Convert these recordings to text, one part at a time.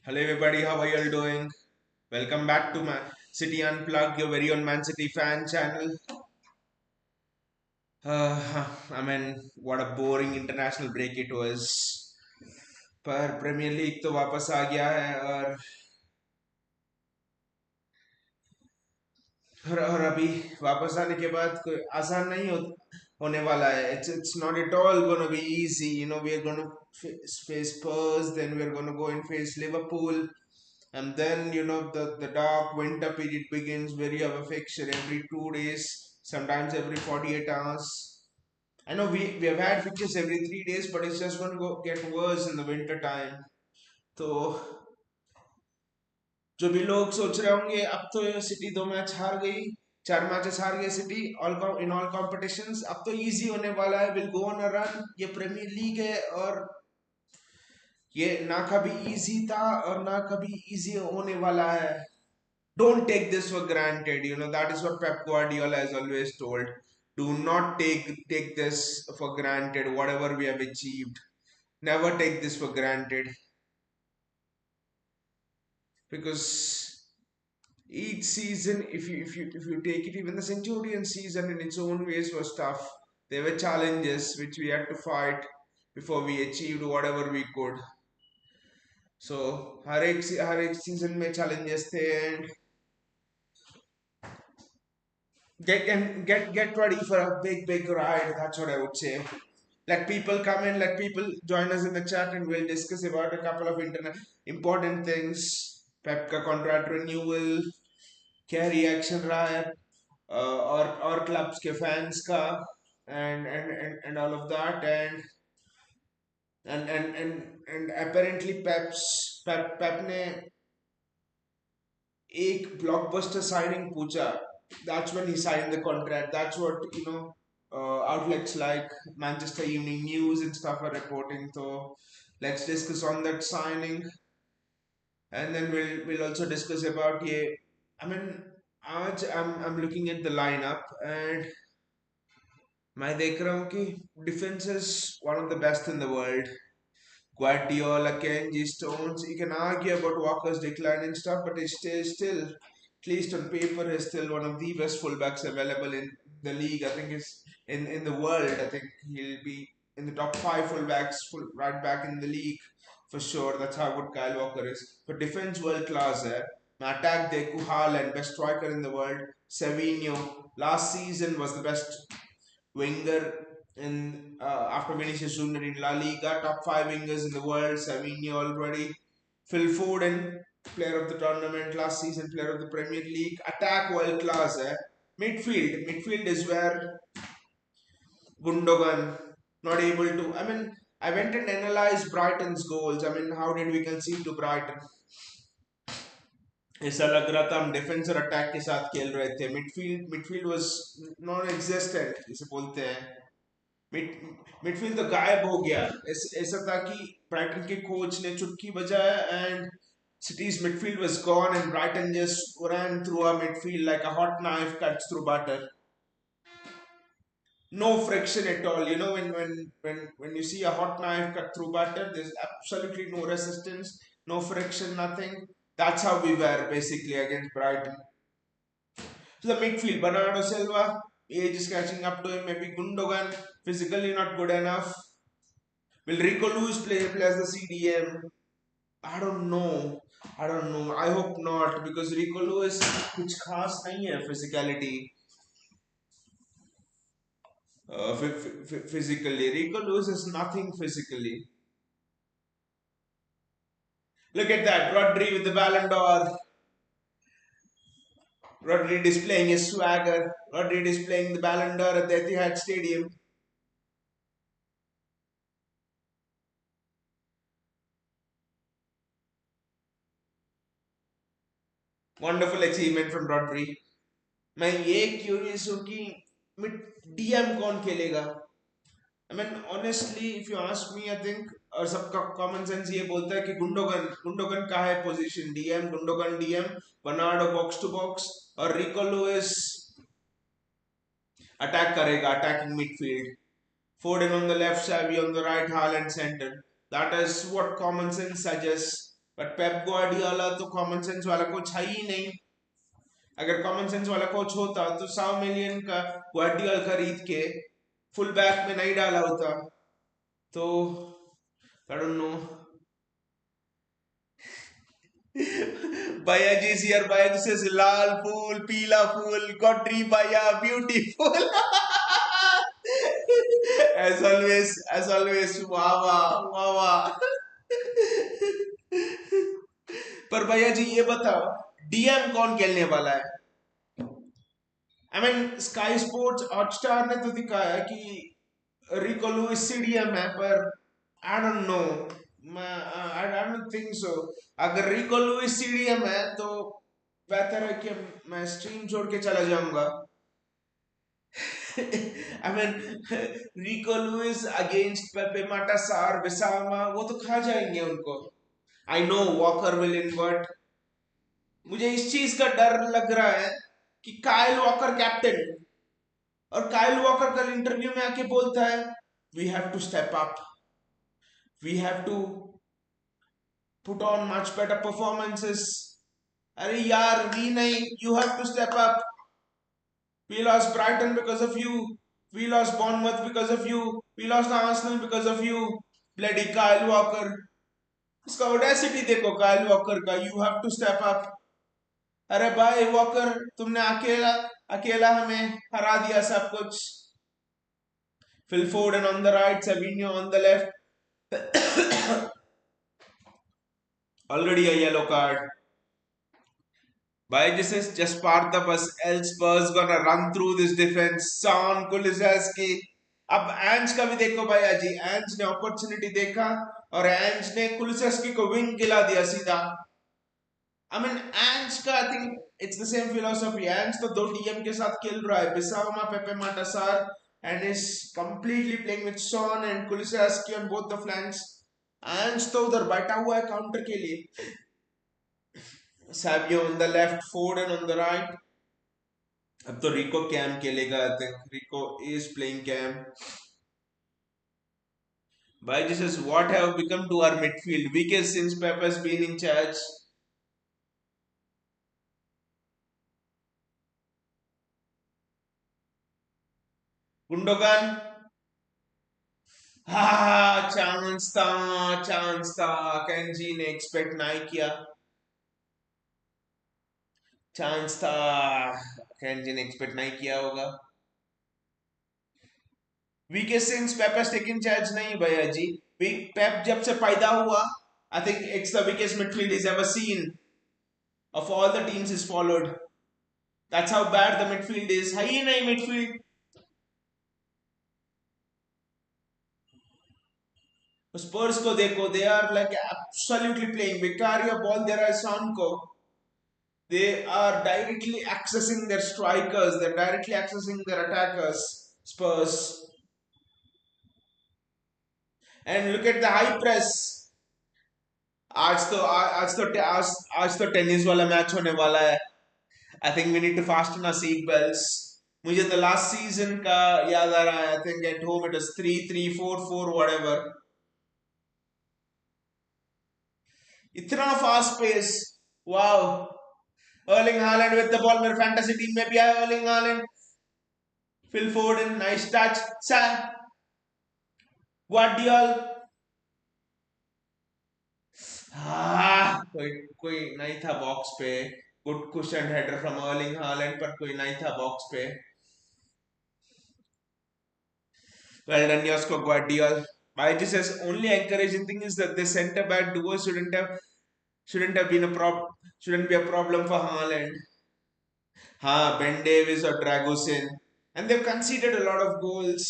Hello everybody, how are you all doing? Welcome back to my City Unplugged, your very own Man City fan channel. I mean, what a boring international break it was. पर premiere league तो वापस आ गया है और अभी वापस आने के बाद कोई आसान नहीं होने वाला है. It's not at all gonna be easy. We are gonna face Spurs, then we are gonna go and face Liverpool. And then, the dark winter period begins where you have a fixture every 2 days, sometimes every 48 hours. I know we have had fixtures every 3 days, but it's just going to get worse in the winter time. तो जो भी लोग सोच रहे होंगे अब तो city 2 match हार गई, 4 मैचेस हार गए city all in all competitions, अब तो इजी होने वाला है, will go on a run, ये प्रीमियर लीग है और ये ना कभी इजी था और ना कभी इजी होने वाला है. Don't take this for granted. That is what Pep Guardiola has always told. Do not take this for granted. Whatever we have achieved, never take this for granted, because each season, if you take it, even the Centurion season in its own ways was tough. There were challenges which we had to fight before we achieved whatever we could. So हर एक season में challenges थे, and get ready for a big ride. That's what I would say. Let people come in, let people join us in the chat, and we'll discuss about a couple of important things. Pep का contract renewal, क्या reaction रहा है, और clubs के fans का, and all of that, and apparently Pep ने एक blockbuster signing पूछा. That's when he signed the contract. That's what outlets like Manchester Evening News and stuff are reporting. So let's discuss on that signing, and then we'll also discuss about yeah. I mean, आज I'm looking at the lineup, and मैं देख रहा हूँ कि defense is one of the best in the world. Guardiola, Kenji, Stones. You can argue about Walker's decline and stuff, but it's still, at least on paper, is still one of the best fullbacks available in the league. I think it's in the world. I think he'll be in the top five fullbacks, right back in the league for sure. That's how good Kyle Walker is. For defense, world class. Attack, Deku Haaland, best striker in the world. Savinho, last season was the best winger in after Vinicius Junior in La Liga, top five wingers in the world. Savinho already. Phil Foden, player of the tournament last season, player of the Premier League. Attack world class. Midfield is where Gundogan not able to. I mean, I went and analyzed Brighton's goals. I mean, how did we concede to Brighton? ऐसा लग रहा था हम defence और attack के साथ खेल रहे थे. मिडफील्ड वाज नॉन एग्जिस्टेंट जिसे बोलते हैं. मिडफील्ड तो गायब हो गया. ऐसा था कि ब्राइटन के कोच ने चुटकी बजाया and City's midfield was gone, and Brighton just ran through our midfield like a hot knife cuts through butter. No friction at all. When you see a hot knife cut through butter, there's absolutely no resistance, no friction, nothing. That's how we were basically against Brighton. So the midfield, Bernardo Silva, age is catching up to him. Maybe Gundogan, physically not good enough. Will Rico Lewis play as the CDM? I don't know. I hope not, because Rico Lewis कुछ खास नहीं है physicality. Physically, Rico Lewis is nothing physically. Look at that, Rodri with the Ballon d'Or. Rodri displaying his swagger. Rodri displaying the Ballon d'Or at the Etihad Stadium. Wonderful achievement from Rodri. मैं ये curious हूँ कि DM कौन खेलेगा. I mean, honestly, if you ask me, I think और सबका common sense ये बोलता है कि गुंडोगन का है position DM. Gundogan DM, Bernardo box to box, और रिको लुइस अटैक करेगा, attacking midfield. Foden on the left, Xavi on the right, Haaland center. That is what common sense suggests. But Pep Guardiola तो common sense वाला coach है ही नहीं. अगर common sense वाला coach होता तो 100 मिलियन का ग्वार्डियोला खरीद के फुल बैक में नहीं डाला होता. तो आई डोंट नो. भैया जी हियर भैया जी says लाल फूल पीला फूल कॉटरी भैया ब्यूटीफुल. as always वाह वाह वाह वाह. पर भैया जी ये बताओ डीएम कौन खेलने वाला है. I mean sky sports Hotstar ने तो दिखाया कि रिको लुइस सीडीएम है पर आई don't no. I don't think so. अगर रिको लुइस सीडीएम है तो बेहतर है कि मैं स्ट्रीम छोड़ के चला जाऊंगा. I mean Rico Lewis against Pape Matar Sarr Bissouma वो तो खा जाएंगे उनको. I know Walker will invert. मुझे इस चीज का डर लग रहा है कि काइल वॉकर कैप्टन और काइल वॉकर कल इंटरव्यू में आके बोलता है we have to step up. We have to put on much better performances. अरे यार वी नहीं. You have to step up. We lost Brighton because of you. We lost Bournemouth because of you. We lost Arsenal because of you. Bloody Kyle Walker. इसका audacity देखो Kyle Walker का. You have to step up. अरे भाई walker तुमने अकेला अकेला हमें हरा दिया सब कुछ. Phil Foden on the right, Savinho on the left. Already a yellow card. By just park the bus. El Spurs gonna run through this defense. Son Kulusevski. अब एंज का भी देखो भैया जी. एंज ने अपॉर्चुनिटी देखा और एंज ने कुलुसेस्की को विंग गिला दिया सीधा. आई मीन एंज का I think it's the same philosophy. Ange तो दो डीएम के साथ खेल रहा है. Bissouma Pape Matar Sarr and is completely playing with Son and Kulusevski on both the flanks. Ange तो उधर बैठा हुआ है काउंटर के लिए. Savio on the left, Foden on the right. अब तो रिको कैम खेलेगा. I think Rico is playing CAM. भाई this is what have become to our midfield weakest since Pep has been in charge. Gundogan. हाँ chance था. केंजी ने expect नहीं किया. चांस था. केंजी ने एक्सपेक्ट नहीं किया होगा. Weakest since Pep has taken charge नहीं भैया जी. पेप जब से पैदा हुआ आई think it's the weakest midfield is ever seen of all the teams is followed. That's how bad the midfield is. है ही नहीं midfield. Spurs को देखो. They are like absolutely playing. Victoria ball there is on को. They are directly accessing their strikers. They're directly accessing their attackers. Spurs. And look at the high press. आज तो tennis वाला match होने वाला है. I think we need to fasten our seat belts. मुझे तो last season का याद आ रहा है. I think at home it was 3-3, 4-4 whatever. इतना fast pace. Wow. Erling Haaland with the ball. मेरे फैंटेसी टीम में भी आया Erling Haaland. Phil Foden nice touch. सा ग्वार्डियोल. कोई कोई नहीं था बॉक्स पे. Good cushion header from Erling Haaland पर कोई नहीं था बॉक्स पे. Well done, Josko Guardiol. My just says only encouraging thing is that the centre back duo shouldn't have been a shouldn't be a problem for Haaland. Ben Davis or Dragusin, and they've conceded a lot of goals.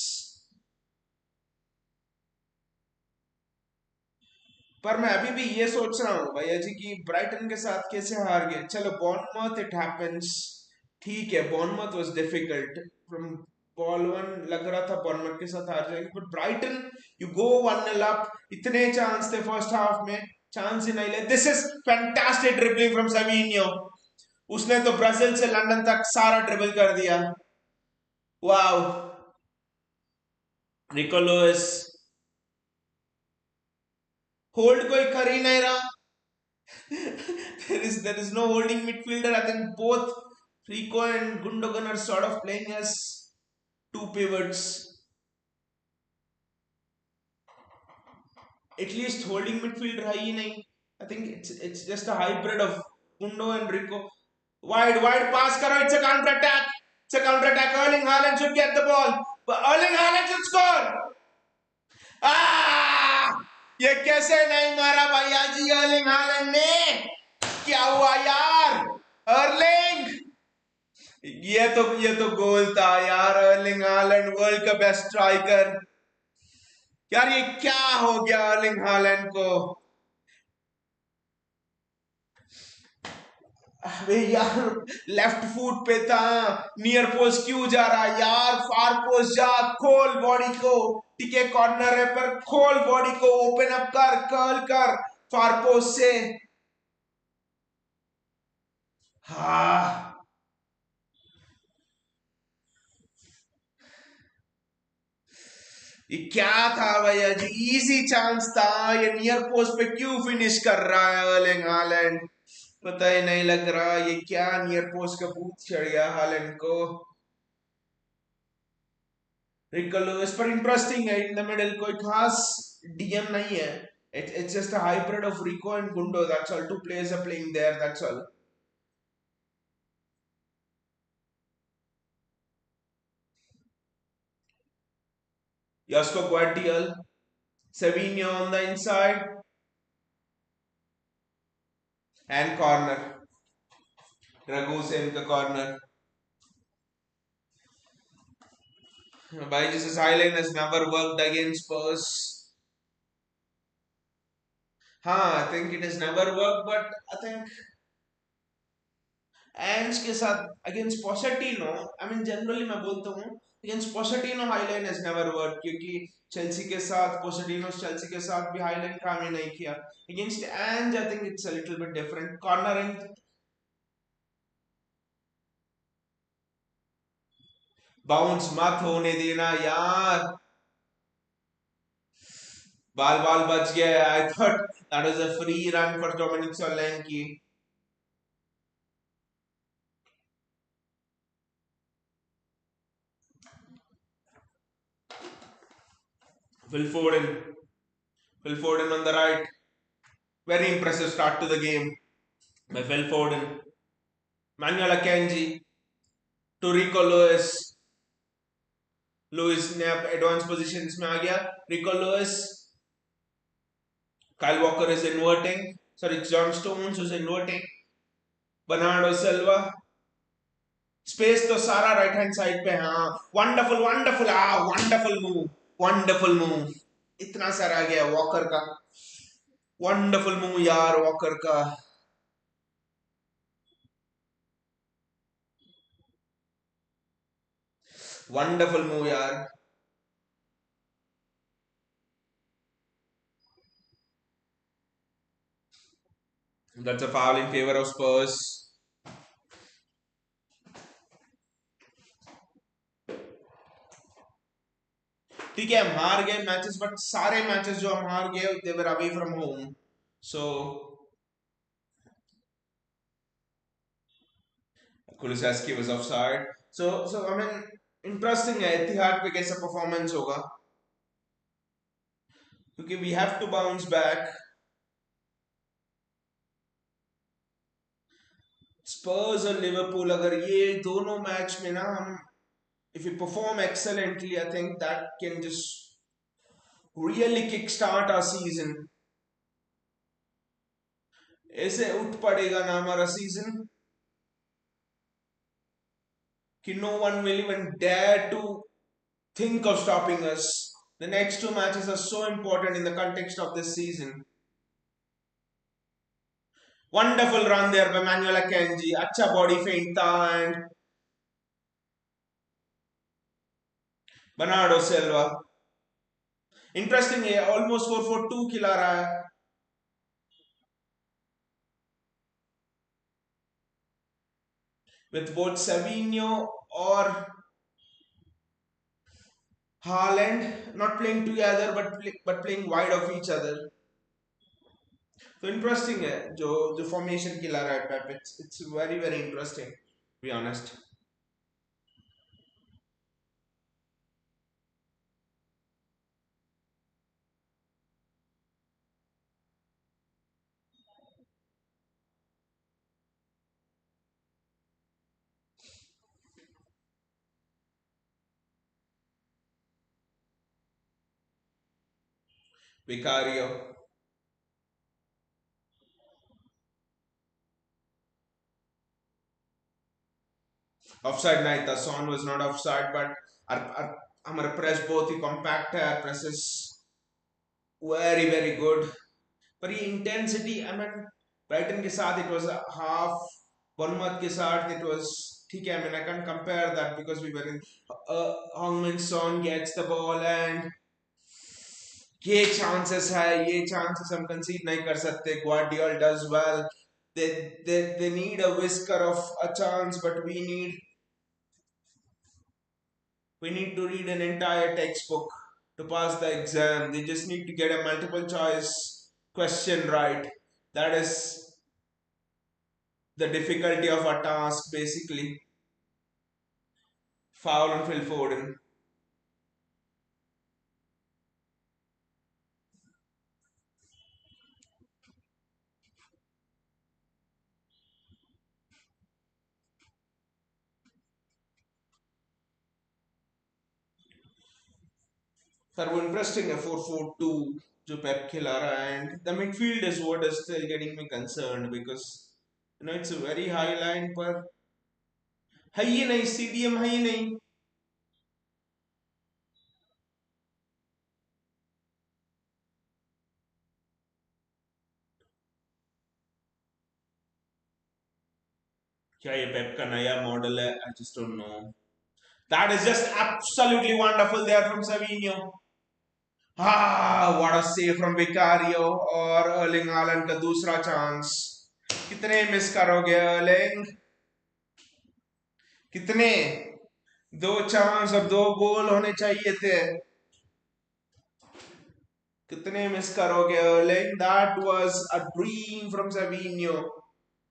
पर मैं अभी भी ये सोच रहा हूँ भैया जी कि ब्राइटन के साथ कैसे हार गए. चलो बॉर्नमouth इट हैपेंस. ठीक है Bournemouth was difficult. From ball one लग रहा था बॉर्नमouth के साथ हार जाएगी. But Brighton you go 1-0 up. इतने चांस थे फर्स्ट हाफ में. चांस ही नहीं ले. This is fantastic dribbling from Savinho. उसने तो ब्राजील से लंदन तक सारा ड्रिबल कर दिया. वाओ. रिको लुइस. होल्ड कोई कर ही नहीं रहा. there is no holding midfielder. I think both Rico and Gundogan are sort of playing as two pivots. At least holding midfield रहा ही नहीं. I think it's just a hybrid of Gundo and Rico. Wide pass karo. It's a counter attack. It's a counter attack. Erling Haaland should get the ball. But Erling Haaland should score. Ah! ये कैसे नहीं मारा भैया जी Erling Haaland ने? क्या हुआ यार? Erling ये तो गोल था यार. अर्लिंग हालैंड वर्ल्ड का बेस्ट स्ट्राइकर. यार ये क्या हो गया अर्लिंग हालैंड को? अबे यार लेफ्ट फुट पे था. नियर पोस्ट क्यों जा रहा यार? फार पोस्ट जा. खोल बॉडी को. टिके कॉर्नर है पर खोल बॉडी को. ओपन अप कर. कर्ल कर फार पोस्ट से. हाँ. ये क्या था भैया जी? इजी चांस था. ये नियर पोस्ट पे क्यों फिनिश कर रहा है अर्लिंग हालैंड? पता ही नहीं लग रहा ये क्या नियर पोस्ट का भूत चढ़ गया हालैंड को. रिकलो इस पर इंटरेस्टिंग है. इन द मिडिल कोई खास डीएम नहीं है. It's just a hybrid of Rico and Gundo. That's all. Two players are playing there. That's all. Yasko Guardiol, Savinho on the inside, and corner. Raghu Sen ka corner. Byju's highline has never worked against Spurs. हाँ, I think it has never worked, but I think Ange's के साथ against Pochettino. I mean generally मैं बोलता हूँ against Pochettino high line has never work, क्योंकि Chelsea के साथ पोसेटिनो Chelsea के साथ भी हाईलाइन काम ही नहीं किया. Against Ange I think it's a little bit different. Cornering bounce मत होने देना यार. बाल बाल बच गया. I thought that was a free run for Dominic Solanke. Phil Foden. Phil Foden on the right. Very impressive start to the game by Phil Foden. Manuel Akanji to Rico Lewis. Lewis ने अब advance positions में आ गया. Rico Lewis. Kyle Walker is inverting. Sorry, John Stones is inverting. Bernardo Silva. Space तो सारा right hand side पे. हाँ, wonderful wonderful. Wonderful move. Wonderful move. इतना सारा आ गया वॉकर का. वंडरफुल मूव यार वॉकर का. वंडरफुल मूव यार. That's a foul in favor of Spurs. ठीक है, हम हार गए मैचेस, बट सारे मैचेस जो हम हार गए they were away from home. So Kulusevski was offside. So I mean interesting है इतिहाद पे कैसा परफॉर्मेंस होगा, क्योंकि we have to bounce back. Spurs और लिवरपूल, अगर ये दोनों मैच में ना हम if we perform excellently, I think that can just really kickstart our season. ऐसे उठ पड़ेगा ना हमारा सीजन कि no one will even dare to think of stopping us. The next two matches are so important in the context of this season. Wonderful run there by Manuel Akanji. अच्छा body feint था and Bernardo Silva. Interesting है, almost 4-4-2 खिला रहा है. With both Savinho or Haaland not playing together but playing wide of each other. तो interesting है जो जो फॉर्मेशन खिला रहा है Pep, it's very very interesting be honest. Vicario. Offside नहीं था, Son was not offside, but हमारा प्रेस बहुत ही कॉम्पैक्ट है, press is very very good. पर ये इंटेंसिटी, आई मीन ब्राइटन के साथ इट वाज हाफ, बोurnemouth के साथ इट वाज ठीक है. I mean I can compare that because we were in Heung-min Son gets the ball and ये चांसेस है, ये चांसेस हम कंसीड नहीं कर सकते. Guardiola does well. They need a whisker of a chance, but we need to read an entire textbook to pass the exam. They just need to get a multiple choice question right. That is the difficulty of a task, basically. Foul on Phil Foden. Sir वो interesting है 4-4-2 जो पेप खिला रहा है. And the midfield is what is still getting me concerned because it's a very high line, पर है ही नहीं, CDM है ही नहीं. क्या ये पेप का नया मॉडल है? I just don't know. That is just absolutely wonderful there from Savinho. What a save from Vicario. और अर्लिंग हालैंड का दूसरा चांस. कितने मिस करोगे अर्लिंग? कितने? दो चांस और दो गोल होने चाहिए थे. कितने मिस करोगे Erling? That was a dream from Savinho.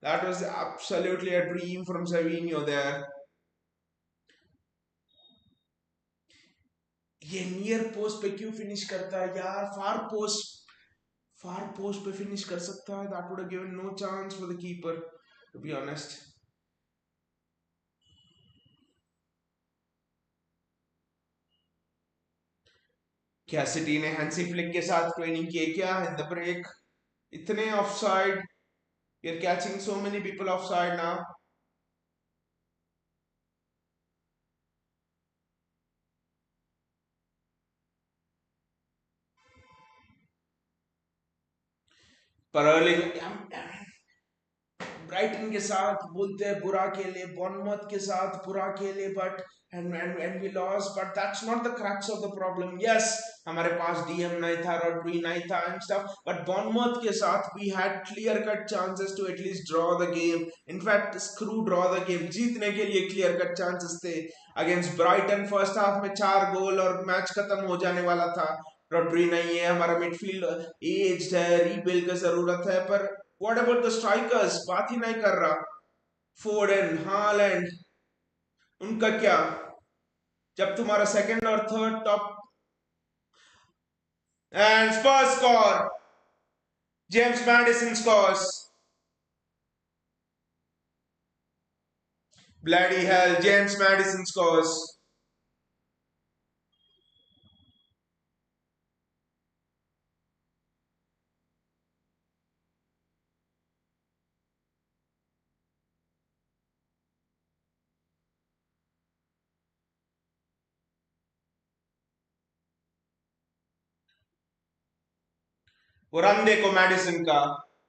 That was absolutely a dream from Savinho there. ये नियर पोस्ट पे क्यों फिनिश करता है यार? फार पोस्ट पे फिनिश कर सकता है. That would have given no chance for the keeper, to be honest. क्या सिटी ने हैंसी फ्लिक के साथ ट्रेनिंग की है क्या इन द ब्रेक? इतने offside. We are catching so many people offside now. पर अर्लिंग, ब्राइटन के साथ बोलते हैं बुरा खेले, बॉर्नमouth के साथ बुरा खेले, but and we lost. But that's not the crux of the problem. Yes, हमारे पास डीएम नहीं था, रॉड्री नहीं था एंड स्टफ, बट बॉर्नमouth के साथ we had clear cut chances to at least draw the game. In fact screw draw the game, जीतने के लिए क्लियर कट चांसेस थे. अगेंस्ट ब्राइटन फर्स्ट हाफ में 4 गोल और मैच खत्म हो जाने वाला था. रॉड्री नहीं है, हमारा मिडफील्ड एज्ड है, रीबिल्ड की जरूरत है. पर व्हाट अबाउट द स्ट्राइकर्स? बात ही नहीं कर रहा. फोर्डन, हालैंड, उनका क्या? जब तुम्हारा सेकंड और third top. And Spurs score. James Maddison scores. Bloody hell, James Maddison scores. वो रन देखो मैडिसन का.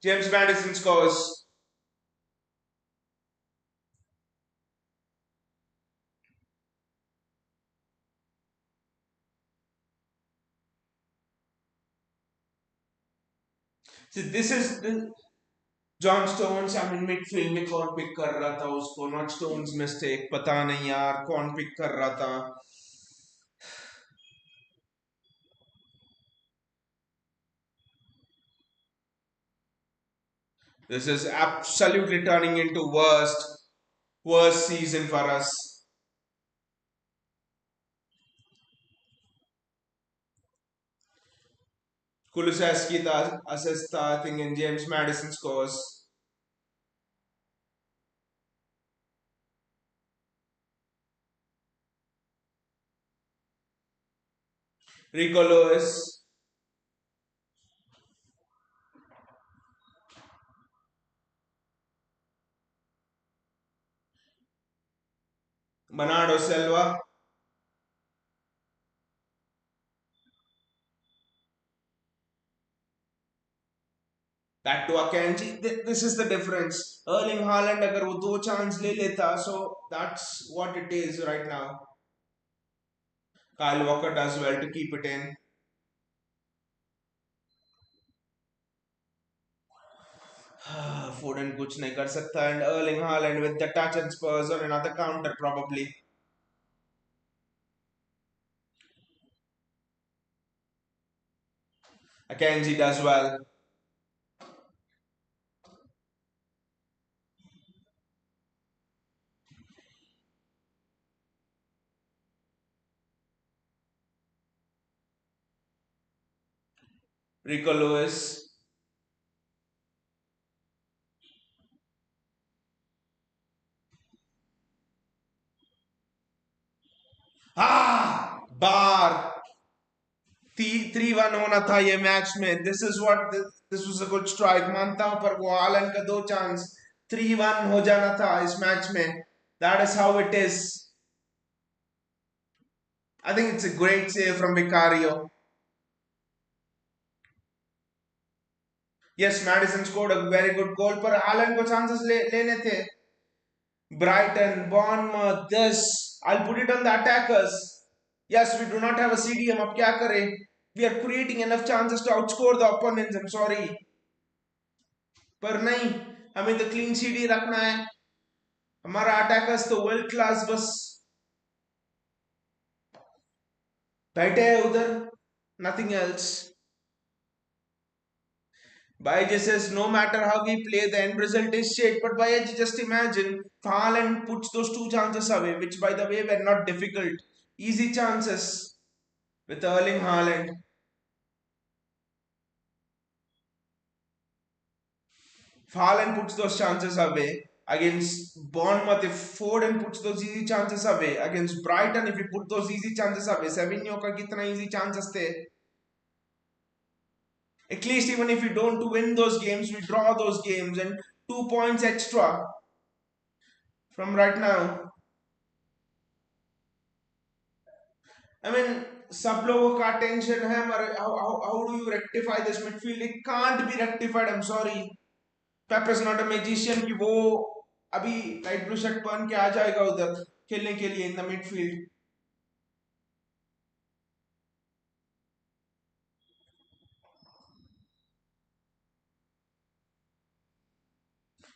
James Maddison scores. This is John Stones. I mean midfield में कौन पिक कर रहा था उसको? नॉट स्टोन्स मिस्टेक, पता नहीं यार कौन पिक कर रहा था. This is absolutely turning into worst season for us. Kulusevski assist, I think, and James Madison scores. Rico Lewis, Bernardo Silva, back to Akanji. This is the difference. Erling Haaland, अगर वो दो chance ले लेता, so that's what it is right now. Kyle Walker does well to keep it in. Foden कुछ नहीं कर सकता, and Erling Haaland with the touch and Spurs on another counter probably. Akanji does well. Rico Lewis. Bar. 3-1 होना था ये match में. This was a good strike. मानता हूं पर वो हालन का दो चांस 3-1 हो जाना था इस मैच में. That is how it is. I think it's a great save from Vicario. Yes, Madison scored a very good goal पर हालन को chances लेने थे. Brighton, Bournemouth, this. I'll put it on the attackers. Yes, we do not have a CDM. अब क्या करें? We are creating enough chances to outscore the opponents. I'm sorry. पर नहीं, हमें तो क्लीन शीट ही रखना है. हमारा अटैकर्स तो वर्ल्ड क्लास बस बैठे हैं उधर. Nothing else. Baiji says no matter how we play, the end result is shit. But Baiji, just imagine Haaland puts those two chances away, which by the way were not difficult. Easy chances with Erling Haaland. If Haaland puts those chances away against Bournemouth, if Foden puts those easy chances away against Brighton, if he put those easy chances away, Savinho का कितना easy chances थे. At least even if we don't win those games, we draw those games and 2 points extra from right now. I mean, सब लोगों का tension है मगर how do you rectify this midfield? It can't be rectified. I'm sorry. Pep is not a magician कि वो अभी light blue shirt पहन के आ जाएगा उधर खेलने के लिए in the midfield.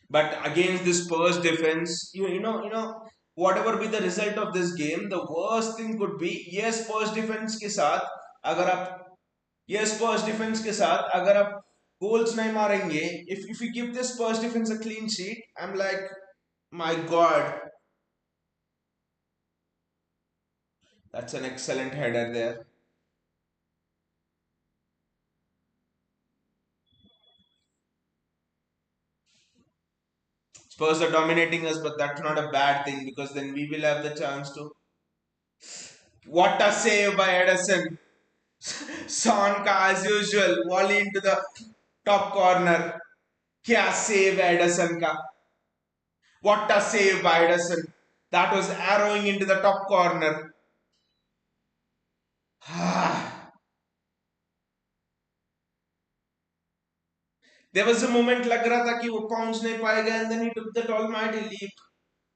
But against this Spurs defense, whatever be the result of this game, the worst thing could be yes Spurs defense के साथ अगर आप yes Spurs defense के साथ अगर आप goals नहीं मारेंगे, if you give this Spurs defense a clean sheet, I'm like, my God, that's an excellent header there. Spurs are dominating us, but that's not a bad thing because then we will have the chance to. What a save by Edison! Son ka as usual, volley into the top corner. क्या save है Edison का? What a save by Edison! That was arrowing into the top corner. There was a moment लग रहा था कि वो पहुंच नहीं पाएगा and then he took that almighty leap.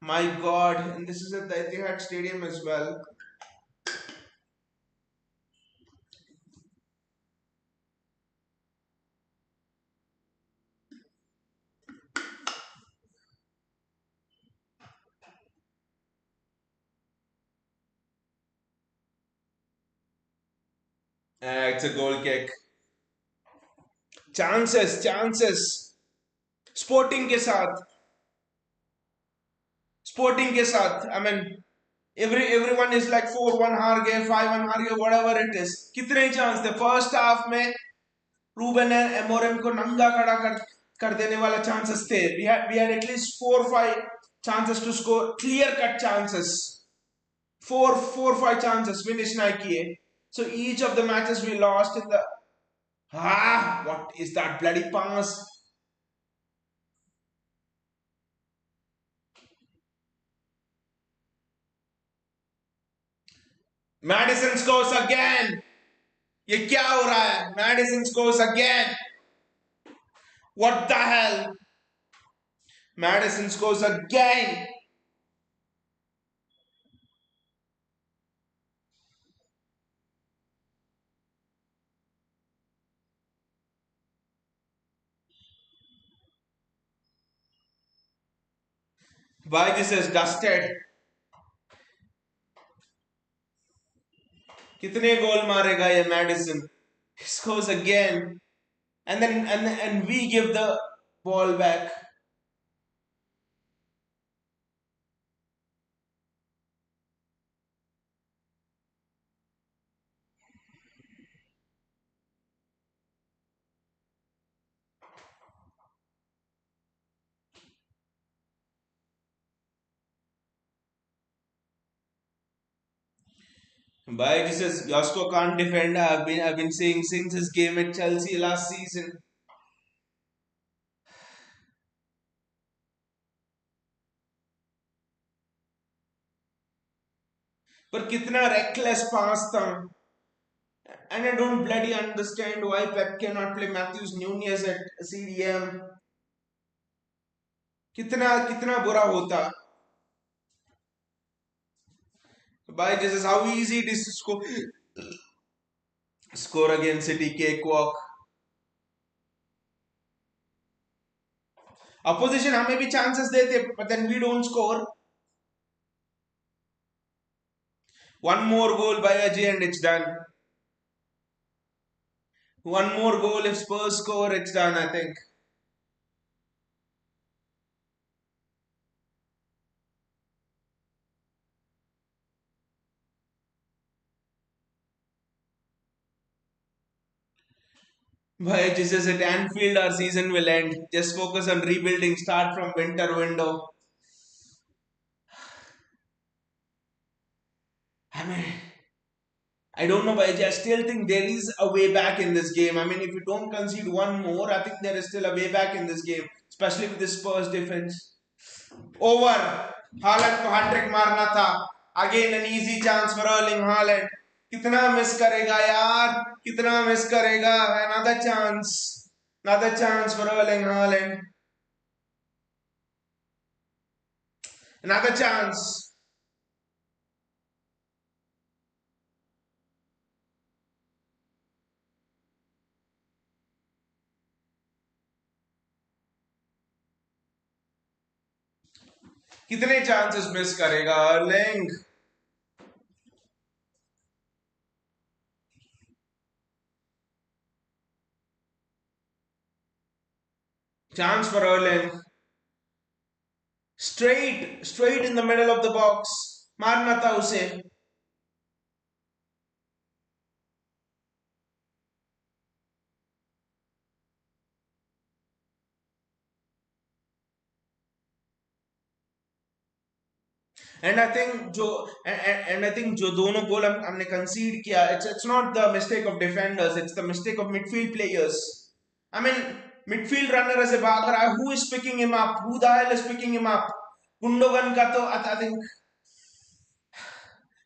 My God, and this is at the Etihad Stadium as well. It's a goal kick. Chances. Sporting के साथ स्पोर्टिंग के साथ I mean everyone is like 4-1 हार गए, 5-1 हार गए, whatever it is. कितने ही chance थे फर्स्ट हाफ में. रूबन एमोरम को नंगा खड़ा कर देने वाला चांसेस थे. We had at least 4-5 chances to score, clear cut chances. 4-5 chances finish नहीं किए. So each of the matches we lost in the what is that bloody pass? Madison scores again. ये क्या हो रहा है? Madison scores again. What the hell? Madison scores again. Why this is dusted? कितने गोल मारेगा ये Madison? He scores again. And we give the ball back. Why this is Josko can't defend. I've been saying since his game at Chelsea last season. पर कितना reckless pass था. And I don't bloody understand why Pep cannot play Matthews Nunez at CDM. कितना कितना बुरा होता. By this is how easy it is to score against City. Cakewalk. Opposition हमें भी chances देते, but then we don't score. One more goal by Ajay and it's done. One more goal if Spurs score, it's done, I think. By Jesus, at Anfield our season will end. Just focus on rebuilding, start from winter window. I mean, I don't know, but I still think there is a way back in this game. I mean, if you don't concede one more, I think there is still a way back in this game, especially with the Spurs defense. Over. Haaland को hat trick मारना था. Again an easy chance for Erling Haaland. कितना miss करेगा यार? कितना miss करेगा? Another chance. Another chance for Erling Haaland. Another chance. कितने chances miss करेगा Erling? Chance for Erling. Straight in the middle of the box. मारना था उसे. And I think जो दोनों गोल हमने concede किया, it's not the mistake of defenders, it's the mistake of midfield players. I mean, midfield runner ऐसे भाग रहा है, who is picking him up? Who the hell is picking him up? Gundogan का तो I think,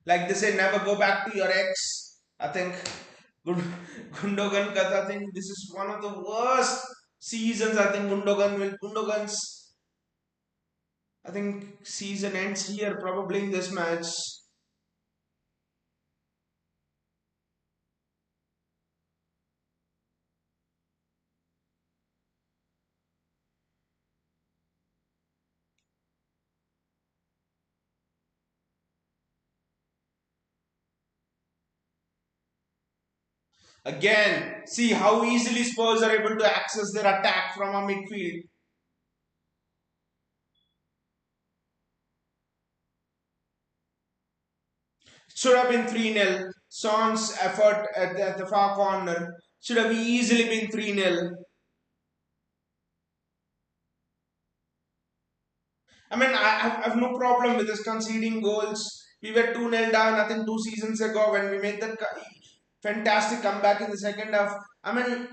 like they say, never go back to your ex. I think Gundogan का तो I think this is one of the worst seasons. I think Gundogan's I think season ends here probably in this match. Again, see how easily Spurs are able to access their attack from our midfield. Should have been 3-0. Son's effort at the far corner should have easily been 3-0. I mean, I have no problem with us conceding goals. We were 2-0 down, I think 2 seasons ago when we made that fantastic comeback in the second half. I mean,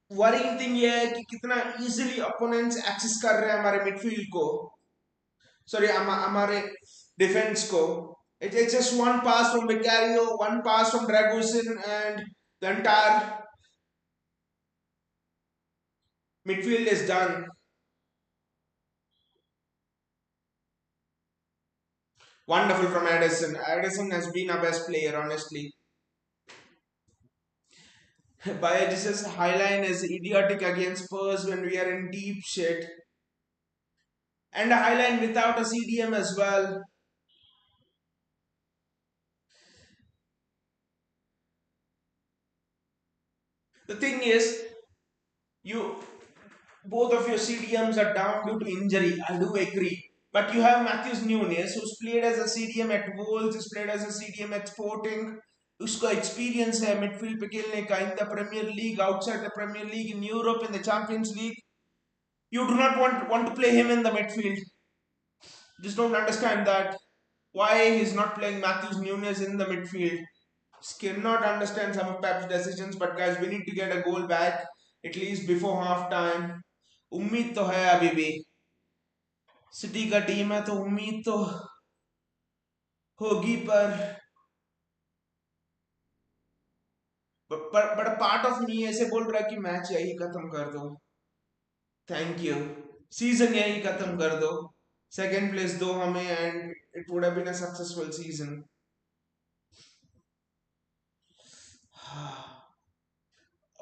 worrying thing ये है कि कितना easily opponents access कर रहे हैं हमारे midfield को. Sorry, हमारे defense को. It's just one pass from Vicario, one pass from Dragusin, and the entire midfield is done. Wonderful from Addison. Addison has been our best player, honestly. Biagis's highline is idiotic against Spurs when we are in deep shit. And a highline without a CDM as well. The thing is, you both of your CDMs are down due to injury. I do agree. But you have Matthews Nunes, who's played as a CDM at Wolves, who's played as a CDM at Sporting. उसको experience है midfield पे खेलने का in the Premier League, outside the Premier League, in Europe, in the Champions League. You do not want to play him in the midfield. Just don't understand that. Why he's not playing Matthews Nunes in the midfield. Cannot understand some of Pep's decisions, but guys, we need to get a goal back at least before half time. उम्मीद तो है अभी भी city का team है तो उम्मीद तो होगी पर a part of me ऐसे बोल रहा है कि मैच यही खत्म कर दो. Thank you. सीजन यही खत्म कर दो. सेकंड प्लेस दो हमें and it would have been a successful season.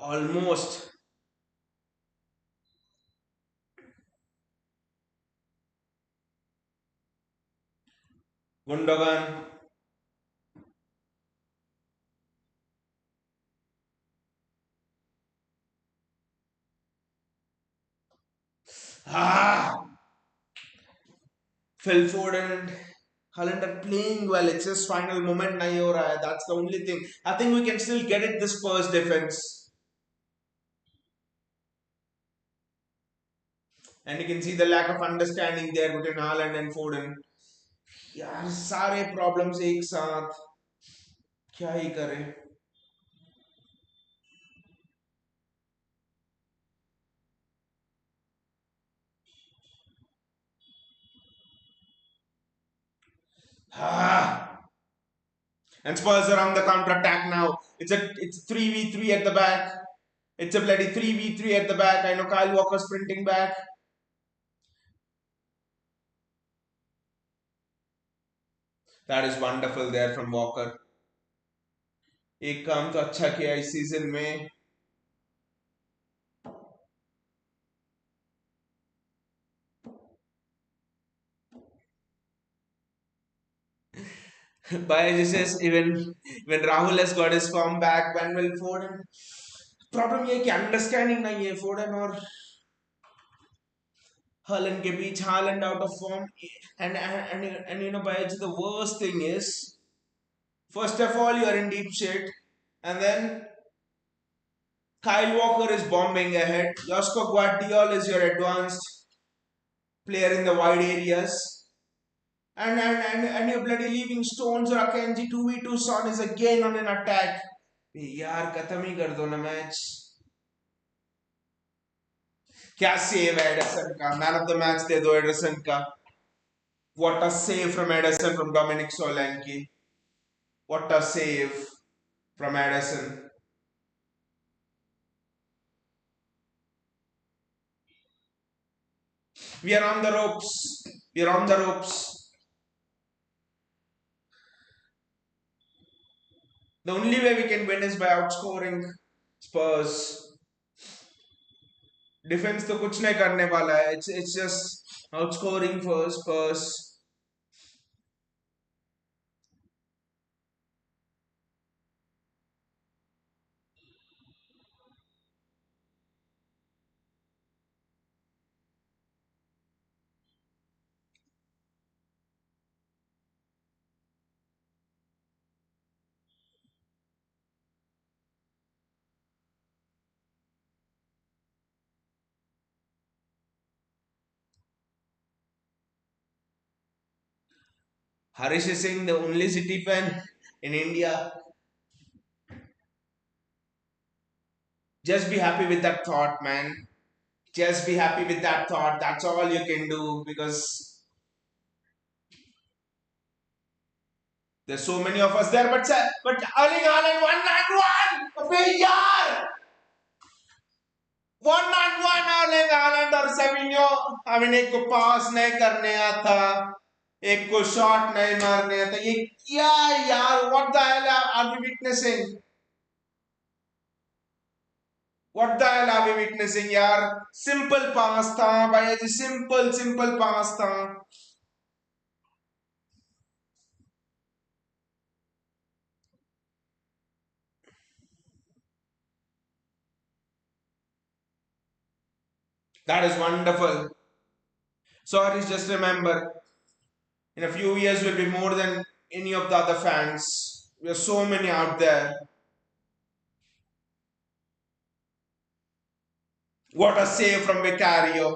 Almost. Gundogan. Ah! Phil Foden and Haaland are playing well. It's just final moment nahi ho raha hai. That's the only thing. I think we can still get it this Spurs defense. And you can see the lack of understanding there between Haaland and Foden. यार सारे problems एक साथ क्या ही करें. Ah. And Spurs are on the counter attack now. It's 3v3 at the back. It's a bloody 3v3 at the back. I know Kyle Walker sprinting back. That is wonderful there from Walker. एक काम तो अच्छा किया इस season में. By just even when Rahul has got his form back, when will Foden? Problem ये है कि अंडरस्टैंडिंग नहीं है फोर्डन और Haaland के बीच. Haaland out of form, and you know by the worst thing is, first of all you are in deep shit, and then Kyle Walker is bombing ahead. Josko Guardiol is your advanced player in the wide areas. And you're bloody leaving Stones or Akanji 2v2. Son is again on an attack. यार खत्म ही कर दो ना match. क्या save है Anderson का. Man of the match दे दो Anderson का. What a save from Edison from Dominic Solanke. What a save from Edison. We are on the ropes. We are on the ropes. The only way we can win is by outscoring Spurs. Defense तो कुछ नहीं करने वाला है. It's just outscoring for Spurs. Harish is saying the only City fan in India. Just be happy with that thought, man. Just be happy with that thought. That's all you can do because there's so many of us there. But Erling Haaland 191. अबे यार 191 Erling Haaland और सेविन्यो. I mean एक को पास नहीं करने आता, एक को शॉट नहीं मारने आता. ये क्या यार? What the hell are we witnessing? What the hell are we witnessing यार? Simple pass था भाई जी, simple pass था. That is wonderful. Sorry, just remember, in a few years we'll be more than any of the other fans. We are so many out there. What a save from Vicario.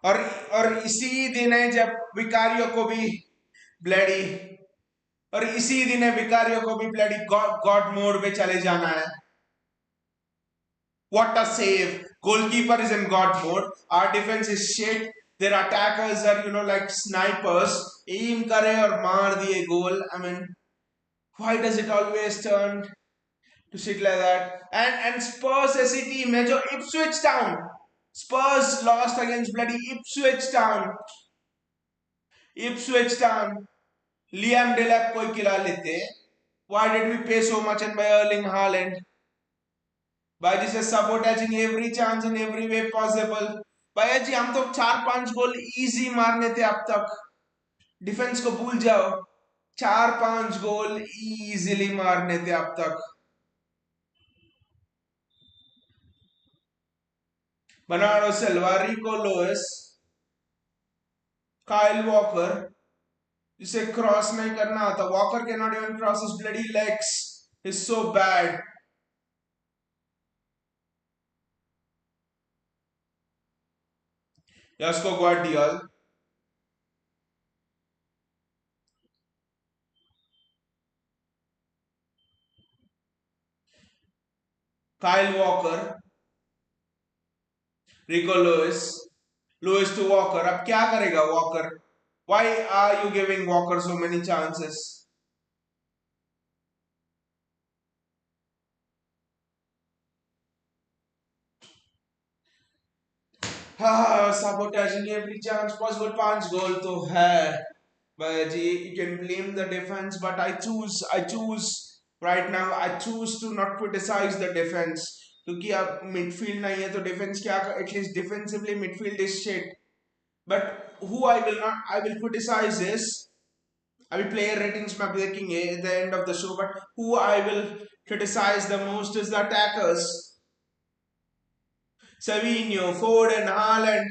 और और इसी दिन है जब Vicario को भी bloody और इसी दिन है विकारियो को भी ब्लडी गॉड मोड पे चले जाना है. What a save! Goalkeeper is in God mode. Our defense is shit. Their attackers are, like snipers. Aim करे और मार दिए goal. I mean, why does it always turn to shit like that? And Spurs ऐसी team है जो Ipswich Town. Spurs lost against bloody Ipswich Town. Ipswich Town. Liam Delap को खिला लेते. Why did we pay so much and by Erling Haaland? भाई जी से sabotaging every chance in every way possible. भाई जी हम तो 4-5 गोल इजी मारने थे अब तक. डिफेंस को भूल जाओ. 4-5 गोल इजीली मारने थे अब तक. बर्नार्डो सिल्वा, रिको लोइस, काइल वॉकर, जिसे क्रॉस नहीं करना आता. Walker can not even cross his bloody legs. Is so bad. Josko Guardiol, Kyle Walker, Rico Lewis, Lewis to Walker. अब क्या करेगा Walker? Why are you giving Walker so many chances? हाँ, sabotaging every chance possible. 5 goal तो है. But you can blame the defense, but I choose right now. I choose to not criticize the defense क्योंकि अब midfield नहीं है तो defense क्या? At least defensively midfield is shit. But who I will criticize is अभी player ratings में आप देखेंगे at the end of the show. But who I will criticize the most is the attackers. Savinho, Foden, Haaland,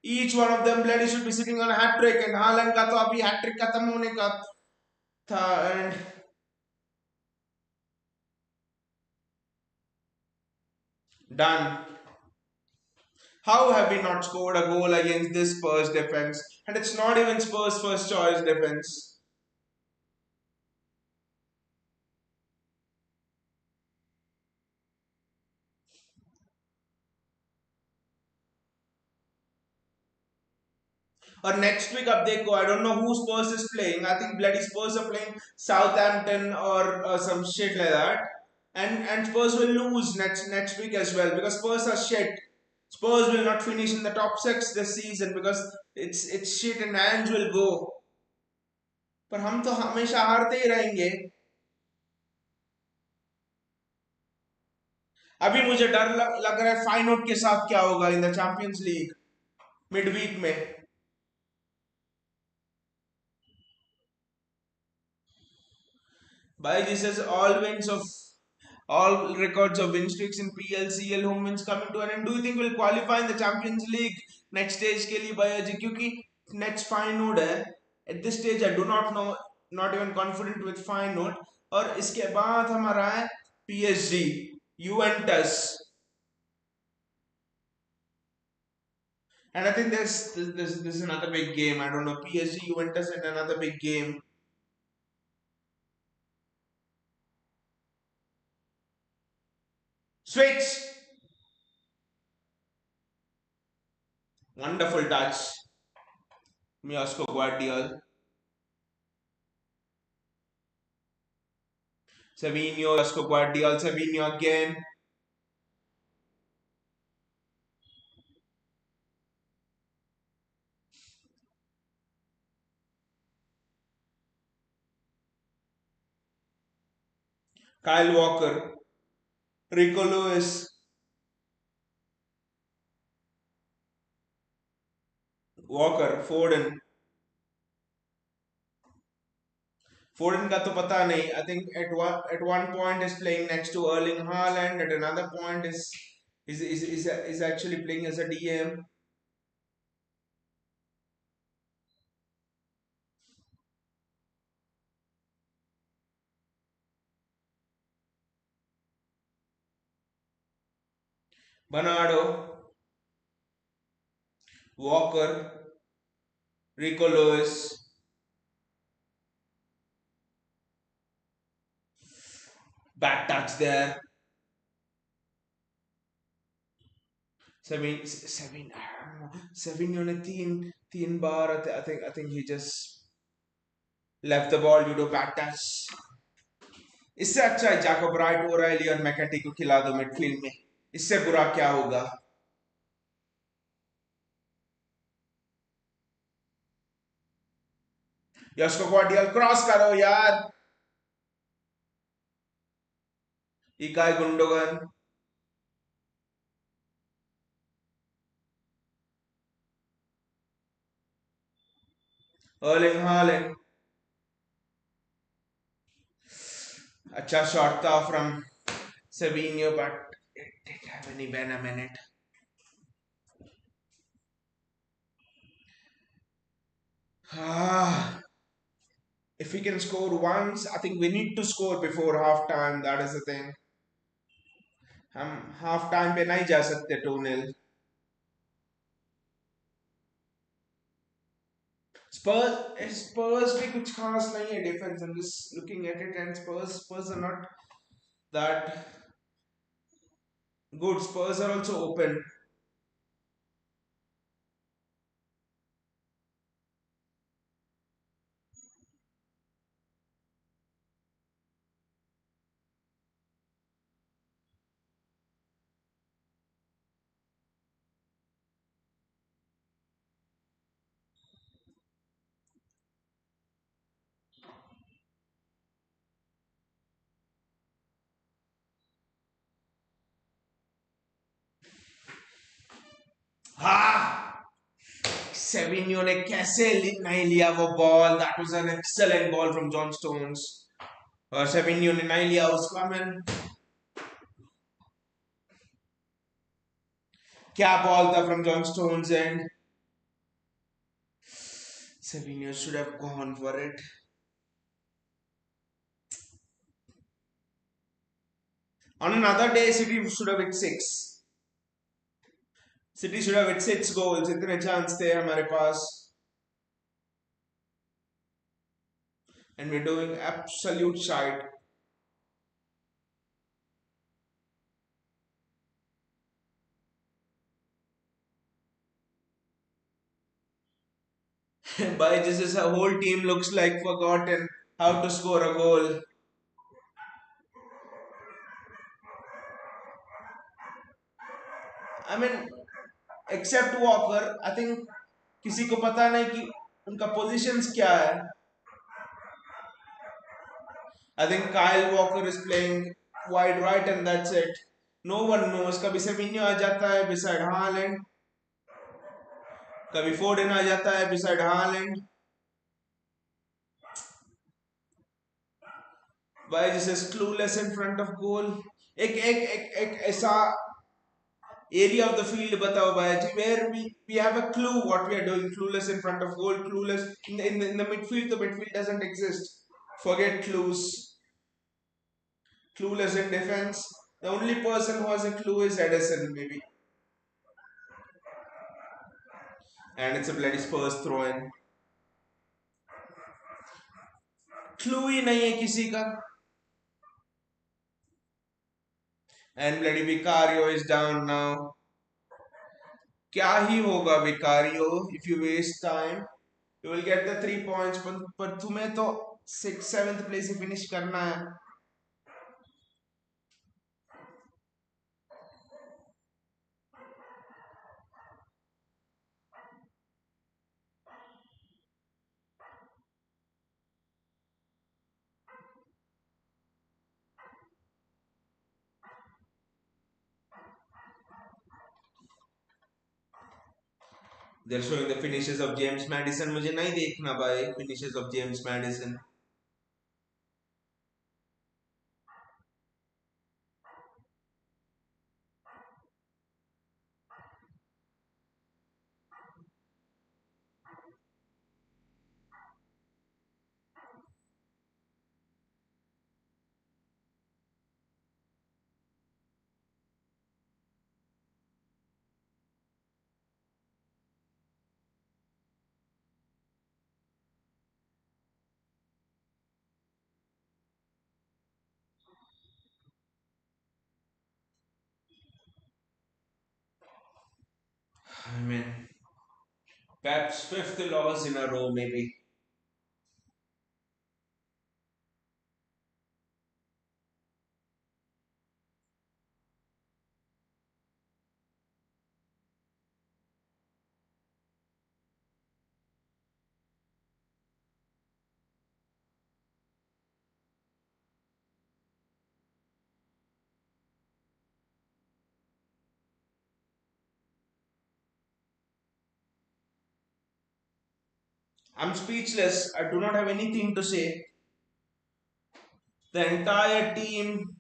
each one of them bloody should be sitting on a hat trick, and Haaland का तो अभी hat trick खत्म होने का था. And done. How have we not scored a goal against this Spurs defense? And it's not even Spurs' first choice defense. Or next week up they go. I don't know who Spurs is playing. I think bloody Spurs are playing Southampton or some shit like that. And Spurs will lose next week as well because Spurs are shit. Spurs will not finish in the top 6 this season because it's shit and hands will go. पर हम तो हमेशा हारते ही रहेंगे. अभी मुझे डर लग रहा है फाइनोट के साथ क्या होगा in the Champions League midweek में. By this is all records of win streaks in PLCL home wins coming to an end. Do you think we'll qualify in the Champions League next stage के लिए भैया जी? क्योंकि next Feyenoord है. At this stage I do not know, not even confident with Feyenoord. और इसके बाद हमारा है PSG, Juventus And I think this is another big game. I don't know, PSG Juventus in another big game. Switch, wonderful touch. Miosco Guardiola, Savinho, Miosco Guardiola, Savinho again. Kyle Walker, Rico Lewis, Walker, Foden. Foden का तो पता नहीं. I think at one point is playing next to Erling Haaland. At another point is actually playing as a DM. Bernardo, Walker, Rico Lewis, bad touch there. Savinho ने तीन तीन बार I think he just left the ball due to bad touch. इससे अच्छा है Jacob right O'Reilly और मैकेटी को खिला दो मिडफील्ड में. इससे बुरा क्या होगा. यस्को ग्वार्डियल क्रॉस करो यार. इकाई गुंडोगन, अर्लिंग हालैंड. अच्छा शॉट था from Savinho, but it didn't have any venom in it. Ah, if we can score once, I think we need to score before half time. That is the thing. हम half time पे नहीं जा सकते 2-0. Spurs भी कुछ खास नहीं है defense. I'm just looking at it and Spurs are not that good. Spurs are also open. हाँ, सेविन्यो ने कैसे नहीं लिया वो ball. That was an excellent ball from John Stones. और सेविन्यो ने नहीं लिया उसको. I mean, क्या बॉल था from John Stones and Savinho should have gone for it. On another day, City should have hit six. City should have hit 6 goals. इतने chance थे हमारे पास. And we're doing absolute shite. By this is a whole team looks like forgotten how to score a goal. I mean, except Walker, I think किसी को पता नहीं कि उनका positions क्या है. I think Kyle Walker is playing wide right and that's it. No one knows. कभी सेविन्यो आ जाता है beside Haaland. कभी फोर्डन आ जाता है beside Haaland. Why this is clueless in front of goal. एक ऐसा area of the field बताओ भाई where we have a clue what we are doing. Clueless in front of goal, clueless in the midfield. The midfield doesn't exist. Forget clues. Clueless in defense. The only person who has a clue is Edison maybe. And it's a bloody Spurs throw in. Clue ही नहीं है किसी का. And bloody Vicario is down now. क्या ही होगा Vicario if you waste time? You will get the 3 points, पर तुम्हें तो 6th 7th place से finish करना है. They're showing the finishes of James Madison. मुझे नहीं देखना भाई finishes of James Madison. I mean, Pep's 5th loss in a row maybe. I'm speechless. I do not have anything to say. The entire team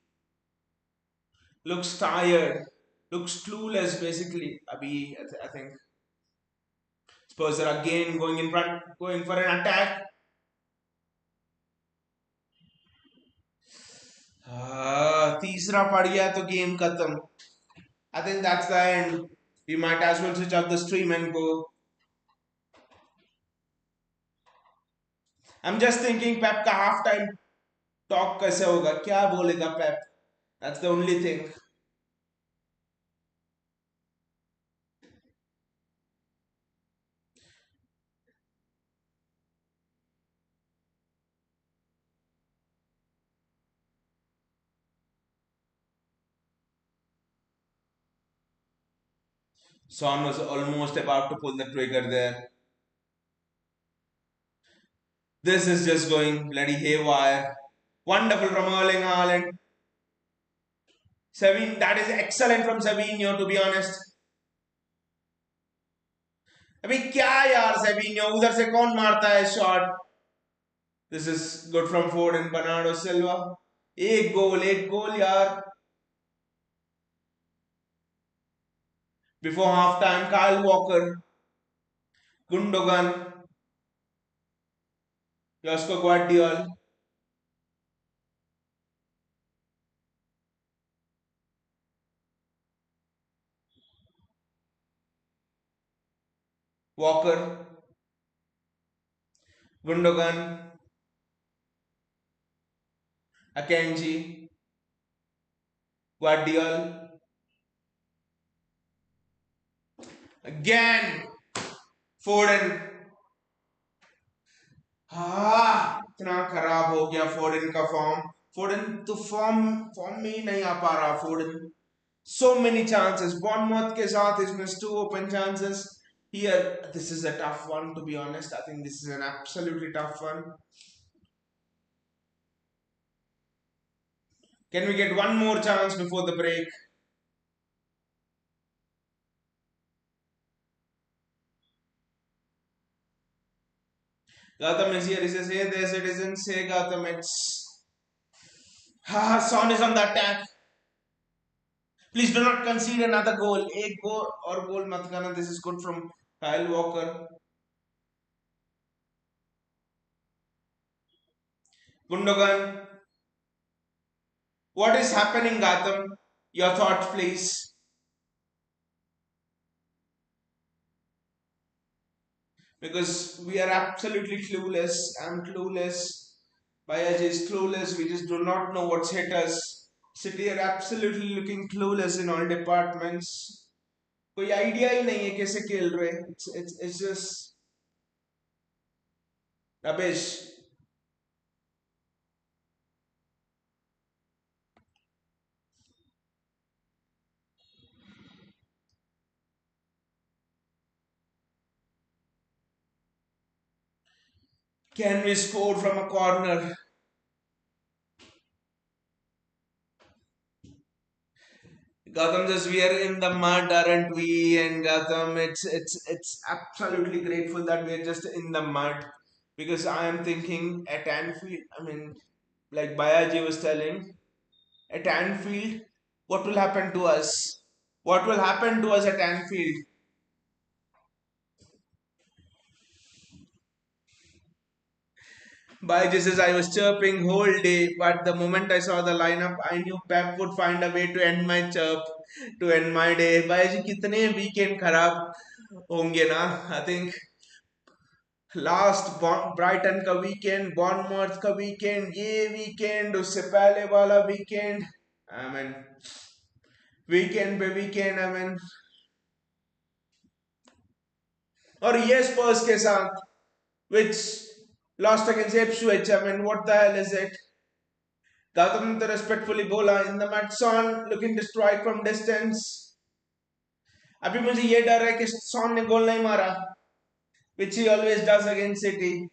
looks tired, looks clueless basically. I think Spurs are again going in front, going for an attack. तीसरा पड़ गया तो game खत्म. I think that's the end. We might as well switch off the stream and go. I'm just thinking Pep का half time talk कैसे होगा, क्या बोलेगा Pep? That's the only thing. Son was almost about to pull the trigger there. This is just going bloody haywire. Wonderful from Erling Haaland. That is excellent from Savinho, to be honest. अभी क्या यार सेविन्यो उधर से कौन मारता है shot. This is good from फोर्डन. Bernardo Silva. एक गोल यार. Before half time, Kyle Walker, Gundogan, Josko Guardiol, Walker, Gundogan, Akanji, Guardiol, again Foden. इतना खराब हो गया फोर्डन का फॉर्म. फोर्डन तो फॉर्म में ही नहीं आ पा रहा. फोर्डन so many chances. Bournemouth के साथ he's missed 2 open chances. Here, this is a tough one to be honest. I think this is an absolutely tough one. Can we get one more chance before the break? Gautam is here. He says, hey there citizens. Hey Gautam, it's... Son is on the attack. Please do not concede another goal. एक goal और goal मत करना. This is good from Kyle Walker. Gundogan. What is happening, Gautam? Your thoughts, please. because we are absolutely clueless. I'm clueless. Bayaj is clueless. We just do not know what's hit us. City are absolutely looking clueless in all departments. कोई idea ही नहीं है कैसे खेल रहे. It's just rubbish. Can we score from a corner? Gotham, just we are in the mud, aren't we? And Gotham, it's absolutely grateful that we are just in the mud, because I am thinking at Anfield. I mean, like Bayaji was telling, at Anfield, what will happen to us? What will happen to us at Anfield? Bayaji says I was chirping whole day, but the moment I saw the lineup, I knew Pep would find a way to end my chirp, to end my day. Bayaji, कितने weekend खराब होंगे ना? I think last Brighton का weekend, बॉर्नमouth का weekend, ये weekend, उससे पहले वाला वीकेंड, आई मीन वीकेंड पे वीकेंड, आई मीन, और ये स्पर्स के साथ which lost against Ipswich. I mean, what the hell is it? Gautam ने तो respectfully बोला in the match, Son looking to strike from distance. अभी मुझे ये डर है कि Son ने गोल नहीं मारा, which he always does against City.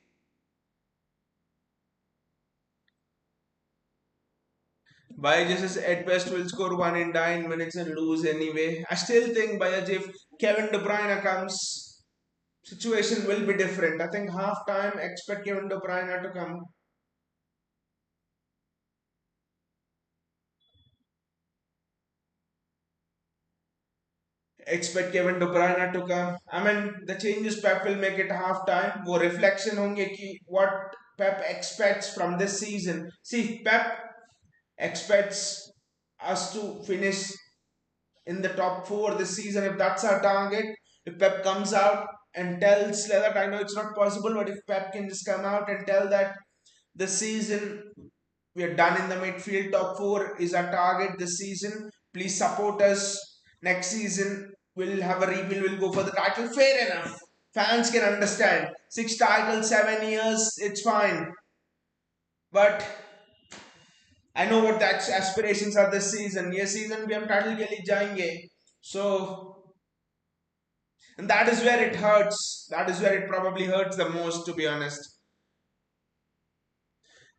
By just at best will score one in 9 minutes and lose anyway. I still think by if Kevin De Bruyne comes, situation will be different. I think half time expect Kevin De Bruyne to come. Expect Kevin De Bruyne to come. I mean the changes Pep will make it half time. वो reflection होंगे कि what Pep expects from this season. See, Pep expects us to finish in the top four this season. If that's our target, if Pep comes out and tells that, I know it's not possible, but if Pep can just come out and tell that this season we are done in the midfield, top four is our target this season. Please support us. Next season we'll have a rebuild. We'll go for the title. Fair enough. Fans can understand. 6 titles, 7 years. It's fine. But I know what the aspirations are this season. ये season भी हम title के लिए जाएंगे. So, and that is where it hurts. That is where it probably hurts the most, to be honest.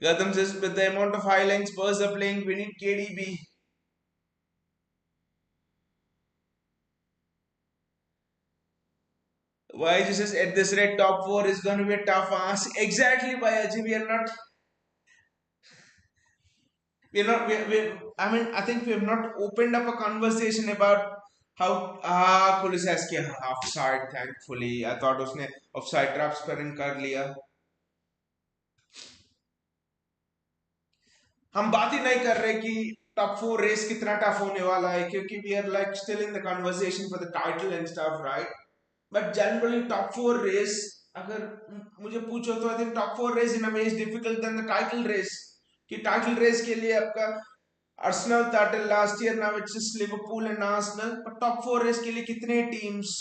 Gautam says, with the amount of highlights Spurs are playing, we need KDB. Why says at this rate, top four is going to be a tough ask. Exactly, Bayaji. I mean, I think we have not opened up a conversation about how Kulusevski offside. Thankfully, I thought उसने offside traps पर इन कर लिया. हम बात ही नहीं कर रहे कि टॉप फोर रेस कितना टफ होने वाला है, क्योंकि we are like still in the conversation for the title and stuff, right? But generally top four race, अगर मुझे पूछो तो I think top four race in a way is difficult then the title race. कि title race के लिए आपका Arsenal title last year, now it's just Liverpool and Arsenal, पर top four race के लिए कितने teams?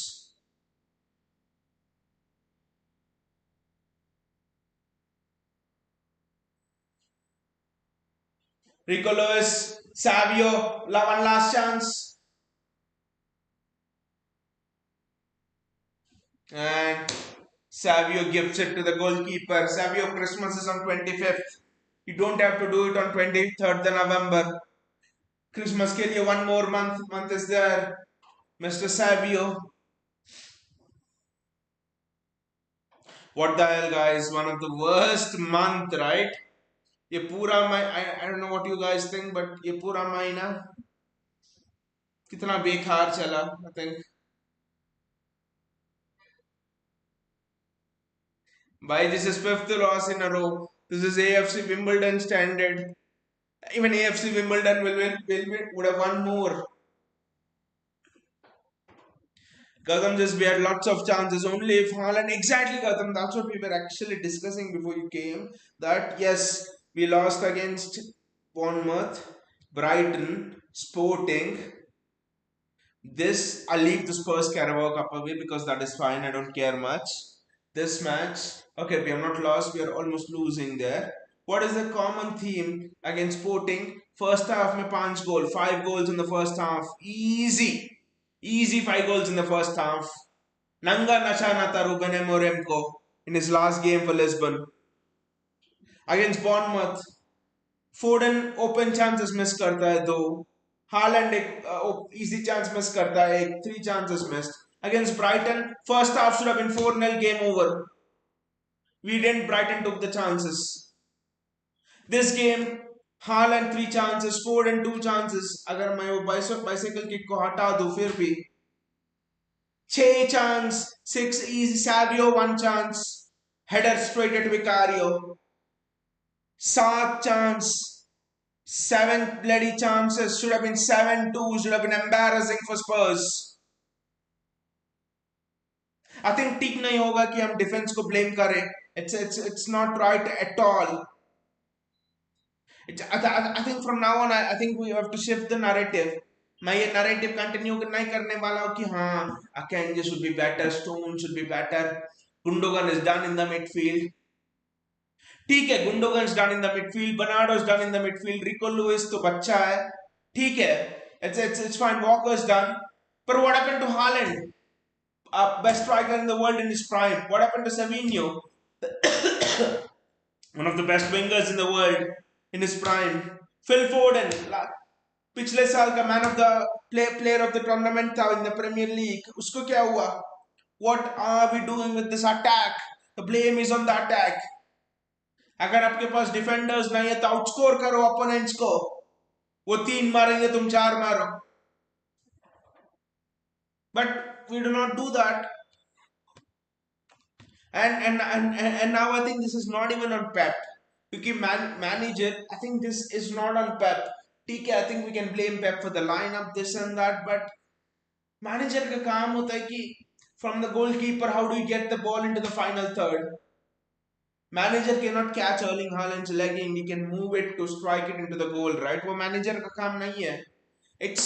Rico Lewis, Savio, one last chance. And Savio gives it to the goalkeeper. Savio, Christmas is on 25th. You don't have to do it on 23rd November. Christmas ke liye one more month is there. Mr. Savio. What the hell, guys? One of the worst month, right? ये पूरा I don't know what you guys think, but ये पूरा महीना कितना बेकार चला. I think by this is fifth loss in a row. This is AFC Wimbledon standard. Even AFC Wimbledon would have won more. Gautam just we had lots of chances. Only if Haaland exactly Gautam. That's what we were actually discussing before you came. That yes, we lost against Bournemouth, Brighton, Sporting. This I'll leave the Spurs Carabao Cup away because that is fine. I don't care much. This match, okay, we have not lost. We are almost losing there. What is the common theme against Sporting? First half, में 5 goal, 5 goals in the first half. Easy, easy 5 goals in the first half. Nanga nasha nata Ruben Amorim ko in his last game for Lisbon against Bournemouth. फोर्डन open chances miss करता है दो Holland एक easy chance miss करता है एक 3 chances missed against Brighton first half should have been 4-0 game over we didn't Brighton took the chances this game Haaland 3 chances Foden 2 chances अगर मैं वो बाइसाइकिल किक को हटा दूं फिर भी 6 chance 6 easy Savio 1 chance header straight at Vicario 7 chance 7 bloody chances should have been 7-2 should have been embarrassing for Spurs. I think ठीक नहीं होगा कि हम डिफेंस को ब्लेम करें. It's not right at all. I think from now on I think we have to shift the narrative. मैं ये narrative continue नहीं करने वाला हूँ कि हाँ Akanji should be better, Stone should be better, Gundogan is done in the midfield. ठीक है Gundogan done in the midfield Bernardo done in the midfield Rico Lewis तो बच्चा है ठीक है इट्स फाइन वॉकर्स डन पर what happened to Haaland best striker in the world in his prime what happened to Savinho one of the best wingers in the world in his prime Phil Foden पिछले साल का man of the player of the tournament था in the Premier league उसको क्या हुआ what are we doing with this attack the blame is on the attack अगर आपके पास defenders नहीं है तो आउटस्कोर करो ओपोनेंट्स को वो 3 मारेंगे तुम 4 मारो but we do not do that and now I think this is not even on Pep क्योंकि manager I think this is not on Pep ठीक है I think we can blame Pep for the lineup this and that but manager का काम होता है कि from the goalkeeper how do you get the ball into the final third. Manager cannot catch Erling Haaland's leg and he can move it to strike it into the goal, right? वो manager का काम नहीं है. It's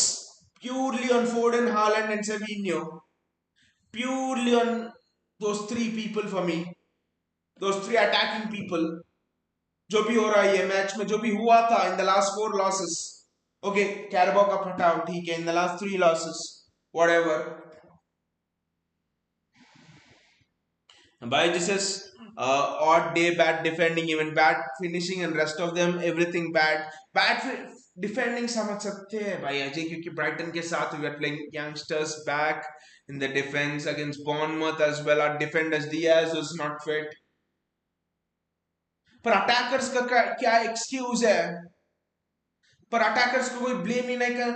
purely on Foden, Haaland and Savinho. Purely on those 3 people for me. Those 3 attacking people. जो भी हो रहा है ये मैच में जो भी हुआ था in the last 4 losses. Okay, Carabao Cup हटाओ ठीक है in the last 3 losses. Whatever. By this is odd day, bad defending, even bad finishing, and rest of them everything bad. Defending समझ सकते हैं भाई अजय क्योंकि ब्राइटन के साथ we are playing youngsters back in the defense against Bournemouth as well. Our defenders Diaz was not fit. पर attackers का क्या एक्सक्यूज है पर अटैकर्स को कोई ब्लेम ही नहीं कर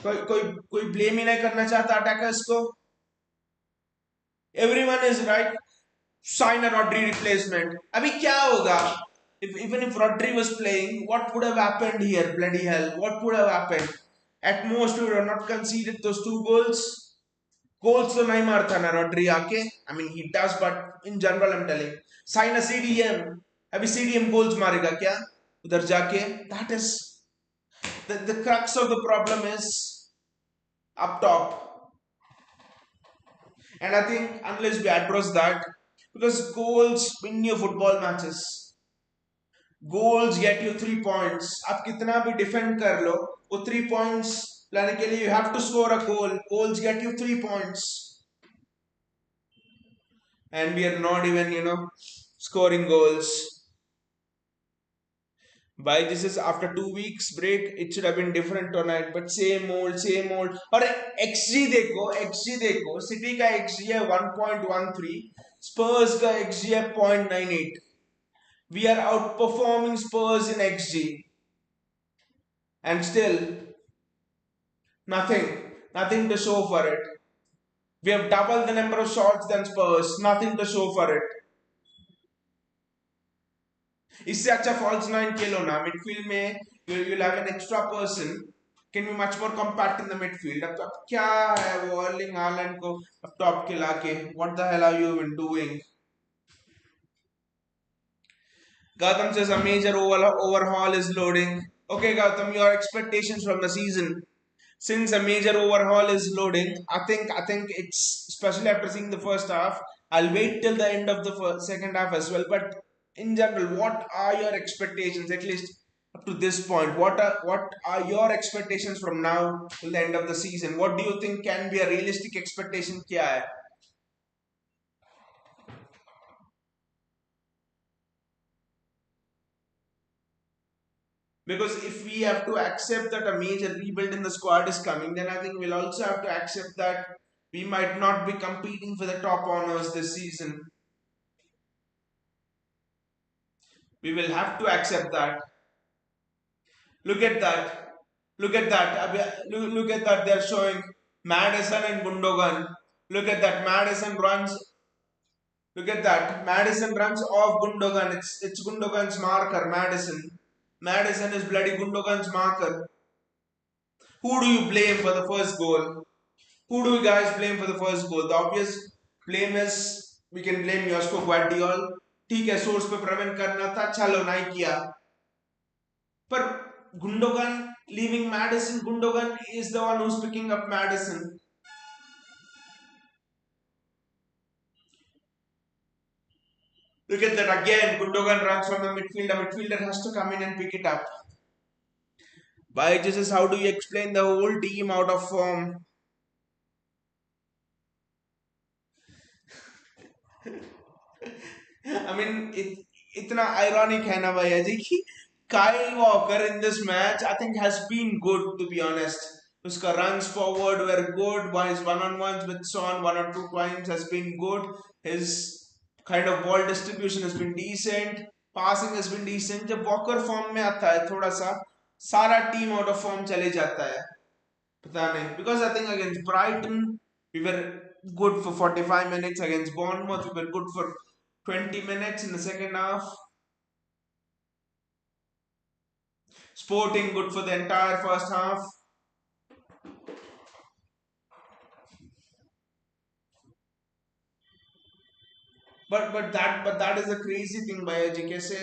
कोई ब्लेम ही नहीं करना चाहता अटैकर्स को everyone is right sign a Rodri replacement अभी क्या होगा even if Rodri was playing what would have happened here bloody hell what would have happened at most we would have not conceded those 2 goals तो नहीं मारता ना Rodri आके I mean he does but in general I'm telling sign a CDM अभी CDM goals मारेगा क्या उधर जाके that is the crux of the problem is up top. And I think unless we address that, because goals win your football matches, goals get you 3 points. आप कितना भी defend कर लो, वो 3 points लाने के लिए you have to score a goal. Goals get you 3 points, and we are not even scoring goals. By this is after 2 weeks break, it should have been different tonight, but same old, same old. और XG देखो, City का XG है 1.13, Spurs का XG है 0.98. We are outperforming Spurs in XG, and still nothing to show for it. We have double the number of shots than Spurs, nothing to show for it. इससे अच्छा false 9 खेलो ना midfield में you'll have an extra person can be much more compact in the midfield. अब क्या है वो Erling Haaland को अब टॉप के लाके what the hell are you even doing? Gautam says a major overhaul is loading. Okay, Gautam, your expectations from the season. Since a major overhaul is loading, I think it's especially after seeing the first half. I'll wait till the end of the second half as well. But in general, what are your expectations? At least up to this point, what are your expectations from now till the end of the season? What do you think can be a realistic expectation? क्या है? Because if we have to accept that a major rebuild in the squad is coming, then I think we'll also have to accept that we might not be competing for the top honors this season. We will have to accept that. Look at that. Look at that. Look at that. They're showing Madison and Gundogan. Look at that. Madison runs. Look at that. Madison runs off Gundogan. It's Gundogan's marker. Madison. Madison is bloody Gundogan's marker. Who do you blame for the first goal? Who do you guys blame for the first goal? The obvious blame is we can blame Josko Guardiol. ठीक है source पे prevent करना था चलो नहीं किया पर Gundogan leaving Madison, Gundogan is the one who's picking up Madison. Look at that again. Gundogan runs from the midfield. The midfielder has to come in and pick it up. By Jesus, how do you explain the whole team out of form? I mean, इतना ironic है ना भैया जी कि Kyle Walker in this match I think has been good to be honest. उसका runs forward were good. His one-on-ones with Son one or two times has been good. His kind of ball distribution has been decent. Passing has been decent. जब Walker form में आता है थोड़ा सा सारा team out of form चले जाता है. पता नहीं because I think against Brighton we were good for 45 minutes. Against Bournemouth we were good for 20 minutes in the second half. Sporting good for the entire first half. But that is a crazy thing भैया जी कैसे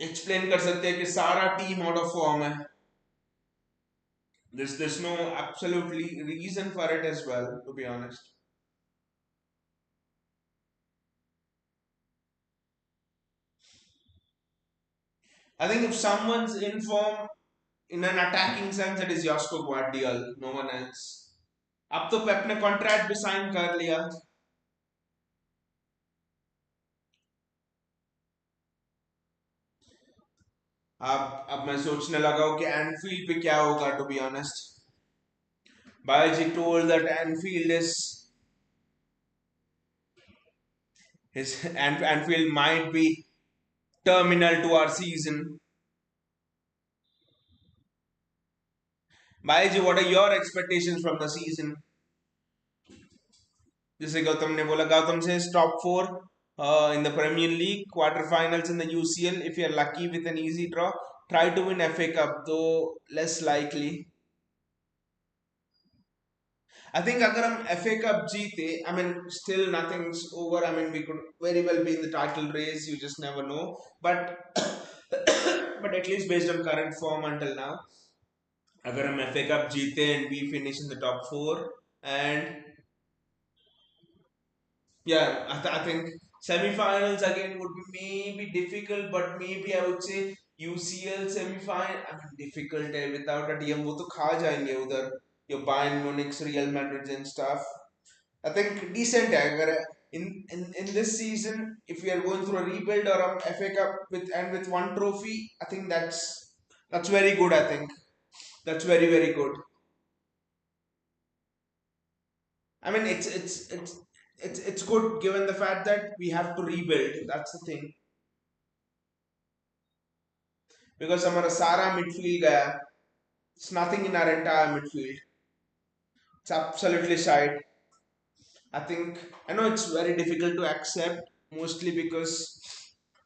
explain कर सकते हैं कि सारा team out of form है. There's no absolutely reason for it as well, to be honest. I think if someone's in form in an attacking sense, it is Josko Guardiol, no one else. अब तो पेप ने contract भी sign कर लिया. अब मैं सोचने लगा हूँ कि एनफील्ड पे क्या होगा to be honest. Bayaji told that Anfield is his Anfield might be terminal to our season. Bayaji, what are your expectations from the season? जैसे गौतम ने बोला गौतम से top four in the Premier League, quarterfinals in the UCL. If you're lucky with an easy draw, try to win FA Cup, though less likely. I think अगर हम FA Cup जीते, I mean still nothing's over. I mean we could very well be in the title race. You just never know. But but at least based on current form until now, अगर हम FA Cup जीते and we finish in the top four and yeah, I think semi-finals again would be maybe difficult, but maybe I would say UCL semi-final. I mean difficult है without a DM वो तो खा जाएंगे उधर. Your Bayern Munich, Real Madrid and stuff. I think decent है अगर in this season if we are going through a rebuild or a FA Cup with one trophy, I think that's very good. I think that's very good. I mean it's good given the fact that we have to rebuild. That's the thing because हमारा सारा midfield गया. It's nothing in our entire midfield. It's absolutely shite. I think I know it's very difficult to accept mostly because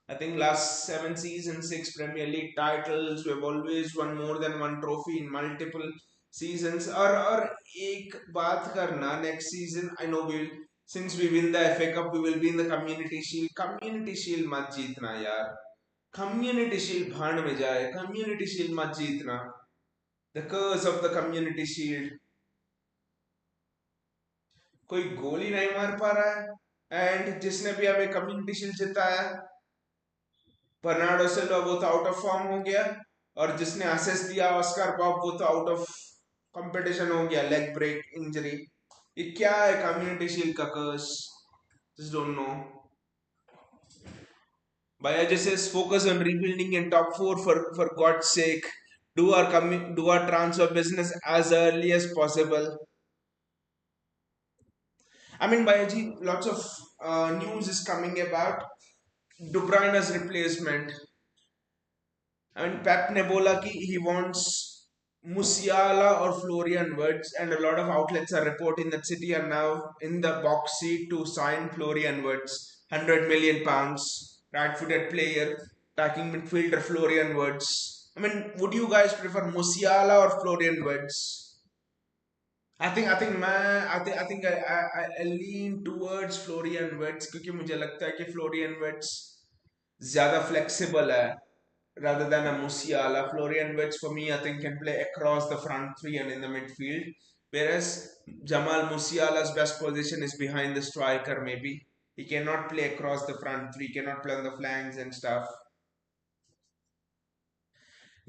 I think last 7 seasons, 6 Premier League titles. We've always won more than one trophy in multiple seasons. और एक बात करना next season. I know we'll since we win the FA Cup, we will be in the Community Shield. Community Shield मत जीतना यार. Community Shield भाड़ में जाए. Community Shield मत जीतना. The curse of the Community Shield. कोई गोल ही नहीं मार पा रहा है. एंड जिसने भी हमें कम्युनिटी शील्ड जिताया, बर्नार्डो सिल्वा, वो तो आउट ऑफ फॉर्म हो गया. और जिसने असिस्ट दिया ऑस्कर बॉब, वो तो आउट ऑफ कंपटीशन हो गया, लेग ब्रेक इंजरी. ये क्या है कम्युनिटी शील्ड का curse? Just don't know. Bayaji says focus on rebuilding in top four for God's sake. Do our transfer business as early as possible. I mean, Bayaji, lots of news is coming about De Bruyne's replacement. I mean, Pep ne bola ki he wants Musiala or Florian Wirtz, and a lot of outlets are reporting that City are now in the box seat to sign Florian Wirtz, £100 million, right-footed player, attacking midfielder Florian Wirtz. I mean, would you guys prefer Musiala or Florian Wirtz? I think I lean towards Florian Wirtz क्योंकि मुझे लगता है कि Florian Wirtz ज़्यादा flexible है rather than a Musiala. Florian Wirtz for me I think can play across the front three and in the midfield, whereas Jamal Musiala's best position is behind the striker. Maybe he cannot play across the front three, cannot play on the flanks and stuff.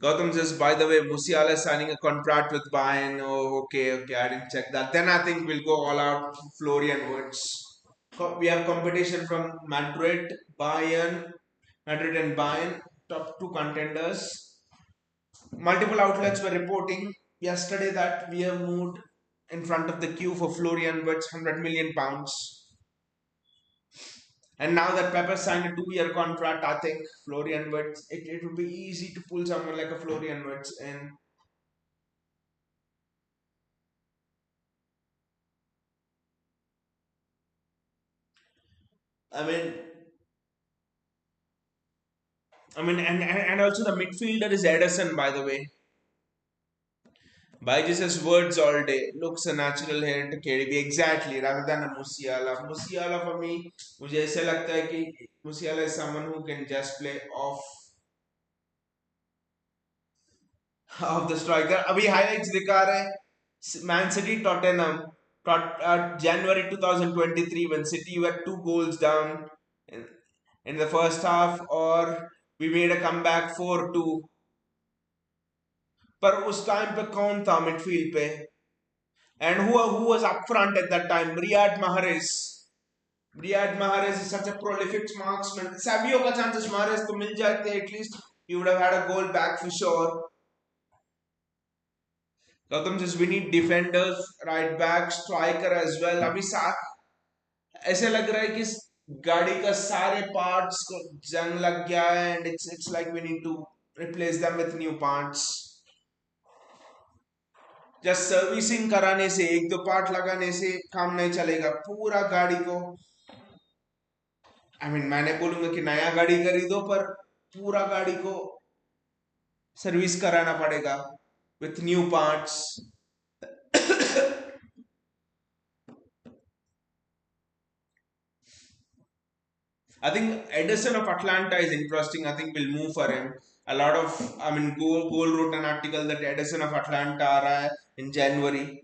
Gautam says, by the way, Musiala is signing a contract with Bayern. Oh, okay, I didn't check that. Then I think we'll go all out Florian Wirtz. We have competition from Madrid and Bayern, top two contenders. Multiple outlets were reporting yesterday that we have moved in front of the queue for Florian Wirtz, £100 million. And now that Pepper signed a 2-year contract, I think Florian Wirtz, it would be easy to pull someone like a Florian Wirtz in. I mean, and also the midfielder is Edison, by the way. By just words all day. Looks a natural here to KDB. Exactly, rather than a Musiala. Musiala for me, मुझे ऐसे लगता है कि Musiala is someone who can just play off the striker. अभी highlights दिखा रहे हैं. Man City Tottenham. January 2023 when City were 2 goals down in the first half, or we made a comeback 4-2. पर उस टाइम पे कौन था मिडफील्ड पे? And who was up front at that time? Riyad Mahrez. Riyad Mahrez is such a prolific marksman. Savio का chances Mahrez तो मिल जाते, at least he would have had a goal back for sure. Gautam says we need defenders, right back, striker as well. अभी ऐसे लग रहा है कि गाड़ी का सारे parts को जंग लग गया है, and it's like we need to replace them with new parts. Just servicing कराने से, एक दो पार्ट लगाने से काम नहीं चलेगा. पूरा गाड़ी को मैंने बोलूंगा कि नया गाड़ी खरीदो, पर पूरा गाड़ी को सर्विस कराना पड़ेगा with new parts. I think Edison of Atlanta is interesting. I think we'll move for him. A lot of, Goal wrote an article that Edison of Atlanta aa raha hai in January.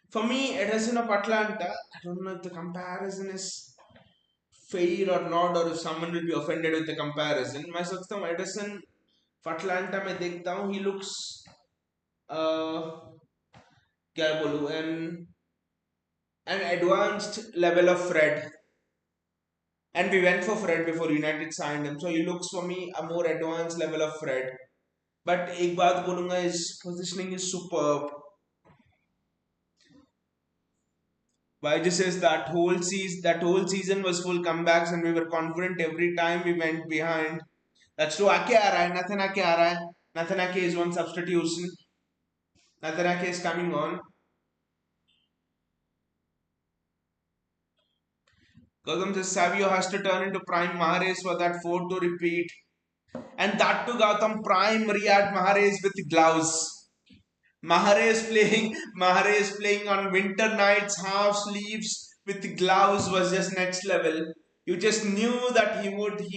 For me, Edison of Atlanta, I don't know if the comparison is fair or not, or if someone will be offended with the comparison. मैं सोचता हूँ Edison Atlanta में देखता हूँ, he looks क्या बोलूँ, an advanced level of Fred. And we went for Fred before United signed him, so he looks for me a more advanced level of Fred. But एक बात बोलूँगा, his positioning is superb. Vaiju says that whole season was full comebacks and we were confident every time we went behind. That's true. Ake aa raha hai. Nathan Ake aa raha hai. Nathan Ake is one substitution. Nathan Ake is coming on. Gautam says Savio has to turn into prime Mahrez for that four to repeat. And that to Gautam, prime Riyad Mahrez with gloves. Mahrez playing on winter nights, half sleeves with gloves was just next level. You just knew that he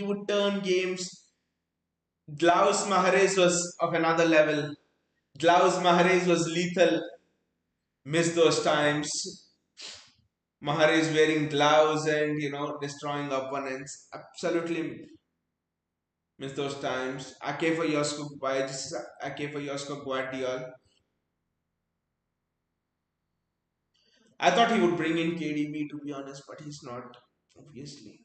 would turn games. Gloves Mahrez was of another level. Gloves Mahrez was lethal. Miss those times. Mahrez wearing gloves and destroying opponents. Absolutely miss those times. Ake for Josko Bayetis, Ake for Josko Guardiola. I thought he would bring in KDB to be honest, but he's not, obviously.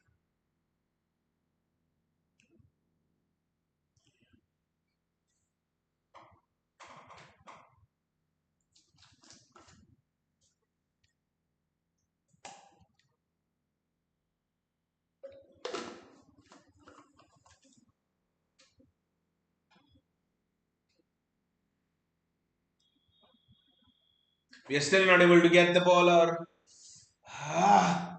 We are still not able to get the ball or ah,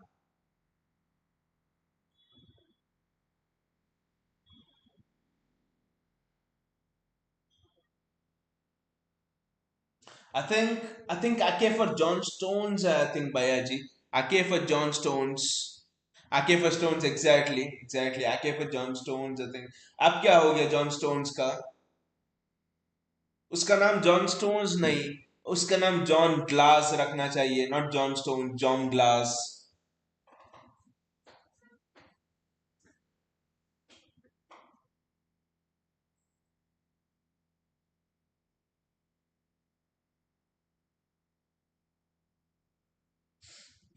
I think Ake for John Stones, I think Bayaji. Ake for John Stones. Ake for Stones, exactly. Ake for John Stones, I think. अब क्या हो गया John stones का? उसका नाम John stones नहीं, उसका नाम जॉन ग्लास रखना चाहिए, not John stone, John glass.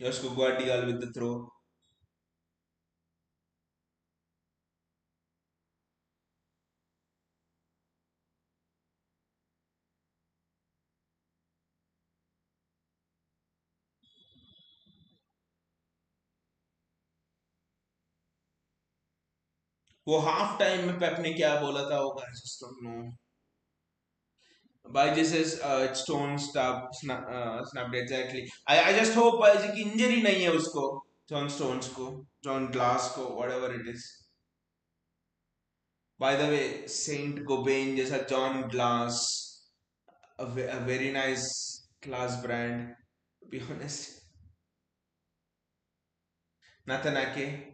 Josko Guardiola with the throw. वो हाफ टाइम में पेप ने क्या बोला था वो I just don't know. Baiji says stone snapped exactly. I just hope Baiji की इंजरी नहीं है उसको, जॉन स्टोन्स को, जॉन ग्लास को, whatever it is. By the way, Saint Gobain जैसा John Glass, a very nice class brand. To be honest, Nathan Ake.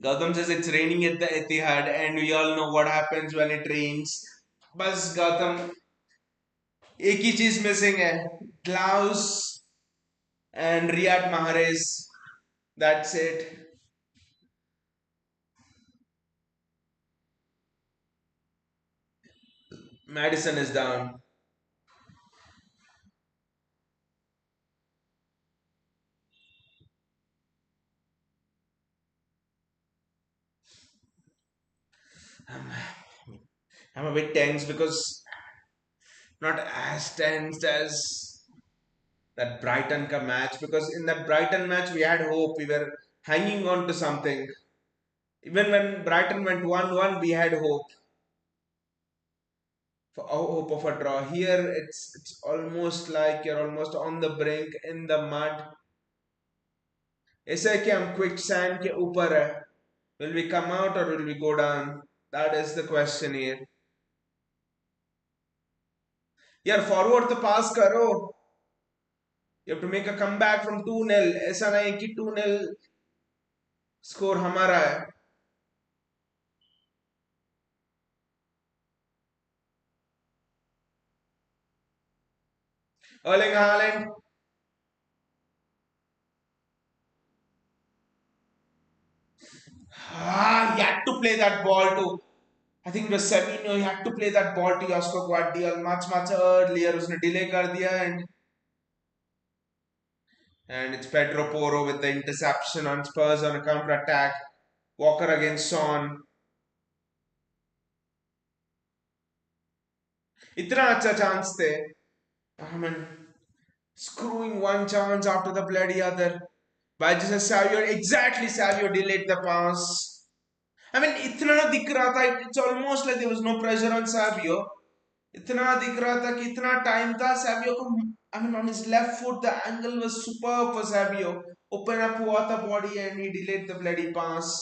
Gautam says it's raining at the Etihad, and we all know what happens when it rains. बस गौतम, एक ही चीज missing है, ग्लाउस and Riyad Mahrez. That's it. Madison is down. I'm, I'm a bit tense because not as tense as that Brighton ka match, because in that Brighton match we had hope. We were hanging on to something. Even when Brighton went 1-1, we had hope for hope of a draw. Here it's almost like you're almost on the brink in the mud. ऐसा है कि हम quicksand के ऊपर है. Will we come out or will we go down? That is the question here. यार forward तो पास करो. You have to make a comeback from 2-0. ऐसा नहीं कि 2-0 स्कोर हमारा है. Erling Haaland. He had to play that ball to. I think it was Sevinho. He had to play that ball to Josko Guardiola much earlier. उसने delay कर दिया and And it's Pedro Porro with the interception on Spurs on a counter attack. Walker against Son. इतना अच्छा chance थे. I mean, screwing one chance after the bloody other. By just Savio, exactly Savio delayed the pass. I mean, इतना दिख रहा था. It's almost like there was no pressure on Savio. इतना दिख रहा था कि इतना टाइम था Savio को. I mean, on his left foot, the angle was superb for Savio. Open up हुआ था body and he delayed the bloody pass.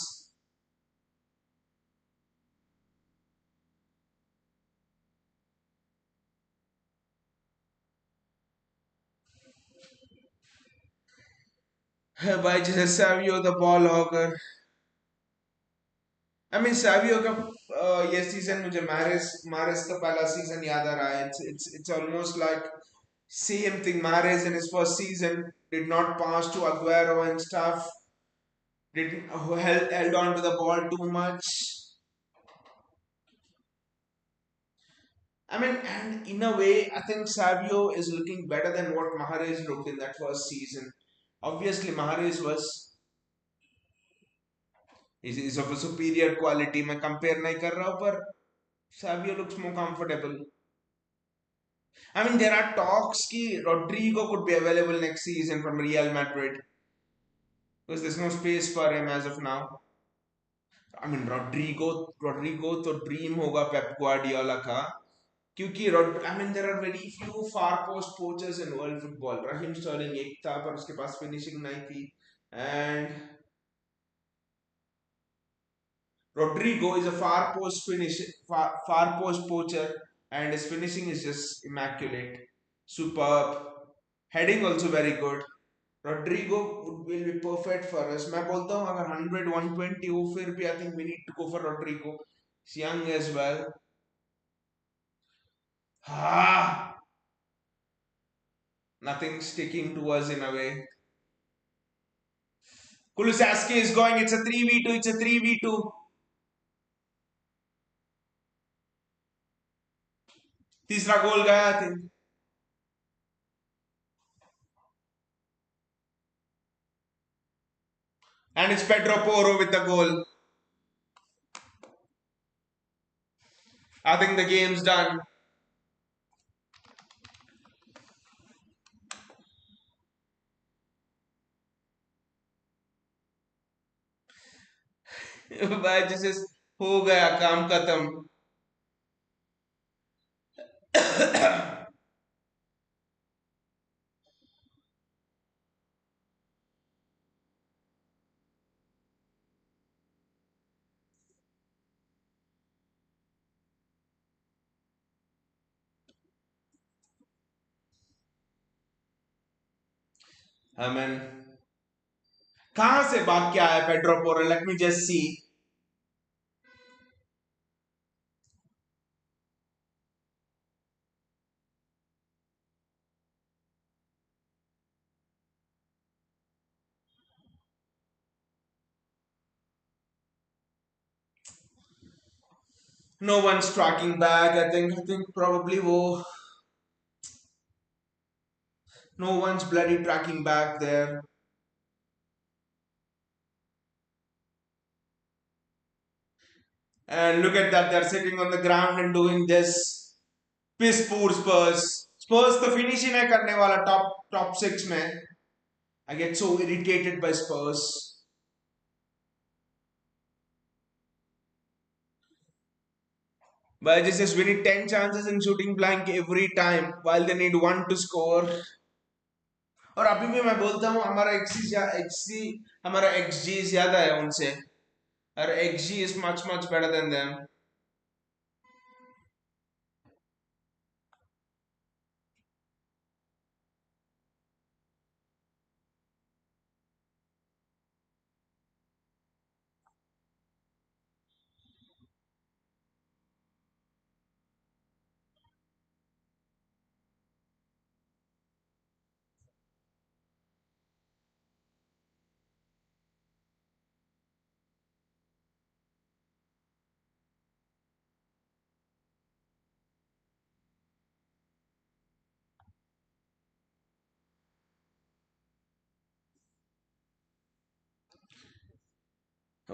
By just Savio, the ball hogger. I mean, Savio का ये season मुझे मैरिस मैरिस का पहला season याद आ रहा है. It's almost like same thing. Mahrez in his first season did not pass to Aguero and stuff. Did held on to the ball too much. I mean, and in a way, I think Savio is looking better than what Mahrez looked in that first season. Obviously, Mahrez was is of a superior quality. मैं compare नहीं कर रहा हूँ पर Savio looks more comfortable. I mean, there are talks that Rodrigo could be available next season from Real Madrid because there's no space for him as of now. I mean, Rodrigo तो dream होगा Pep Guardiola का क्योंकि I mean, there are very few far post poachers in world football. Raheem Sterling एक था पर उसके पास finishing नहीं थी. And Rodrigo is a far post poacher, and his finishing is just immaculate, superb. Heading also very good. Rodrigo will be perfect for us. मैं बोलता हूँ अगर 100 120 हो फिर भी I think we need to go for Rodrigo. He's young as well. Ah, nothing sticking to us in a way. Kulusevski is going. It's a 3v2. It's a 3v2. तीसरा गोल गया I think. And it's Pedro Porro with the goal. I think the game's done. भाई जैसे हो गया काम खत्म. I mean, कहां से भाग के आया Pedro Porro? Let me just see. No one's tracking back. I think probably wo no one's bloody tracking back there. And look at that, they're sitting on the ground and doing this. Piss poor Spurs. Spurs तो finish ही नहीं करने वाला top 6 में. I get so irritated by Spurs. By just winning 10 chances and shooting blank every time while they need one to score. और अभी भी मैं बोलता हूँ हमारा एक्सी हमारा एक्सजी ज्यादा है उनसे. Our XG is much better than them.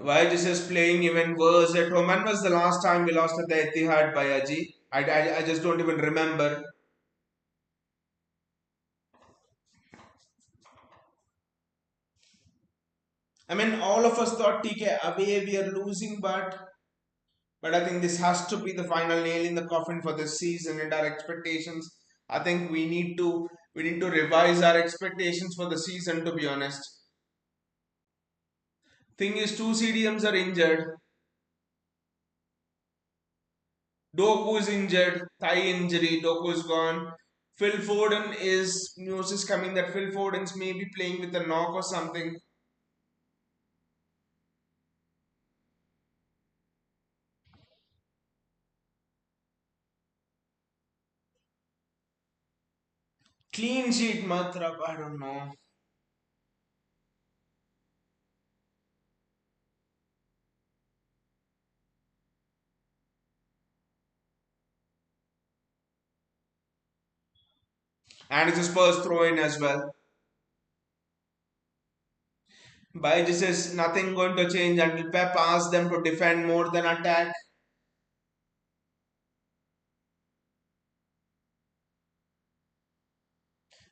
Why this is playing even worse at home? When was the last time we lost at the Etihad by Aji? I just don't even remember. I mean, all of us thought TK away we are losing, but I think this has to be the final nail in the coffin for this season and our expectations. I think we need to revise our expectations for the season. To be honest, thing is, two CDMs are injured. Doku's injured, thigh injury. Doku's gone. Phil Foden is news is coming that Phil Foden's maybe playing with a knock or something. Clean sheet, Matrap. I don't know. And it's a Spurs throw in as well. By this is nothing going to change until Pep asks them to defend more than attack.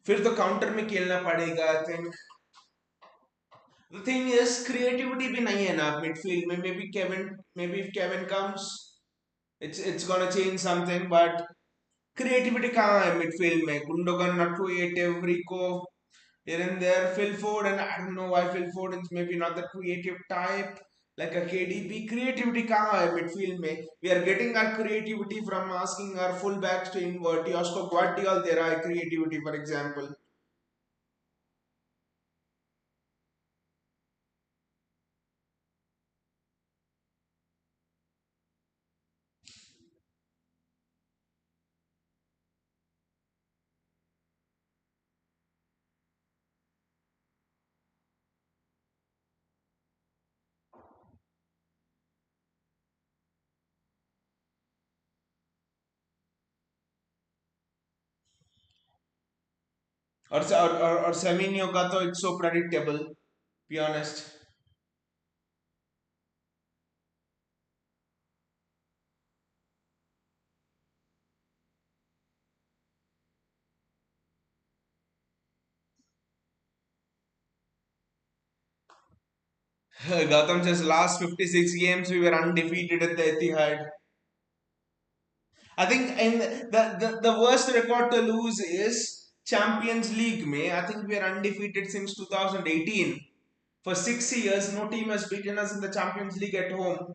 फिर तो counter में खेलना पड़ेगा I think the thing is creativity भी नहीं है ना midfield में may be if Kevin comes it's gonna change something but creativity कहाँ है midfield में Gundogan not creative Rico here and there Phil Ford and I don't know why Phil Ford is maybe not the creative type like a KDB creativity कहाँ है midfield में we are getting our creativity from asking our fullbacks to invert Josko Guardiola दे रहा है creativity for example और Semenyo का तो it's so predictable be honest Gautam says last 56 games we were undefeated at the Etihad. I think in the worst record to lose is Champions League. May I think we are undefeated since 2018. For 6 years, no team has beaten us in the Champions League at home.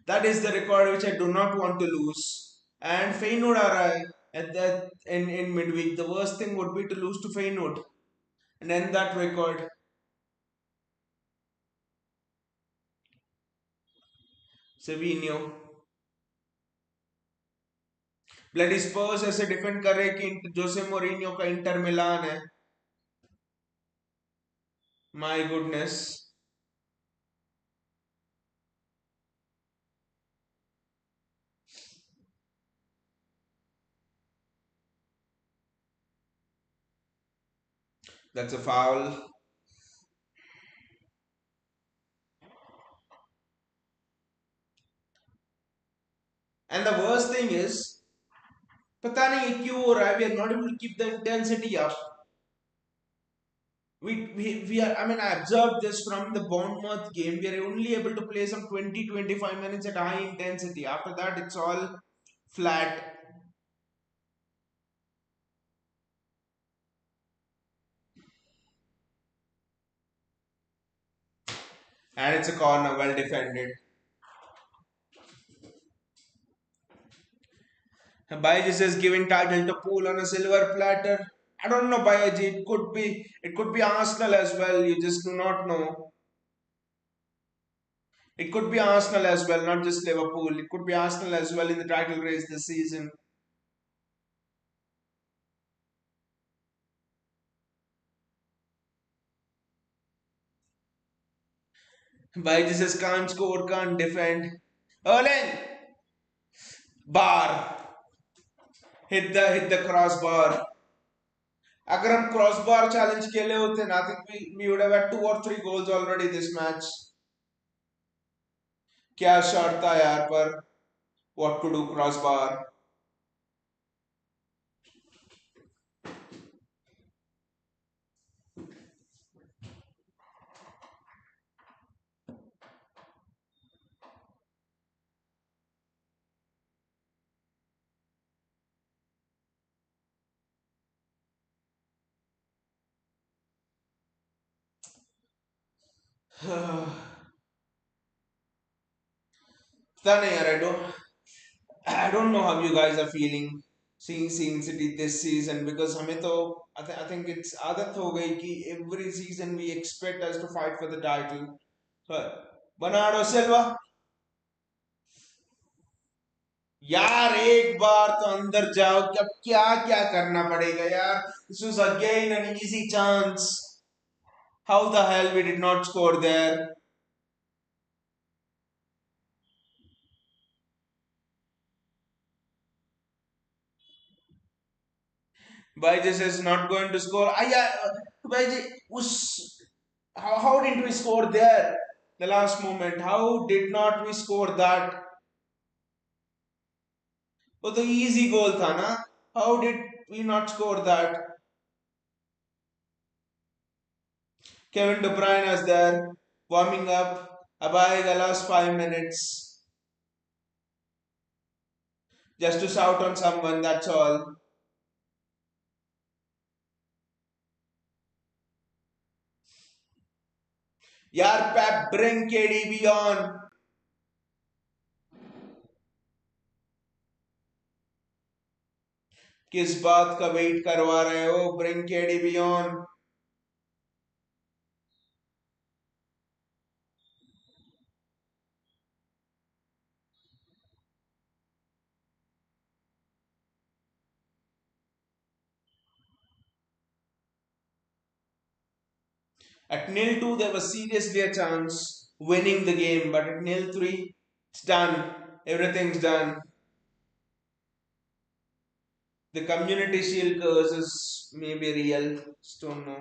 That is the record which I do not want to lose. And Feyenoord are at that in midweek. The worst thing would be to lose to Feyenoord and end that record. Savinho. Bloody Spurs ऐसे defend कर रहे हैं कि जोसे Mourinho का Inter Milan है my goodness that's a foul and the worst thing is पता नहीं ये क्यों हो रहा है we are not able to keep the intensity up we are I mean I observed this from the Bournemouth game we are only able to play some 20-25 minutes at high intensity after that it's all flat and it's a corner well defended Baiji is giving title to Pool on a silver platter. I don't know, Baiji. It could be Arsenal as well. You just do not know. It could be Arsenal as well, not just Liverpool. It could be Arsenal as well in the title race this season. Baiji says can't score, can't defend. Erling bar hit the crossbar. अगर हम crossbar challenge खेले होते ना, I think we would have had 2 or 3 goals already this match. क्या shot था यार पर what to do crossbar. पता नहीं यार. I don't know how you guys are feeling seeing City this season because हमें तो I think it's आदत हो गई कि every season we expect us to fight for the title. Bernardo Silva, यार एक बार तो अंदर जाओ. क्या क्या क्या करना पड़ेगा यार. This was again an easy chance. How the hell we did not score there? Byjes is not going to score. Byjes, how didn't we score there? The last moment. How did not we score that? वो तो easy goal था ना. How did we not score that? Kevin De Bruyne is there warming up. अब आएगा last 5 minutes just to shout on someone. That's all. यार Pep, bring KDB on. किस बात का वेट करवा रहे हो. Bring KDB on. At nil 2, there was seriously a chance winning the game, but at nil 3, it's done. Everything's done. The community shield curse is maybe real. Just don't know.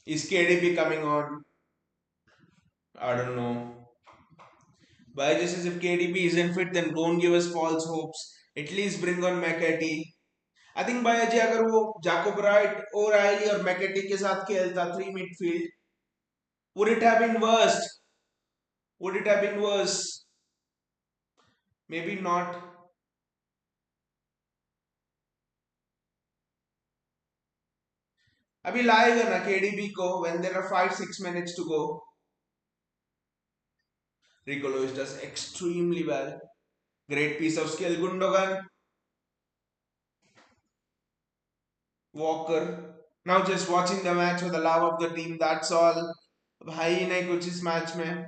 Is KDB coming on? I don't know. But just as if KDB isn't fit, then don't give us false hopes. At least bring on McAtee. I think भाई अगर वो Jacob Wright, O'Reilly और McAtee के साथ खेलता 3 midfield, would it have been worse? Would it have been worse? Maybe not. अभी लाएगा ना KDB को when there are 5-6 minutes to go. Rico Lewis does extremely well. Great piece of skill. Gundogan, Walker. Now just watching the match for the love of the team. That's all. भाई नहीं कुछ इस match में.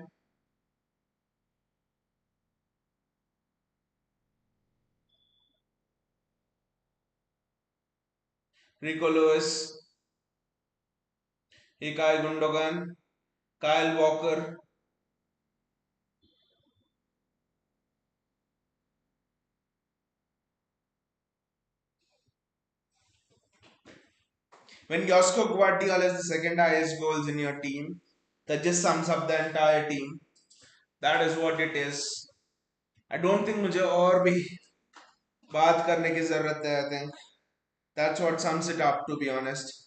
Rico Lewis, Ilkay Gundogan, Kyle Walker. When Josko Guardiola is the second highest goals in your team, that just sums up the entire team. That is what it is. I don't think मुझे और भी बात करने की जरूरत है. I think that's what sums it up, to be honest.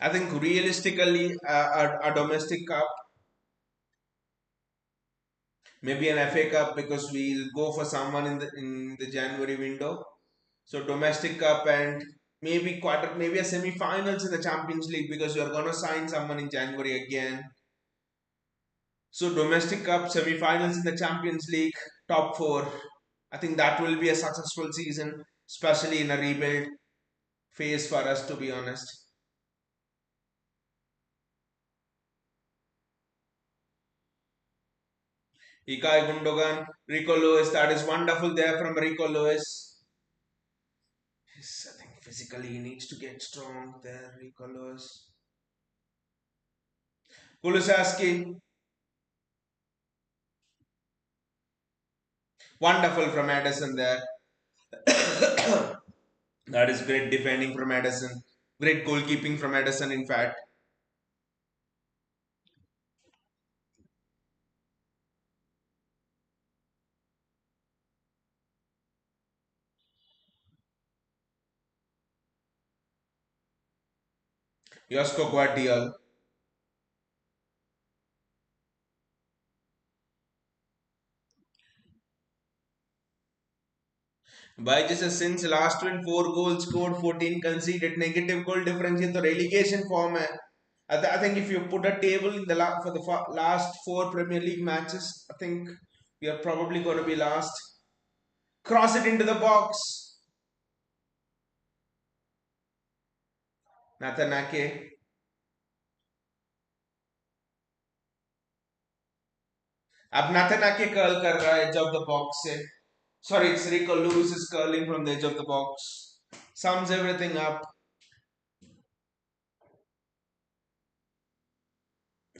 I think realistically, a domestic cup, maybe an FA Cup, because we'll go for someone in the January window. So domestic cup and maybe quarter, maybe a semi-finals in the Champions League because you're gonna sign someone in January again. So domestic cup, semi-finals in the Champions League, top four. I think that will be a successful season, especially in a rebuild phase for us, to be honest. Ikai Gundogan, Rico Lewis, that is wonderful there from Rico Lewis. Yes, I think physically he needs to get strong there, Rico Lewis. Kulusevski, wonderful from Edison there. That is great defending from Edison. Great goalkeeping from Edison, in fact. Josko Guardiol. By just since last win, 4 goals scored, 14 conceded, negative goal difference in the relegation form. I think if you put a table in the for the last 4 Premier League matches, I think we are probably going to be last. Cross it into the box. Nathan Ake. अब Nathan आके curl कर रहा है edge of the box से. Sorry, it's Rico Lewis is curling from the edge of the box. Sums everything up.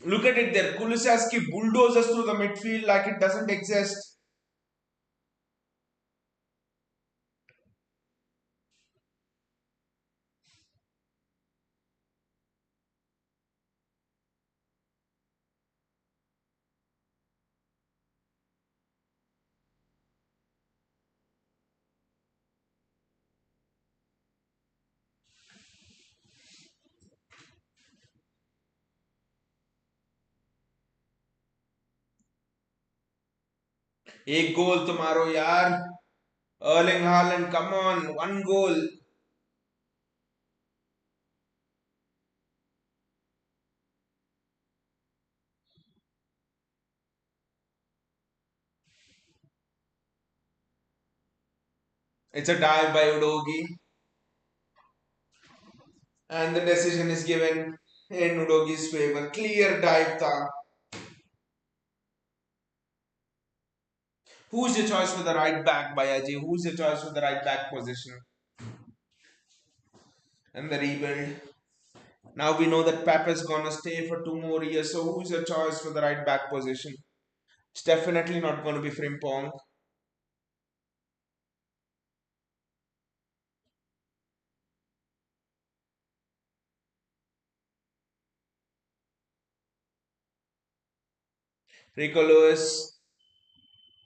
Look at it there. Kulusevski bulldozes through the midfield like it doesn't exist. एक गोल तो मारो यार. Erling Haaland, come on, one goal. It's a dive by Udogi, and the decision is given in Udogi's favor. Clear dive tha. Who's your choice for the right back, Bayaji? Who's your choice for the right back position? And the rebuild. Now we know that Pep is gonna stay for 2 more years. So who's your choice for the right back position? It's definitely not gonna be Frimpong. Rico Lewis.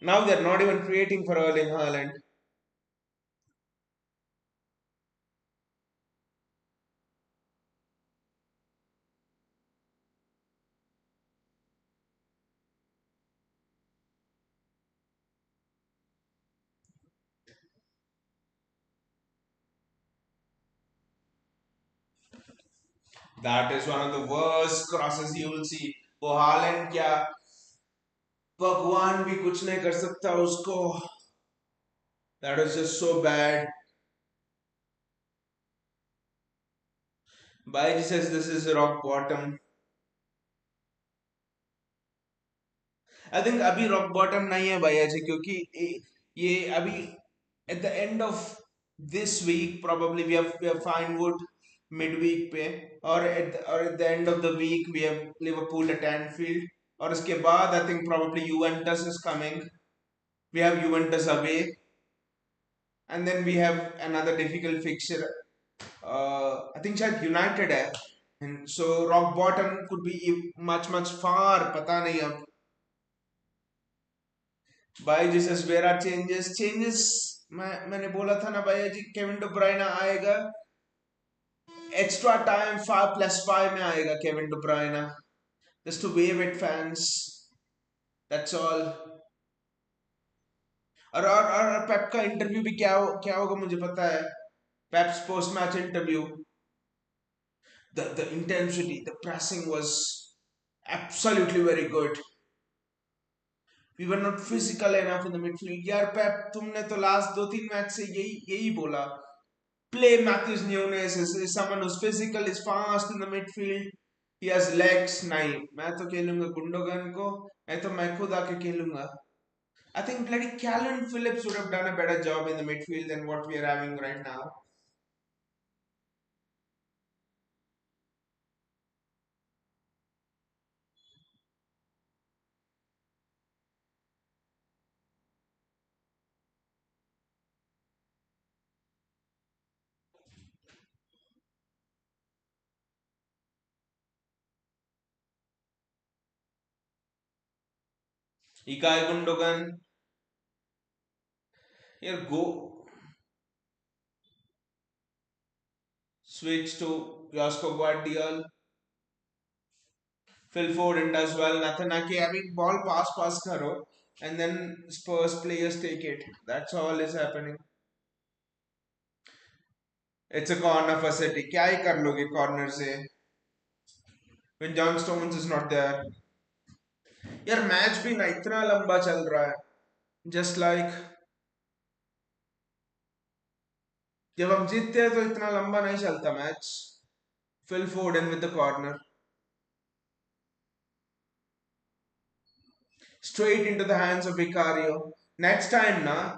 Now they're not even creating for Erling Haaland. That is one of the worst crosses you will see. वो Holland क्या भगवान भी कुछ नहीं कर सकता उसको. That was just so bad. Baiji says this is rock bottom. I think अभी rock bottom नहीं है बायाजी क्योंकि ये अभी at the end of this week probably we have Finewood midweek पे or at the end of the week we have Liverpool at Anfield और उसके बाद I think probably Juventus is coming. We have Juventus away and then we have another difficult fixture. I think शायद United है. And so rock bottom could be much far. पता नहीं अब. भाई जिस वेरा चेंजेस मैंने बोला था ना भाई जी केविन डी ब्रुयने आएगा एक्स्ट्रा टाइम 5+5 में आएगा Kevin De ब्रुयने just to wave at fans, that's all. और पेप का इंटरव्यू भी क्या होगा मुझे पता है. Pep's post match interview, the intensity, the pressing was absolutely very good. We were not physical enough in the midfield. यार पेप, तुमने तो लास्ट दो तीन मैच से यही यही बोला. Play Matthews Nunes is someone who's physical, is fast in the midfield. He has legs. नहीं, मैं तो खेलूंगा गुंडोगन को. मैं खुद आके खेलूंगा. I think bloody Calvin Phillips would have done a better job in the midfield than what we are having right now. Ilkay Gundogan, here go switch to Josko Guardiola. Phil Foden does well. Nothing Ake. I mean, ball pass karo, and then Spurs players take it. That's all is happening. It's a corner for City. क्या ही कर लोगे corner से? When John Stones is not there. यार match भी ना इतना लंबा चल रहा है. Just like जब हम जीतते हैं तो इतना लंबा नहीं चलता match. Phil Foden with the corner. Straight into the hands of Vicario. Next time na,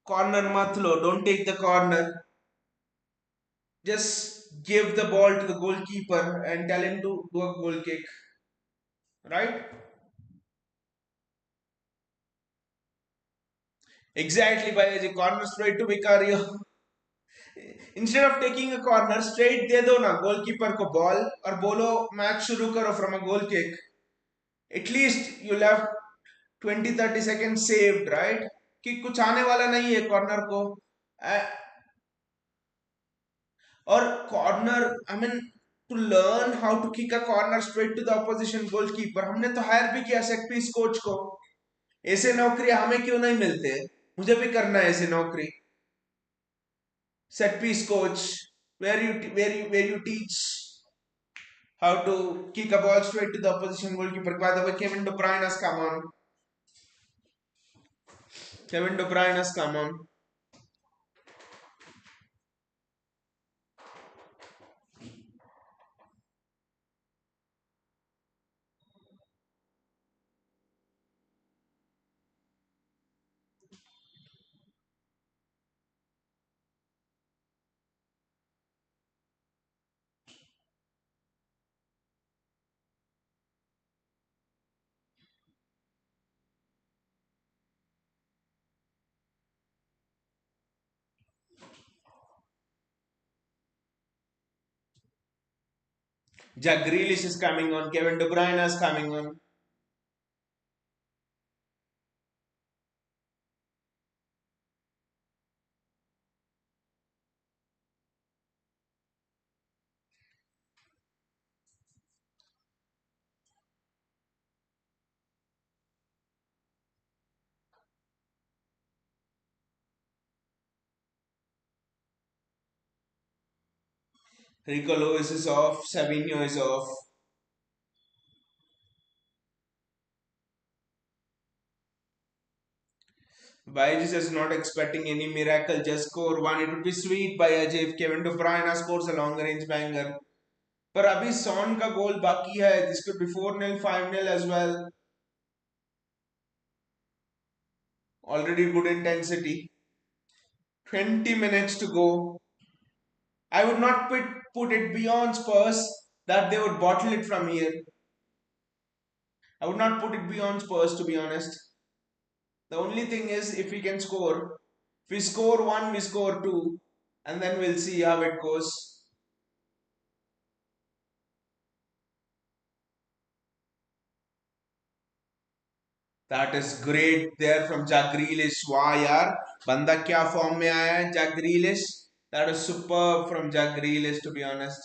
corner mat lo. Don't take the corner. Just give the ball to the goalkeeper and tell him to do a goal kick. Right? Exactly, Bhayaji. Corner straight to Vicario. Instead of taking a corner, straight दे दो ना goalkeeper को ball और बोलो match शुरू करो from a goal kick. At least you'll have 20-30 seconds saved, right? कि कुछ आने वाला नहीं है corner को. और corner, I mean, to learn how to kick a corner straight to the opposition goalkeeper, हमने तो हायर भी किया सेट पीस कोच को. ऐसे नौकरी हमें क्यों नहीं मिलते? मुझे भी करना है ऐसे नौकरी. Set piece coach, where you teach how to kick a ball straight to the opposition goalkeeper. By the way, Kevin De Bruyne has come on. Kevin De Bruyne has come on. Jack Grealish is coming on. Kevin De Bruyne is coming on. Rico Lewis is off. Savinho is off. Baijis is not expecting any miracle. Just score one. It would be sweet by Ajay if Kevin De Bruyne scores a long range banger. पर अभी sworn का गोल बाकी है. This could be 4-0, 5-0 as well. Already good intensity. 20 minutes to go. I would not put it beyond Spurs that they would bottle it from here. I would not put it beyond Spurs, to be honest. The only thing is if we can score. If we score one, we score two, and then we'll see how it goes. That is great there from Jack Grealish. वाह यार, बंदा क्या form में आया है Jack Grealish. That is superb from Jack Grealish, to be honest.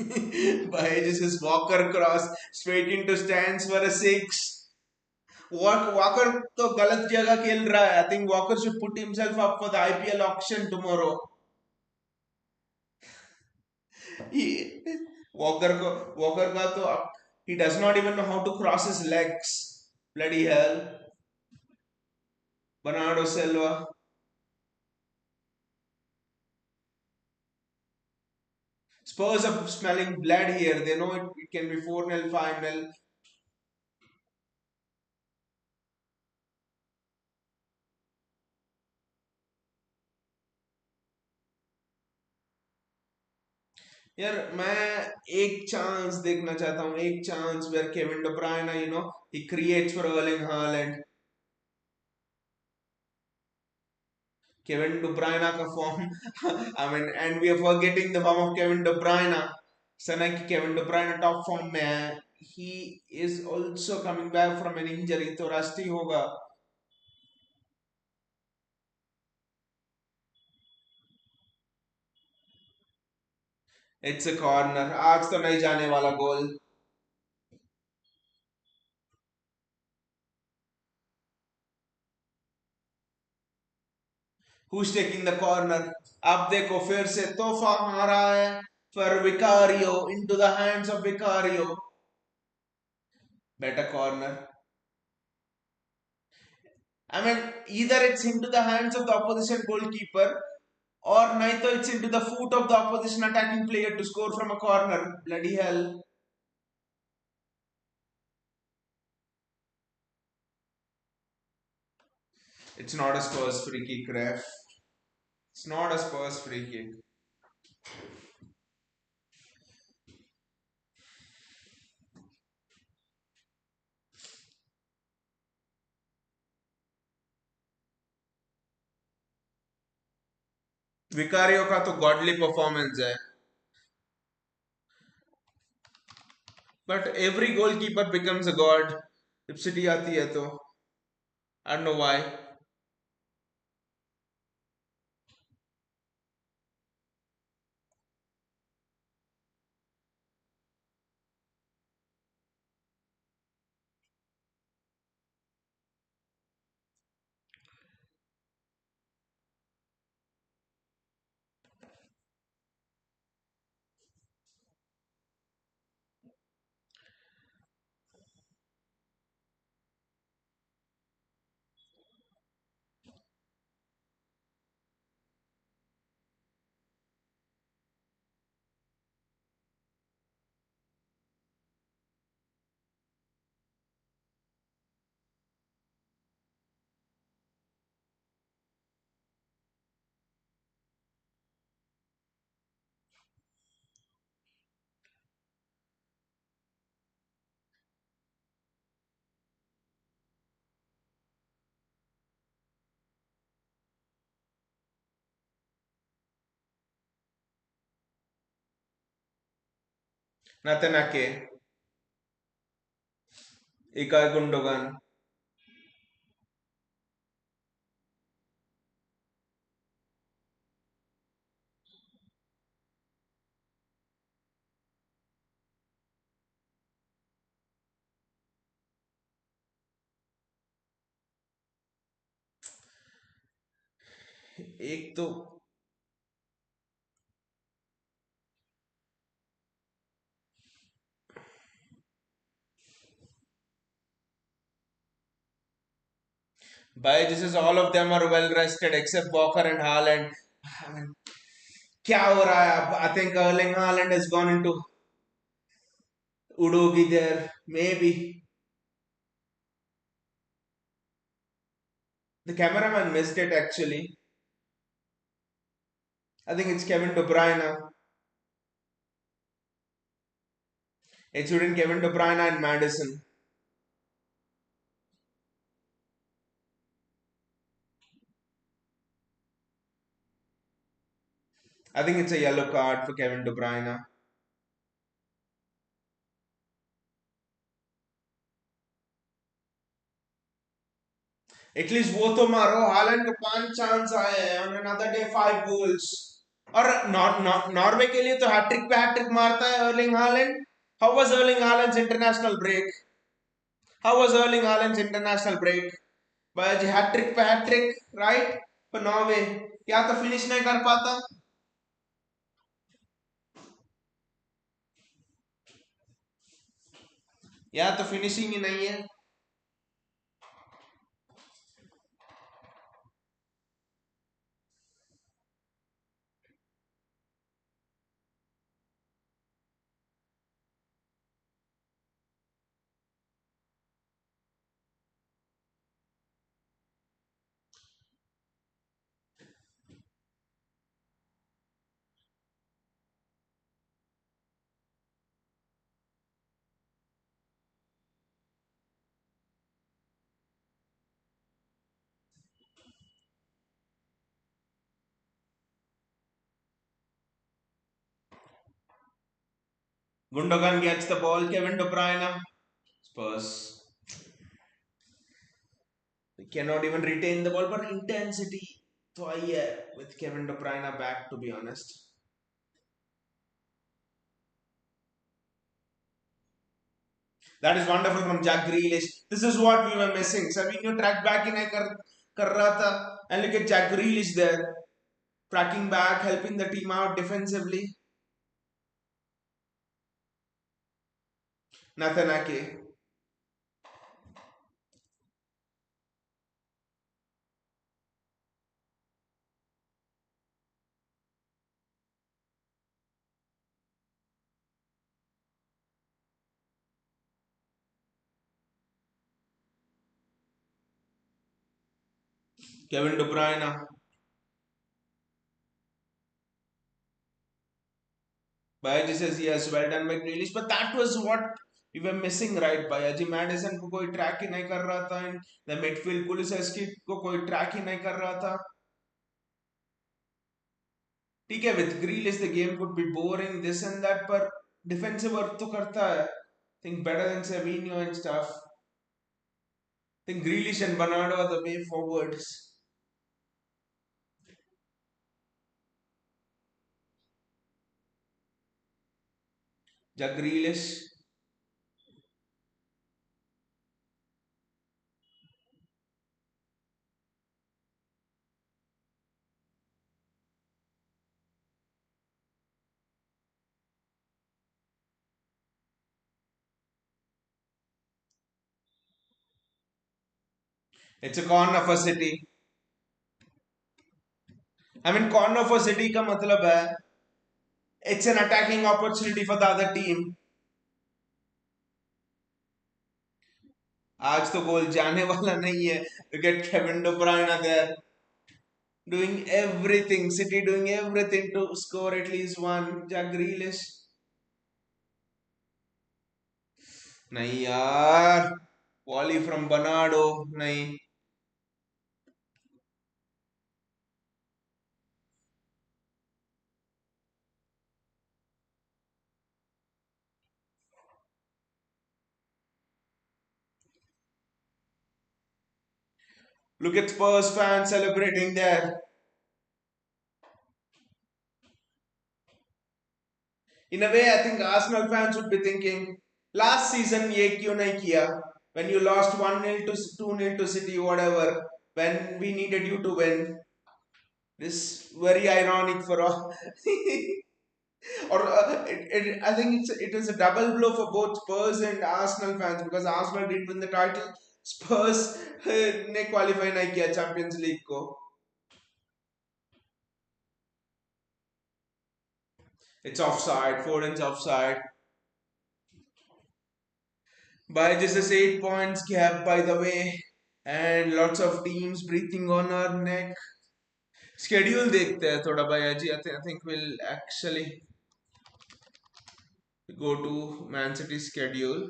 By just his Walker cross straight into stands for a six. Walker तो गलत जगह खेल रहा है. I think Walker should put himself up for the IPL auction tomorrow. He, Walker का तो he does not even know how to cross his legs. Bloody hell. Bernardo Silva. Spurs are smelling blood here. They know it can be 4-0, 5-0. यार मैं एक chance देखना चाहता हूँ, एक chance where Kevin De Bruyne he creates for Erling Haaland. Kevin De Bruyne का form I mean and we are forgetting the form of Kevin De Bruyne. सना कि Kevin De Bruyne top form में है. He is also coming back from an injury तो rusty होगा. It's a corner. आज तो नहीं जाने वाला गोल. Who's taking the corner? अब देखो फिर से तोहफा आ रहा है for Vicario into the hands of Vicario. Better corner. I mean, either it's into the hands of the opposition goalkeeper or naito it's into the foot of the opposition attacking player to score from a corner. Bloody hell. It's not a Spurs free kick, ref. It's not a Spurs free kick. Vicario का तो godly performance है. But every goalkeeper becomes a God जब city आती है तो. आई don't know why. Nathan Ake, Ilkay Gundogan. एक तो भाई this is all of them are well rested except Walker and Haaland. I mean, क्या हो रहा है अब? I think Erling Haaland has gone into Udogi there. Maybe the cameraman missed it actually. I think it's Kevin De Bruyne. It shouldn't Kevin De Bruyne and Madison. I think it's a yellow card for Kevin De Bruyne. At least वो तो मारो. Haaland के 5 chance आए हैं. On another day 5 goals. और Norway के लिए तो हैट्रिक पे हैट्रिक मारता है Erling Haaland. How was Erling Haaland's international break? How was Erling Haaland's international break? भाई जी हैट्रिक पे हैट्रिक, राइट, पर नॉर्वे या तो फिनिश नहीं कर पाता, या तो फिनिशिंग ही नहीं है. Gundogan gets the ball, Kevin De Bruyne. Spurs cannot even retain the ball, but intensity तो आई है with Kevin De Bruyne back, to be honest. That is wonderful from Jack Grealish. This is what we were missing. Savinho track back in कर रहा था, and look at Jack Grealish there, tracking back, helping the team out defensively. Nathan Ake. Kevin De Bruyne. Bayaji says yes, well done by Grealish, but that was what we were missing, right? Bayaji Madison को कोई track ही नहीं कर रहा था, and the midfield Kulusevski को कोई track ही नहीं कर रहा था. ठीक है, with Grealish the game could be boring, this and that, पर defensive work तो करता है. Think better than Savinho and stuff. Think Grealish and Bernardo are the way forwards. Jack Grealish. It's a corner for City. I mean, corner for City का मतलब है it's an attacking opportunity for the other team. आज तो गोल जाने वाला नहीं है. Look at Kevin De Bruyne there doing everything. City doing everything to score at least one. Jack Grealish. नहीं यार. Volley from Bernardo. नहीं. Look at Spurs fans celebrating there. In a way, I think Arsenal fans would be thinking, last season ये क्यों नहीं किया? When you lost 1-0 to 2-0 to City, whatever, when we needed you to win. This very ironic for all. Or I think it is a double blow for both Spurs and Arsenal fans because Arsenal didn't win the title. Spurs ने qualify नहीं किया Champions League को. It's offside. Foden's offside. By just a 8 points gap, by the way, and lots of teams breathing on our neck. Schedule देखते हैं थोड़ा भाई जी. I think we'll actually go to Man City schedule.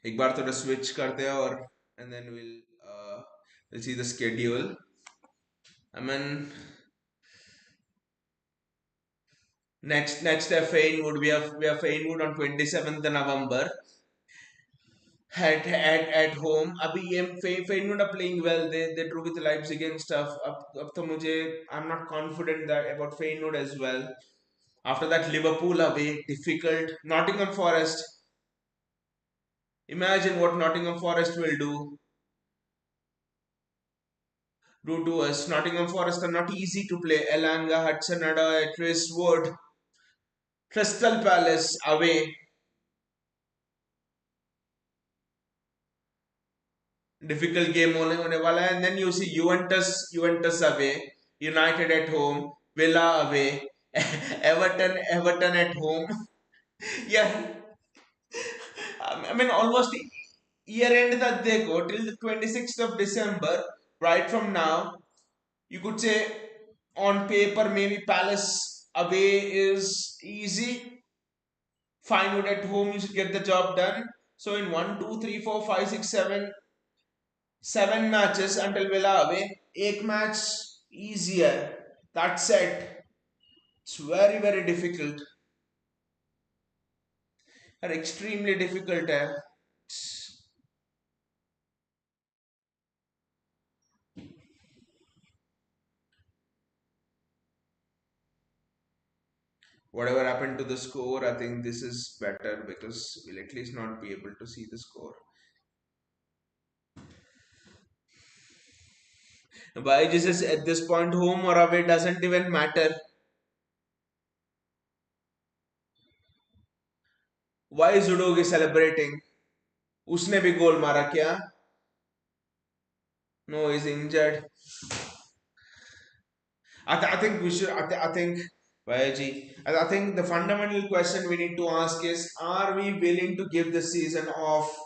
एक बार थोड़ा switch करते हैं और and then we'll see the schedule. I mean, Next Fainwood. We have Fainwood on 27th November at home. अभी ये Fainwood are playing well. They drew with Leipzig and stuff. अब तो मुझे I'm not confident that about Fainwood as well. After that Liverpool away difficult. Nottingham Forest. Imagine what Nottingham Forest will do to us. Nottingham Forest are not easy to play. Elanga, Hudson-Odoi, Chris Wood, Crystal Palace away. Difficult game होने वाला है. And then you see Juventus away, United at home, Villa away, Everton at home. Yeah, I mean almost year end that they go till the 26th of December. Right from now, you could say on paper maybe Palace away is easy. Finewood at home, you should get the job done. So in 7 matches until Villa away, 8 match easier. That's it. It's very difficult. Are extremely difficult. Whatever happened to the score, I think this is better because we'll at least not be able to see the score. Why just at this point, home or away doesn't even matter. Why is Udogi celebrating? उसने भी गोल मारा क्या? No, he's injured. I think we should. I think, Vayaji, I think the fundamental question we need to ask is: are we willing to give the season off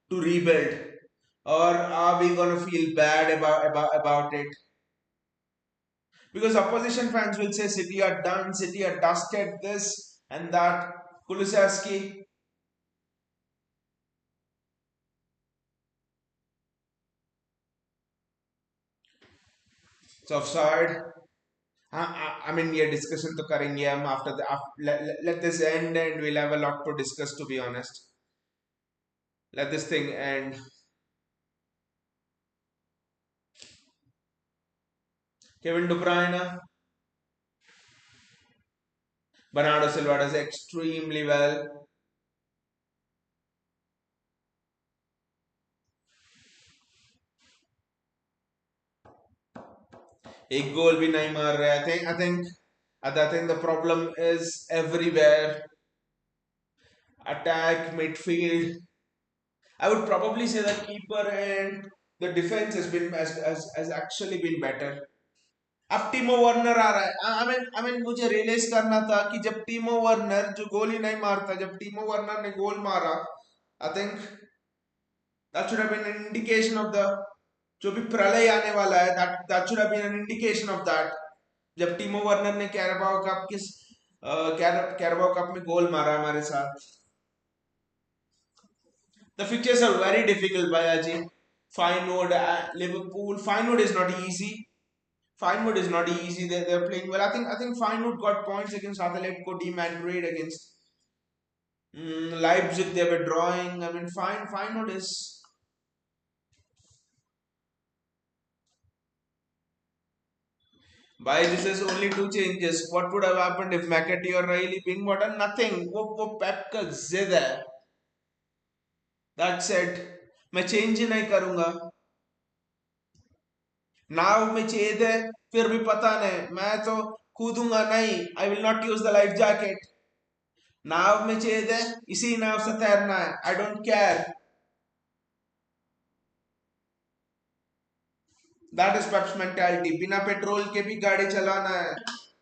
to rebuild, or are we gonna feel bad about it? Because opposition fans will say City are done, City are dusted, this and that. Kulusevski, it's offside. I mean, ये discussion तो करेंगे हम after the let this end and we'll have a lot to discuss. To be honest, let this thing end. Kevin De Bruyne, Bernardo Silva does extremely well. एक गोल भी नहीं मार रहे. I think the problem is everywhere. Attack, midfield. I would probably say the keeper and the defense has actually been better. अब टीमो Werner आ रहा है. I mean मुझे realise करना था कि जब टीमो वर्नर जो गोल ही नहीं मारता, जब टीमो वर्नर ने गोल मारा, I think that should have been an indication of the जो भी प्रलय आने वाला है, that should have been an indication of that. जब टीमो वर्नर ने कैरबाओ कप में गोल मारा हमारे साथ. The fixtures are very difficult, Bayaji. Finewood, Liverpool. Finewood is not easy. Finewood is not easy. They're playing well. I think Finewood got points against Atletico de Madrid, against Leipzig. They were drawing. I mean, Finewood is. By this is only two changes. What would have happened if McAtee or Riley being modern? Nothing. वो Pep का जिद है. That's it. मैं change ही नहीं करूँगा. नाव में छेद है, फिर भी पता नहीं, मैं तो कूदूंगा नहीं. I will not use the life jacket. नाव में छेद है, इसी नाव से तैरना है. I don't care. That is Pep's mentality. बिना पेट्रोल के भी गाड़ी चलाना है,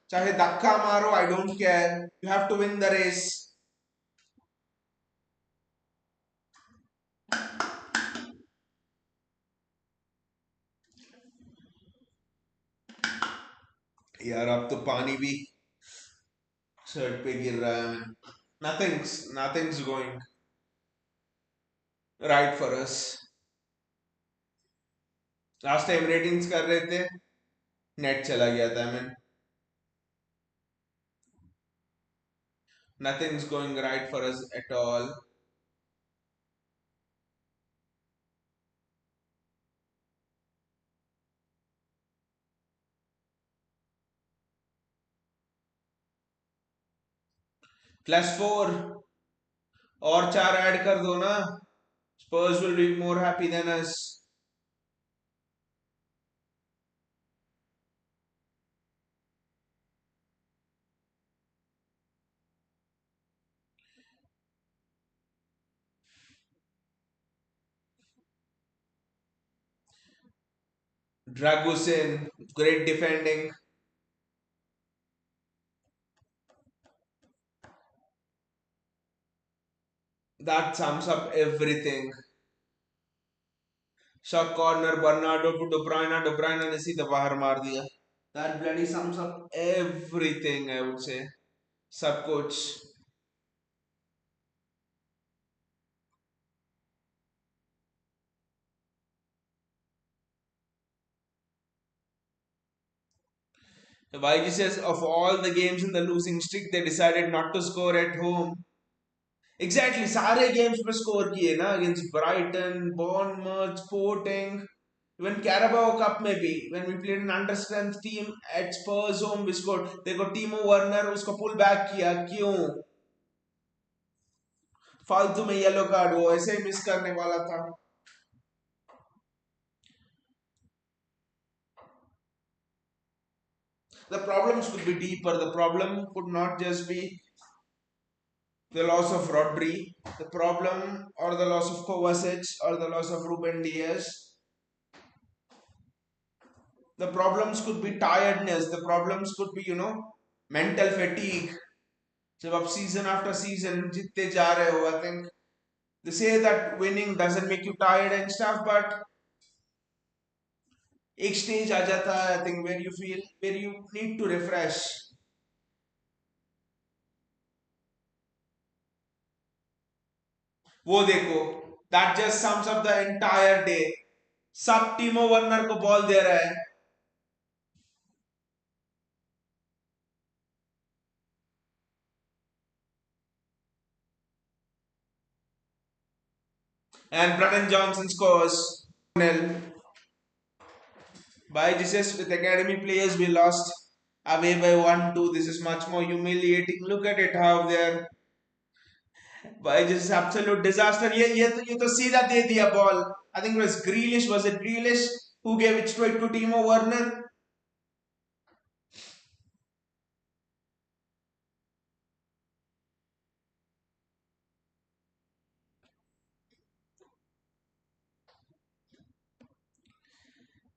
चाहे धक्का मारो. I don't care. You have to win the race. यार अब तो पानी भी शर्ट पे गिर रहा है. Nothings going right for us. Last time ratings कर रहे थे, नेट चला गया था. Nothing's going right for us at all. +4 और 4 ऐड कर दो ना. Spurs will be more happy than us. Dragusin, great defending. That sums up everything. Shot corner, Bernardo to De Bruyne ने सीधा बाहर मार दिया. That bloody sums up everything, I would say. सब कुछ. YG says of all the games in the losing streak, they decided not to score at home. Exactly, सारे games में score किए ना, against Brighton, Bournemouth, Sporting, even Carabao Cup में भी, when we played an understrength team at Spurs home, we scored. देखो टीमो Werner उसको pull back किया, क्यों? फालतू में येलो कार्ड वो ऐसे ही मिस करने वाला था. The problems could be deeper. The problem could not just be the loss of Rodri, the problem or the loss of Kovacic or the loss of Ruben Diaz. The problems could be tiredness. The problems could be, mental fatigue. जब आप season after season जीतते जा रहे हो, I think they say that winning doesn't make you tired and stuff, but एक stage आ जाता है, I think, where you need to refresh. वो देखो, that just sums up the entire day. सब टीमो वर्नर को बॉल दे रहा है. And Brennan Johnson scores 0. By Jesus, with academy players, we lost away by 1-2. This is much more humiliating. Look at it, how they're. By Jesus, absolute disaster. ये तो सीधा दे दिया ball. I think it was Grealish. Was it Grealish who gave it straight to Timo Werner?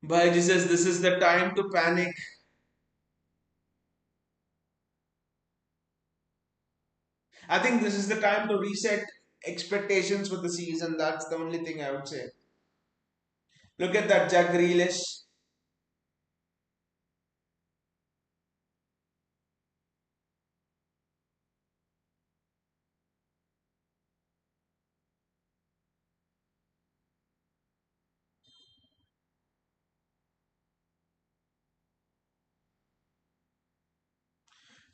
By Jesus, this is the time to panic. I think this is the time to reset expectations for the season. That's the only thing I would say. Look at that, Jack Grealish.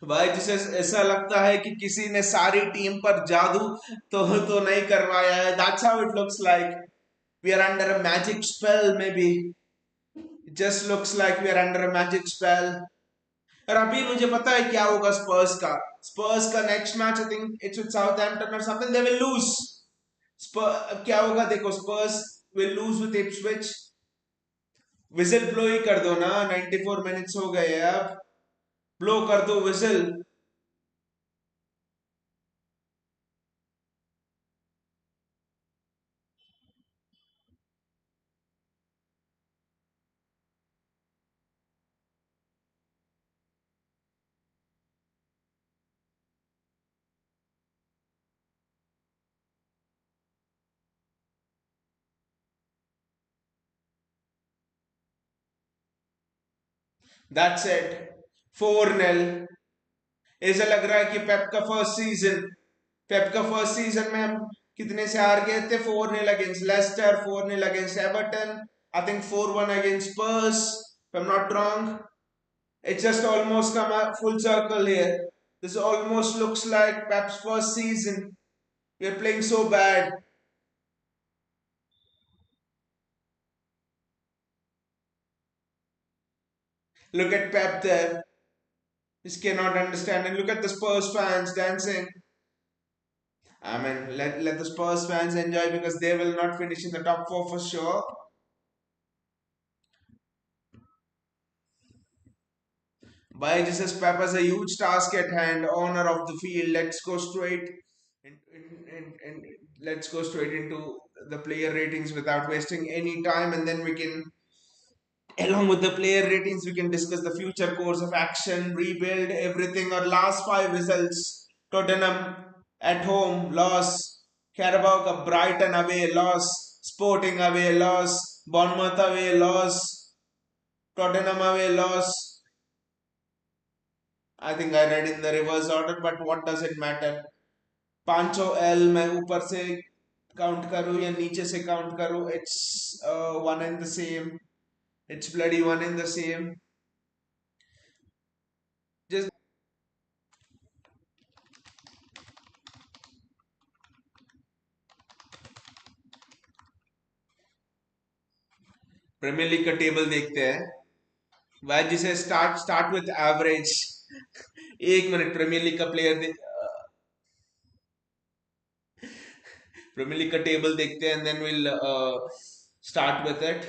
भाई जिसे ऐसा लगता है कि किसी ने सारी team पर जादू तो नहीं करवाया है. That's how it looks like. We are under a magic spell, maybe. It just looks like we are under a magic spell. और अभी मुझे पता है क्या होगा स्पर्स का next match. I think it's with Southampton और समथिंग. They will lose. क्या होगा देखो, Spurs will lose with Ipswich. Whistle blow ही कर दो ना. 94 मिनट्स हो गए अब. ब्लो कर दो विजिल. That's it. 4-0. ऐसा लग रहा है कि पेप का फर्स्ट सीजन में हम कितने से हार गए थे. 4-0 against Leicester, 4-0 against Everton, I think 4-1 against Spurs, if I'm not wrong. It's just almost come a full circle here. This almost looks like Pep's first season. We are playing so bad. Look at Pep there. Just cannot understand. And look at the Spurs fans dancing. I mean, let the Spurs fans enjoy because they will not finish in the top four for sure. By Jesus, Pep has a huge task at hand. Owner of the field. Let's go straight. Let's go straight into the player ratings without wasting any time, and then we can, along with the player ratings, we can discuss the future course of action, rebuild everything. Our last five results: Tottenham at home loss, Carabao Cup Brighton away loss, Sporting away loss, Bournemouth away loss, Tottenham away loss. I think I read in the reverse order, but what does it matter? पांचों L मैं ऊपर से count करूँ या नीचे से count करूँ, it's one and the same. It's bloody one and the same. Just Premier League का टेबल देखते हैं. वह जिसे स्टार्ट विथ एवरेज. एक मिनट, प्रीमियर लीग का प्रीमियर लीग का टेबल देखते हैं, and then will start with it.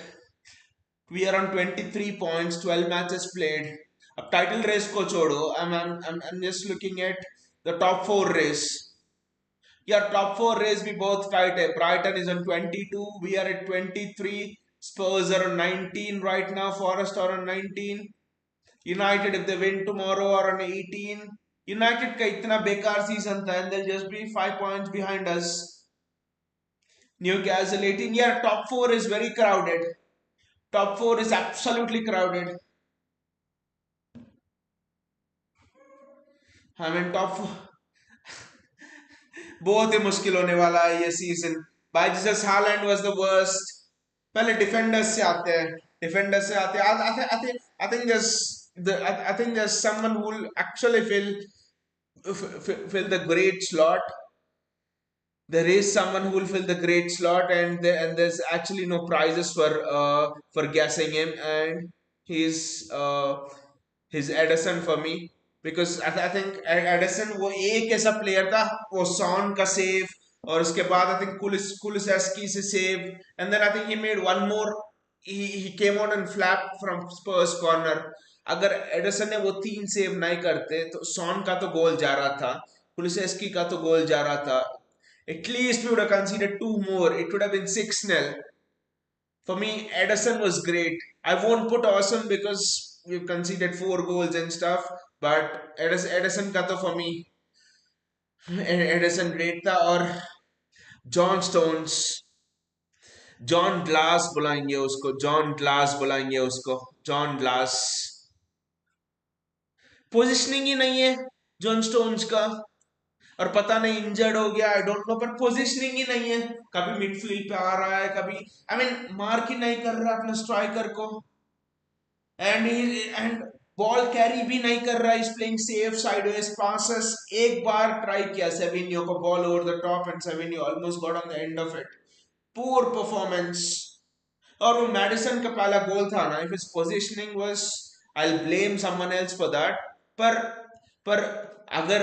We are on 23 points, 12 matches played. अब टाइटल रेस को छोड़ो. I'm just looking at the top four race. Yeah, top four race we both tight hai. Brighton is on 22. We are at 23. Spurs are on 19 right now. Forest are on 19. United, if they win tomorrow, are on 18. United का इतना बेकार season था, and they'll just be 5 points behind us. Newcastle 18. Yeah, top four is very crowded. Top four is absolutely crowded. I mean, top four. बहुत ही मुश्किल होने वाला है ये season. By Jesus, Haaland was the worst. पहले defenders से आते हैं. डिफेंडर्स से आते हैं. I think I think there's someone who will actually fill the great slot. There is someone who will fill the great slot, and there's actually no prizes for guessing him, and he's Edison for me, because I think Edison वो एक ऐसा player था, वो sworn का save, और उसके बाद I think कुलिसेस्की से save, and then I think he made one more. He came out and flapped from Spurs corner. अगर एडरसन ने वो तीन सेव नहीं करते तो सॉन का तो गोल जा रहा था, कुलिसेस्की का तो गोल जा रहा था. At least we would have conceded two more. It would have been 6-0. For me, Edison was great. I won't put awesome because we've conceded four goals and stuff. But Edison का तो for me, Edison great था. और John stones, John glass बुलाएंगे उसको, John glass बुलाएंगे उसको, John glass. Positioning ही नहीं है जॉन स्टोन्स का, और पता नहीं इंजर्ड हो गया, आई डोंट नो, पर पोजीशनिंग ही नहीं है. कभी मिडफील्ड पे आ रहा है, कभी आई मीन मार्क ही नहीं कर रहा अपने स्ट्राइकर को, एंड बॉल कैरी भी नहीं कर रहा. Is playing safe sideways passes. एक बार ट्राई किया सेविनियो को ball over the top, and सेविनियो almost got on the end of it. Poor performance. और वो मैडिसन का पहला गोल था ना, if his positioning was, I will blame someone else for that. पर पर अगर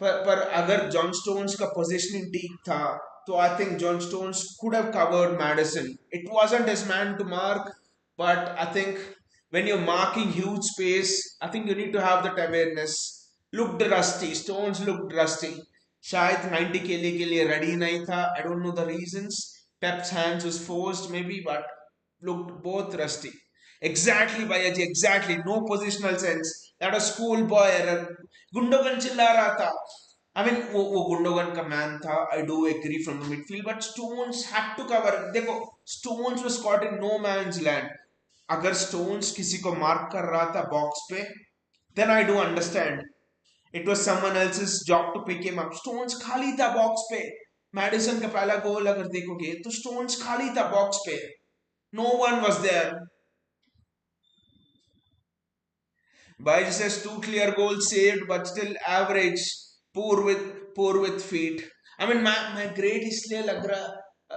पर अगर जॉन स्टोन्स का पोजीशनिंग ठीक था, तो I think John stones could have covered Madison. It wasn't his man to mark, but I think when you're marking huge space, I think you need to have that awareness. Looked rusty. Stones looked rusty. शायद 90 के लिए ready नहीं था. I don't know the reasons. Pep's hands was forced maybe, but looked both rusty. Exactly, Bayaji, exactly. No positional sense. That was schoolboy error. Gundogan चिल्ला रहा था. I mean, वो Gundogan का मैन था. I do agree from the midfield, but Stones had to cover. देखो, Stones was caught in no man's land. अगर Stones किसी को मार्क कर रहा था बॉक्स पे, then I do understand. It was someone else's job to pick him up. Stones खाली था बॉक्स पे. मैडिसन का पहला गोल अगर देखोगे तो Stones खाली था बॉक्स पे. No one was there. Baij says two clear goals saved, but still average. Poor with feet. I mean, मैं great इसलिए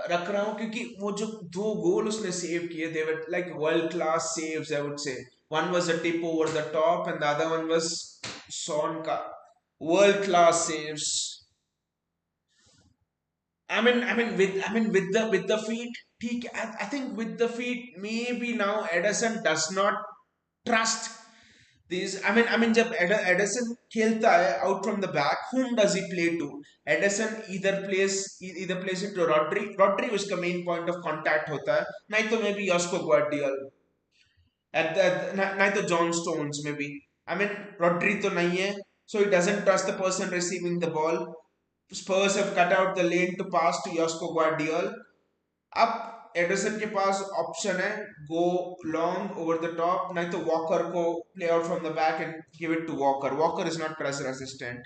रख रहा हूँ क्योंकि वो जो दो गोल उसने सेव किए, they were like world class saves, I would say. One was a tip over the top, and the other one was Son का world class saves. With the feet, I think with the feet, maybe now Edison does not trust these. जब Edison खेलता है out from the back, whom does he play to? Edison either plays it to Rodri. Rodri उसका main point of contact होता है, नहीं तो maybe Josko Guardiola, नहीं तो John Stones maybe. Rodri तो नहीं है, so he doesn't trust the person receiving the ball. Spurs have cut out the lane to pass to Josko Guardiola. अब एडरसन के पास ऑप्शन है, go long over the top, नहीं तो Walker को play out from the back and give it to Walker. Walker is not press resistant.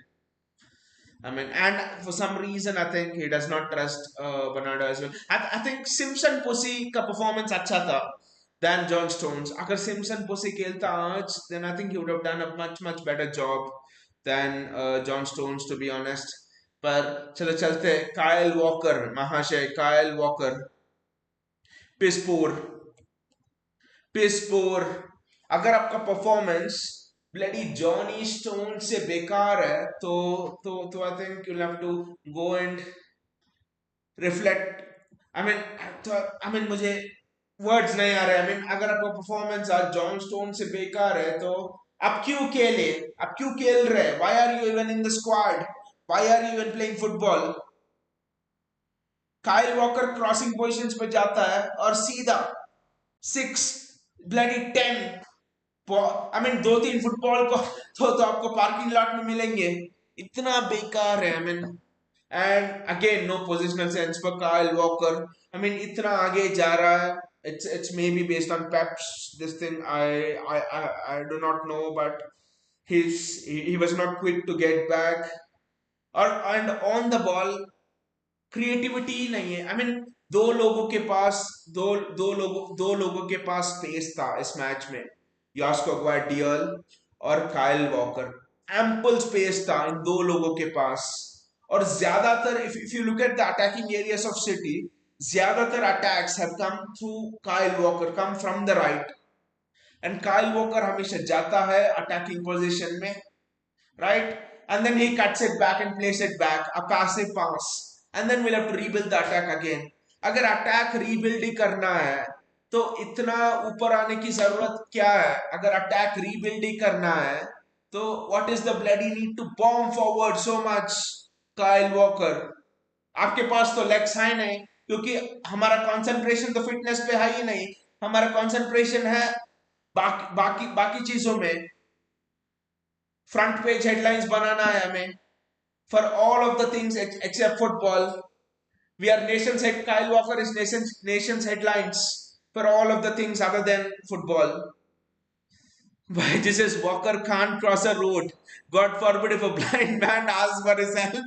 And for some reason, I think he does not trust Bernardo as well. I think Simpson Pussy का performance अच्छा था than John Stones. अगर Simpson Pussy खेलता आज, then I think he would have done a much better job than John Stones, to be honest. पर चलो चलते, कायल वॉकर महाशय, कायल वॉकर पिस पोर, पिस पोर. अगर आपका परफॉर्मेंस ब्लडी जॉनी स्टोन से बेकार है, तो I think you have to go and reflect. मुझे वर्ड्स नहीं आ रहे. अगर आपका परफॉर्मेंस आज जॉन स्टोन से बेकार है, तो आप क्यों खेले, आप क्यों खेल रहे? Why are you even in the squad? Why are you even playing football? Kyle Walker crossing positions पे जाता है और सीधा 6 ब्लडी 10. दो तीन फुटबॉल को तो आपको पार्किंग लॉट में मिलेंगे. इतना बेकार है. And again no positional sense for Kyle Walker. इतना आगे जा रहा है. It's maybe based on Pep's this thing. I do not know, but he was not quick to get back. And on the ball, creativity ही नहीं है. दो लोगों के पास दो लोगों के पास स्पेस था इस मैच में, यास्को ग्वार्डियल और काइल वॉकर. एम्पल स्पेस था इन दो लोगों के पास. और ज्यादातर if you look at the attacking areas of City, ज्यादातर attacks have come through Kyle Walker, come from the right. And Kyle Walker हमेशा जाता है अटैकिंग पोजीशन में, right? And then he cuts it back and plays it back, a passive pass, and then we'll have to rebuild the attack again. अगर attack rebuild ही करना है, तो इतना ऊपर आने की जरूरत क्या है? अगर अटैक रीबिल्ड ही करना है, तो what is the bloody need to bomb forward so much, Kyle walker? आपके पास तो लेग्स है नहीं, क्योंकि हमारा कंसंट्रेशन तो फिटनेस पे है ही नहीं. हमारा कंसंट्रेशन है बाकी चीजों में. फ्रंट पेज हेडलाइंस बनाना है हमें for all of the things except football. We are nation's head. Kyle Walker is nation's headlines for all of the things other than football. Why this is Walker can't cross a road. God forbid if a blind man asks for his help.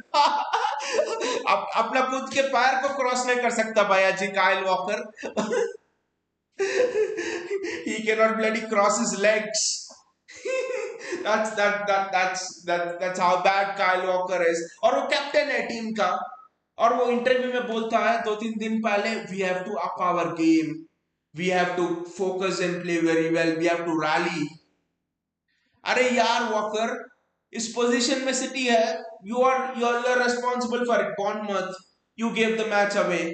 अपना खुद के पैर को cross नहीं कर सकता भैया जी Kyle Walker. He cannot bloody cross his legs. that's how bad Kyle Walker is. और वो कैप्टन है टीम का, और वो इंटरव्यू में बोलता है 2-3 दिन पहले, we have to up our game, we have to focus and play very well, we have to rally. अरे यार वॉकर, इस पोजीशन में सिटी है, you're responsible for it. Bournemouth, you gave the match away.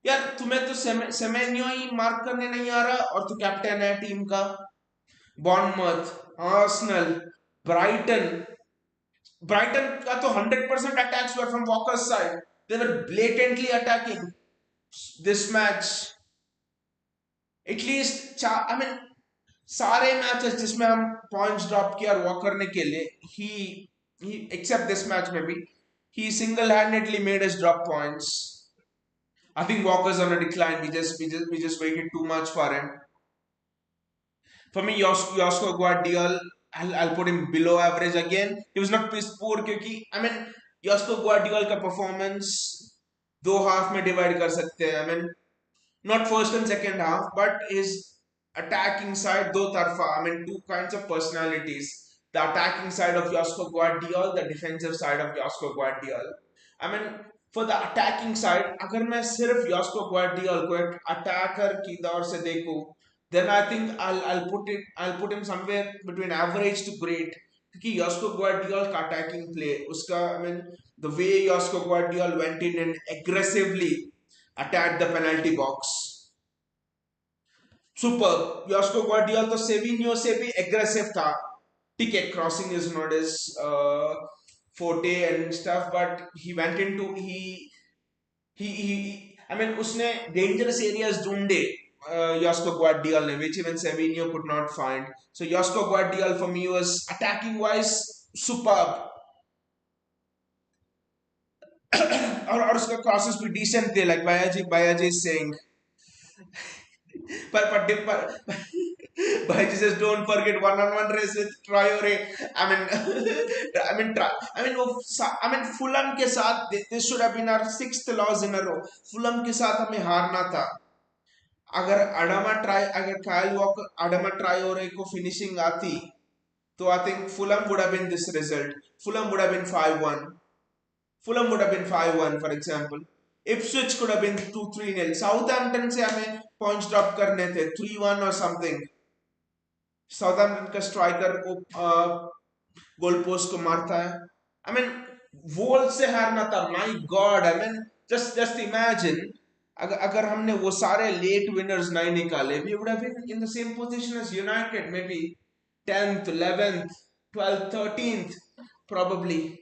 यार तुम्हें तो Semenyo ही mark करने नहीं आ रहा, और तू कैप्टन है टीम का. बॉर्नमथ, आर्सेनल, ब्राइटन का तो 100% attacks were from Walker's side. They were blatantly attacking this match. At least सारे मैचेस जिसमें हम पॉइंट्स ड्रॉप किया वॉकर ने के लिए, he except this match maybe, he single-handedly made us drop points. I think Walker's on a decline. We just waited too much for him. For me, Josko Guardiola, I'll put him below average again. He was not piss poor क्योंकि Josko Guardiola का performance दो half में divide कर सकते हैं. Not first and second half, but his attacking side, do tarfa. I mean, two kinds of personalities. The attacking side of Josko Guardiol, the defensive side of Josko Guardiol. I mean, for the attacking side, अगर मैं सिर्फ Josko Guardiol को एक attacker की दौर से देखूं, then I think I'll put him somewhere between average to great. क्योंकि Josko Guardiol का attacking play, उसका I mean the way Josko Guardiol went in and aggressively attacked the penalty box. Super. Josko Guardiola तो सेविनियो से भी aggressive था. ठीक है, crossing is not his forte and stuff, but he went into he I mean उसने dangerous areas ढूंढे Josko Guardiola ने, which even Savinio could not find. So Josko Guardiola for me was attacking wise superb. और उसका crosses भी decent थे, like Bayaji is saying. But but just don't forget one-on-one race with Traore. I mean, I mean Fulham के साथ this should have been our sixth loss in a row. Fulham के साथ हमें हारना था. अगर कायल वॉकर अडामा ट्रायोरे को फिनिशिंग आती, तो I think Fulham would have been this result. Fulham would have been 5-1. Fulham would have been 5-1 for example. Ipswich could have been 2-3 nil. Southampton से हमें points drop करने थे 3-1 or something. Southampton का striker को goal post को मारता है. I mean वोल्स से हारना था. My God, I mean just imagine अगर हमने वो सारे late winners नहीं निकाले, we would have been in the same position as United, maybe 10th, 11th, 12th, 13th, probably.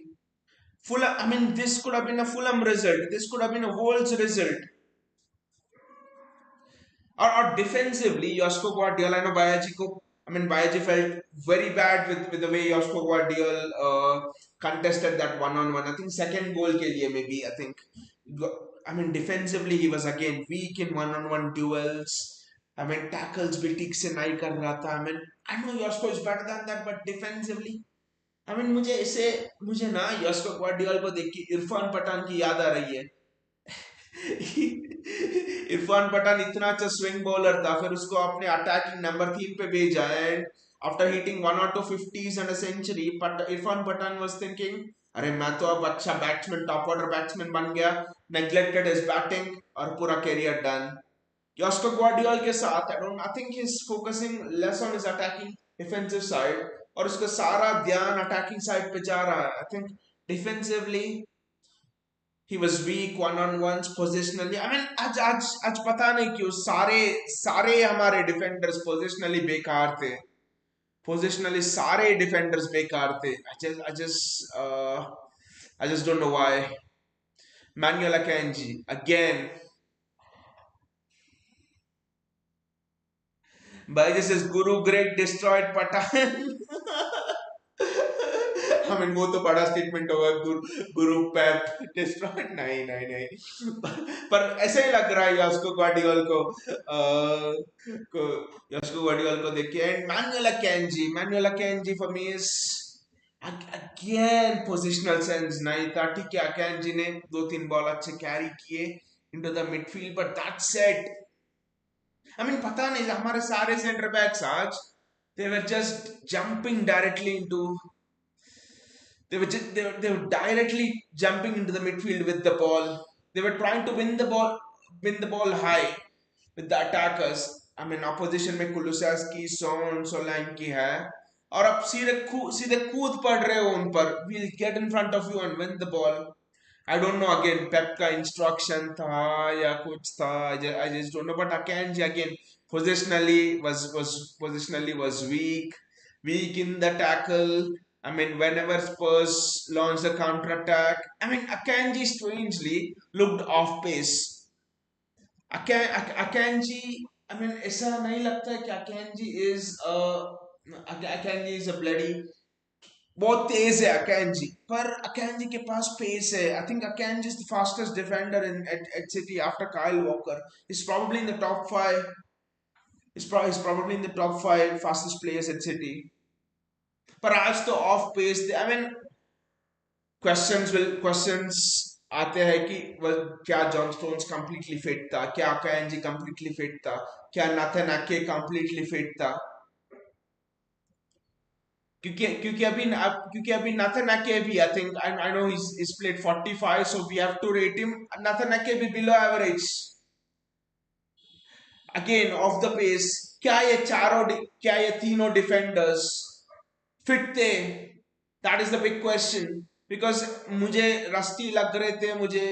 Fulham, I mean, this could have been a Fulham result. This could have been a Wolves result. Or defensively, Josko Guardiola, I know Bayaji felt very bad with the way Josko Guardiola contested that one-on-one. I think second goal ke liye maybe, I think. I mean, defensively, he was again weak in one-on-one duels. I mean, tackles भी ठीक से नहीं कर रहा था. I mean, I know Josko is better than that, but defensively, I mean, मुझे ना यस्को ग्वार्डियोल को देख के इरफान पठान की याद आ रही है. इरफान पठान इतना अच्छा स्विंग बॉलर था, फिर उसको अपने अटैकिंग नंबर 3 पे भेजा, एंड आफ्टर हिटिंग वन और two 50s and a century, Irfan Pathan was thinking, अरे मैं तो अब अच्छा बैट्समैन, टॉप ऑर्डर बैट्समैन बन गया, नेग्लेक्टेड हिज बैटिंग और पूरा करियर डन. Josko Guardiola के साथ I think he's focusing less on his attacking defensive side और उसका सारा ध्यान attacking side पे जा रहा है. I think defensively he was weak one on ones positionally. I mean आज पता नहीं क्यों सारे हमारे defenders positionally बेकार थे. Positionally सारे defenders बेकार थे. I just don't know why. Manuel Akanji again. By this is Guru Greg destroyed Patan. I mean वो तो बड़ा स्टेटमेंट होगा, गुरु पेप डिस्ट्रॉयड. नहीं पर ऐसा ही लग रहा है यास्को ग्वार्डियोल को देख के. And Manuel Akanji for me is again positional sense नहीं था. ठीक है, अकेंजी ने 2-3 बॉल अच्छे कैरी किए into the midfield, but that set I mean पता नहीं हमारे सारे सेंटर बैक्स आज they were just jumping directly into they were directly jumping into the midfield with the ball. They were trying to win the ball high with the attackers. I mean opposition में कुलुसेस्की, सोलैंकी है और अब सीधे कूद पड़ रहे हो उन पर. We'll get in front of you and win the ball. I don't know again Pep का instruction था या कुछ था. I just don't know. But Akanji again positionally was weak in the tackle. I mean whenever Spurs launched a counter attack, I mean Akanji strangely looked off pace. Akanji, I mean ऐसा नहीं लगता है कि Akanji is a bloody बहुत तेज है अकेंजी, पर अकेंजी के पास पेस है. I think Akanji is the fastest defender in at City after Kyle Walker. Is probably in the top 5. He's probably in the top 5 fastest players at City. But as the off pace, I mean questions आते हैं कि वह क्या John stones completely fit था, क्या कैंजी completely fit था, क्या Nathan आके कंप्लीटली फिट था। क्योंकि क्योंकि अभी नाथन आके भी I think I know he's played 45 so we have to rate him Nathan Aké भी below average again off the pace. क्या ये तीनों डिफेंडर्स फिट थे? That is the big question. Because मुझे रस्टी लग रहे थे, मुझे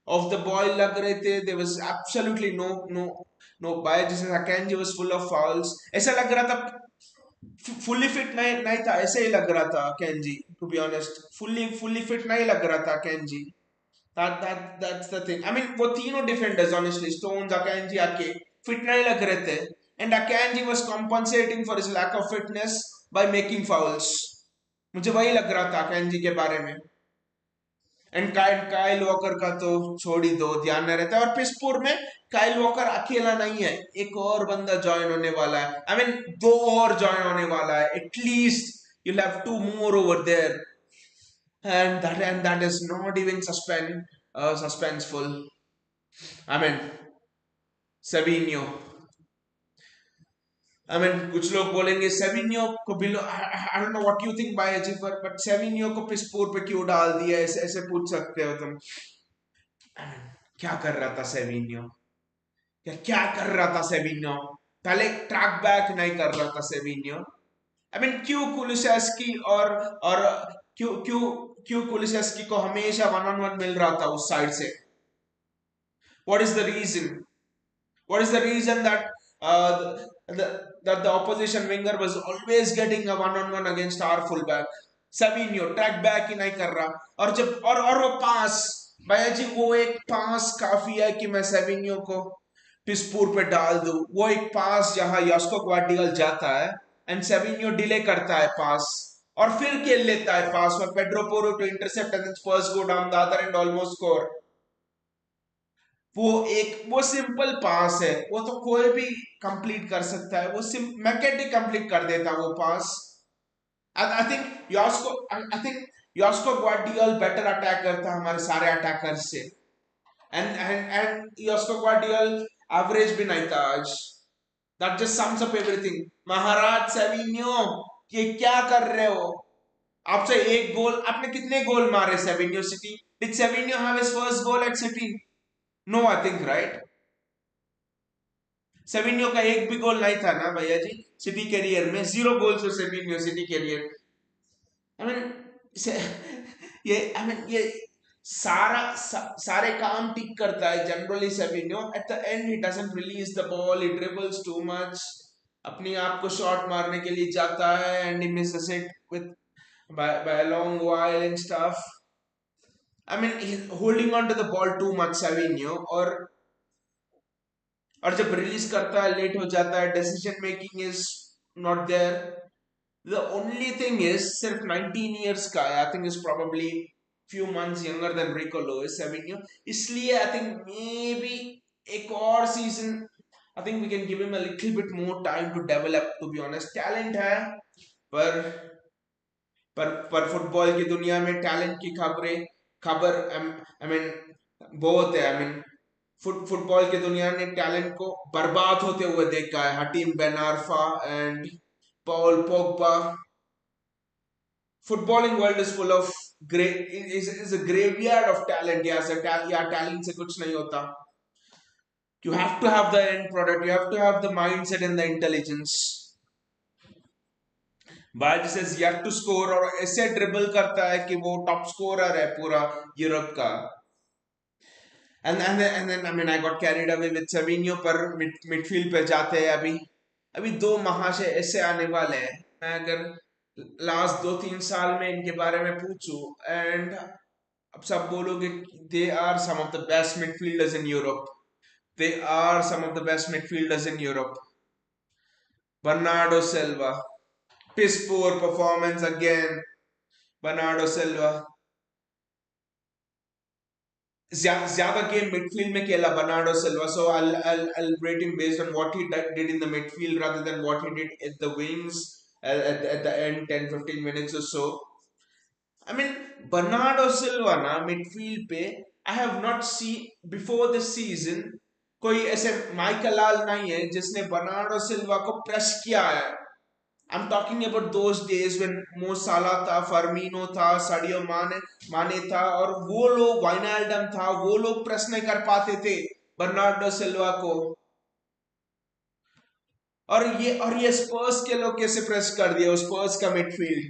ऑफ द बॉल लग रहे थे, there was absolutely no buy जैसे Akanji was full of fouls, ऐसा लग रहा था फुल्ली फिट नहीं था, ऐसे ही लग रहा था Kenji, to be honest fully fit नहीं लग रहा था Kenji. That's the thing. I mean, वो तीनों defenders honestly, Stones, Akanji, Ake, fit नहीं लग रहे थे. And Akanji was compensating for his lack of fitness by making fouls. मुझे वही लग रहा था Akanji के बारे में. एंड काइल वॉकर का तो छोड़ ही दो, ध्यान नहीं रहता है। और पिसपुर में काइल वॉकर अकेला नहीं है, एक और बंदा ज्वाइन होने वाला है। आई मीन दो और ज्वाइन होने वाला है at least. You have two more over there and that is not even suspenseful. I mean, Savinho. I mean, कुछ लोग बोलेंगे सेविन्यो को below, I don't know what you think by अजीफर, बट सेविन्यो को पिसपुर पे क्यों डाल दिया, ऐसे ऐसे पूछ सकते हो तुम। I mean, क्या कर रहा था सेविन्यो? क्या कर रहा था सेविन्यो? पहले ट्रैक बैक नहीं कर रहा था सेविन्यो। आई मीन क्यों कुलुसेस्की और क्यों क्यों क्यों कुलुसेस्की को हमेशा वन ऑन वन मिल रहा था उस साइड से? What is the reason? What is the reason that that the opposition winger was always getting a one-on-one against our fullback? Savinho track back ही नहीं कर रहा, और जब और वो पास, भैया जी वो एक पास काफी है कि मैं सेविन्यो को पिसपुर पे डाल दूं। वो एक पास जहां यास्को ग्वार्डियल जाता है एंड सेविन्यो डिले करता है पास और फिर खेल लेता है pass for Pedro Porro to intercept and Spurs go down the other end almost score. वो सिंपल पास है, वो तो कोई भी कंप्लीट कर सकता है, वो मैकेनिक कंप्लीट कर देता वो पास। आई थिंक योस्को ग्वार्डियल बेटर अटैकर था हमारे सारे अटैकर से। एंड योस्को ग्वार्डियल एवरेज भी नहीं था आज। That just sums up everything. महाराज सेविन्यो, ये क्या कर रहे हो? आपसे एक गोल, आपने कितने गोल मारे Savinho City? Did Savinho have his first goal at City? No I think right. Savinho का एक भी गोल नहीं था ना भैया जी सिटी कैरियर में, zero goals for Savinho City career. I mean ये आई मीन ये सारे काम ठीक करता है generally Savinho, at the end he doesn't release the ball, he dribbles too much, अपने आप को शॉट मारने के लिए जाता है and he Mrs it with by a long while and stuff. I mean, he's holding on to the ball too much, Savinho, और जब रिलीज करता है लेट हो जाता है, decision making is not there. The only thing is सिर्फ 19 years का है, I think is probably few months younger than Rico Lewis Savinho, इसलिए आई थिंक मे बी एक और season, I think we can give him a little bit more time to develop. To be honest talent है, पर पर football की दुनिया में talent की खबर आई मीन बहुत है। आई मीन फुटबॉल की दुनिया ने टैलेंट को बर्बाद होते हुए देखा है। Hatem Ben Arfa and Paul Pogba. Footballing world is full of great is a graveyard of talent. या टैलेंट से कुछ नहीं होता। You have to have the end product, you have to have the mindset and the intelligence. बाय जिसे yet to score और ऐसे dribble करता है कि वो टॉप स्कोरर है पूरा यूरोप का। And then I mean I got carried away with Savinho, पर मिडफील्ड पे जाते हैं अभी। अभी दो महाशय ऐसे आने वाले हैं, मैं अगर लास्ट 2-3 साल में इनके बारे में पूछूं एंड अब सब बोलोगे they are some of the best midfielders in Europe, they are some of the best midfielders in Europe. Bernardo Silva, piss poor performance again. Bernardo Silva ज्यादा गेम मिडफील्ड में खेला Bernardo Silva, so I'll rate him based on what he did in the midfield rather than what he did at the wings at the end 10-15 minutes or so. I mean Bernardo Silva ना midfield पे I have not see before this season कोई ऐसे Michael लाल नहीं है जिसने Bernardo Silva को press किया है. I'm talking about those days when Mo Salah था, फर्मीनो था, साडियो माने था और वो लोग वाइनाल्डम था, वो लोग प्रेस नहीं कर पाते थे बर्नार्डो सिल्वा को. और ये स्पर्स के लोग कैसे प्रेस कर दिया. स्पर्स का midfield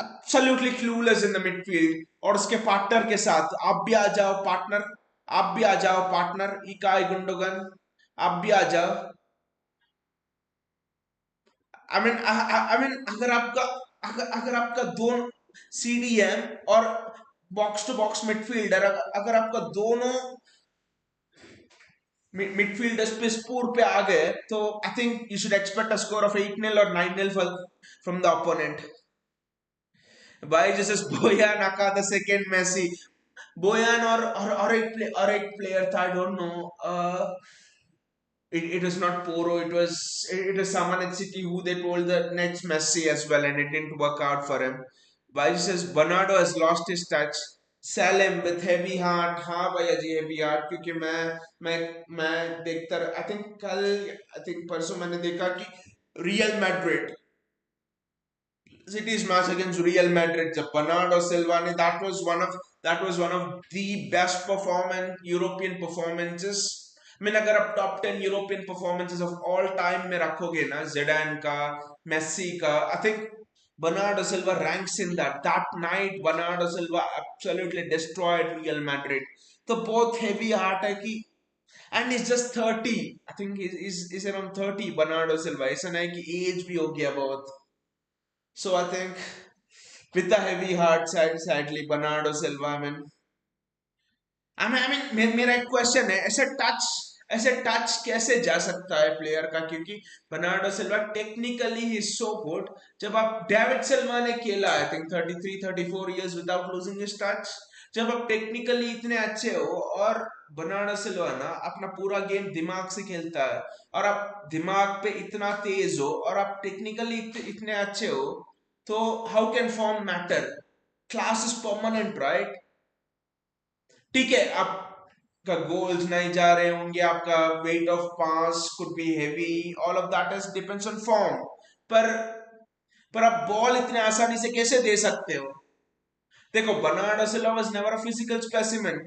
absolutely clueless in the midfield और उसके पार्टनर के साथ. आप भी आ जाओ पार्टनर, आप भी आ जाओ पार्टनर, इकाई गुंडोगन, आप भी आ जाओ. आई मीन अगर आपका दो सीडीएम और बॉक्स टू बॉक्स मिडफील्डर, अगर आपका दोनों मिडफील्डर्स पे स्पूर पे आ गए तो I think you should expect a score of 8-0 और 9-0 फ्रॉम द ओपोनेंट. भाई जैसे बोयान आका द सेकंड मेसी, बोयान और एक प्लेयर था, आई don't no. It was not Poro, it was someone at City who they told the next Messi as well, and it didn't work out for him. Why says Bernardo has lost his touch. Sell him with heavy heart. हाँ भैया जी heavy heart, क्योंकि मैं देखता, I think परसों मैंने देखा कि real Madrid City's match against Real Madrid, the Bernardo Silva, that was one of the best performance European performances. I mean, अगर आप top 10 European performances of all time में रखोगे ना, Zidane का, Messi का, I think Bernardo Silva ranks in that. That night, Bernardo Silva absolutely destroyed Real Madrid. तो बहुत heavy heart है कि, and he's just 30. I think he's around 30. Bernardo Silva. ऐसा नहीं कि age भी हो गया बहुत. So I think with a heavy heart, sadly, Bernardo Silva. I mean, मेरा एक क्वेश्चन है, ऐसे टच कैसे जा सकता है प्लेयर का, क्योंकि बर्नार्डो सिल्वा टेक्निकली ही सो गुड. जब आप डेविड सिल्वा ने खेला I think 33-34 years without losing his touch, जब आप टेक्निकली इतने अच्छे हो और बर्नार्डो सिल्वा ना अपना पूरा गेम दिमाग से खेलता है और आप दिमाग पे इतना तेज हो और आप टेक्निकली इतने अच्छे हो, तो how can form matter. Class is permanent right. ठीक है, आपका गोल्स नहीं जा रहे होंगे, आपका weight of pass could be heavy, all of that is depends on form. पर पर आप बॉल इतने आसानी से कैसे दे सकते हो. देखो, Bernardo Silva was never a physical specimen,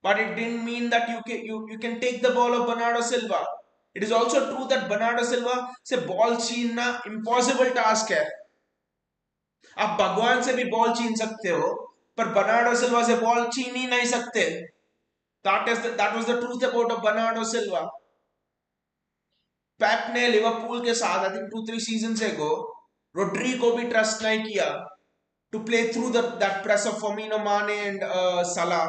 but it didn't mean that you can take the ball of Bernardo Silva. It is also true that Bernardo Silva से बॉल छीनना इम्पॉसिबल टास्क है. आप भगवान से भी बॉल छीन सकते हो, पर बर्नार्डो सिल्वा से बॉल छीन ही नहीं सकते. That was the truth about Bernardo Silva. पेप ने लिवरपूल के साथ I think 2-3 season ago Rodri को भी ट्रस्ट नहीं किया to play through that press of Firmino Mané and Salah.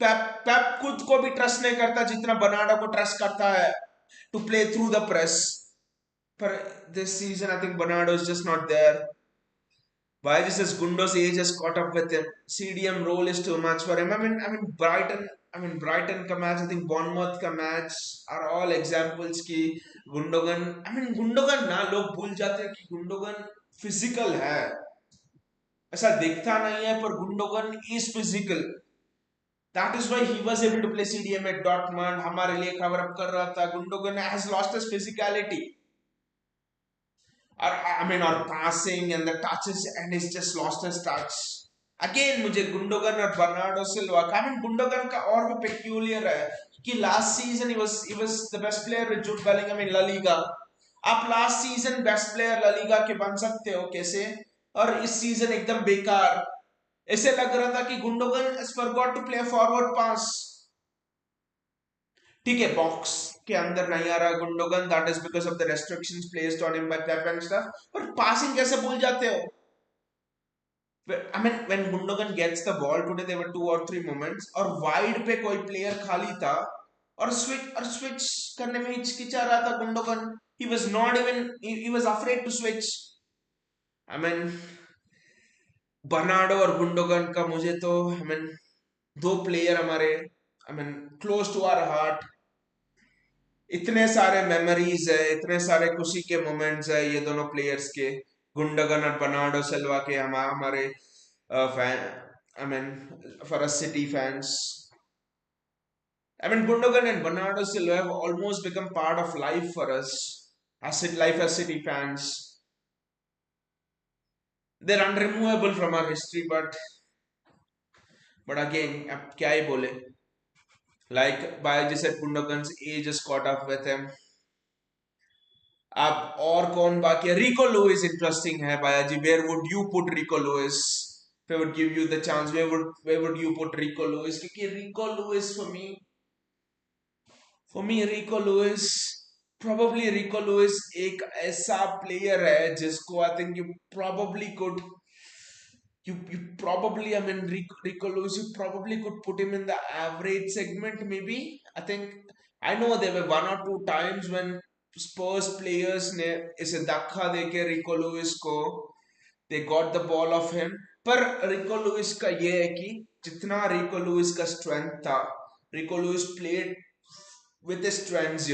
Pep खुद को भी ट्रस्ट नहीं करता जितना बर्नार्डो को ट्रस्ट करता है to play through the press. पर this season I think Bernardo is just not there. Why this is Gundo's age has caught up with him. CDM role is too much for him. I mean Brighton. Brighton का match, I think Bournemouth का match are all examples कि Gundogan. Gundogan ना लोग भूल जाते हैं कि Gundogan physical है. ऐसा दिखता नहीं है पर Gundogan is physical. That is why he was able to play CDM at Dortmund. हमारे लिए खबर अब कर रहा था Gundogan has lost his physicality. Or passing and the touches, and he's just lost his touch. Again मुझे Gundogan और Bernardo Silva का, गुंडोगन का और भी पेक्यूलियर है कि last season he was the best player with Jude Bellingham in La Liga. आप last season best player La Liga के बन सकते हो कैसे, और इस सीजन एकदम बेकार. ऐसे लग रहा था कि Gundogan has forgot to play forward pass. ठीक है, बॉक्स के अंदर नहीं आ रहा Gundogan, that is because of the restrictions placed on him by Pep and stuff. पर पासिंग कैसे भूल जाते हो. when Gundogan gets the ball today, there were 2 or 3 moments और वाइड पे कोई प्लेयर खाली था और स्विच करने में हिचकिचा रहा था Gundogan. he was not even he was afraid to switch. I mean Bernardo और गुंडोगन का मुझे तो दो प्लेयर हमारे क्लोज टू आवर हार्ट. इतने सारे मेमोरीज है, इतने सारे खुशी के मोमेंट्स है ये दोनों प्लेयर्स के, गुंडोगन और बर्नार्डो सिल्वा के. हमारे fan for us city fans. I mean, Gundogan and Bernardo Silva have almost become part of life for us as life as City fans. They're unremovable from our history, but again, अब क्या ही बोले? Like Bayaji said, Gundogan's age is caught up with him. अब और कौन बाकी है? Rico Lewis interesting है बायाजी. Where would you put Rico Lewis? If I would give you the chance, where would you put Rico Lewis? क्योंकि Rico Lewis for me Rico Lewis probably Rico Lewis एक ऐसा player है जिसको I think you probably I mean Rico Lewis you probably could put him in the average segment maybe. I think I know there were one or two times when Spurs players ने इसे धक्का देके Rico Lewis को they got the ball off him. पर Rico Lewis का ये है कि जितना Rico Lewis का strength था, Rico Lewis played with his strengths.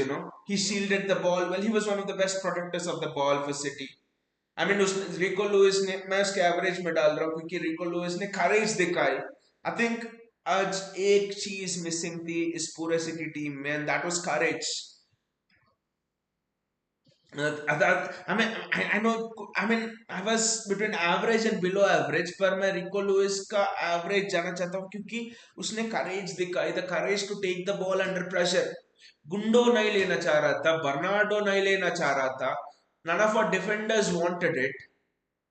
He shielded the ball well. He was one of the best protectors of the ball for City. I mean उस रिको Louis ने मैं उसके एवरेज में डाल रहा हूँ क्योंकि रिको लुइस ने करेज दिखाई. आई थिंक आज एक चीज मिसिंग थी इस पूरे सिटी टीम में and that was courage. I know. I mean, I was between average and below average, पर मैं रिको लुइस का एवरेज जाना चाहता हूँ क्योंकि उसने करेज दिखाई, the courage to take the ball under pressure. Gundo नहीं लेना चाह रहा था, बर्नार्डो नहीं लेना चाह रहा था, none of our defenders wanted it.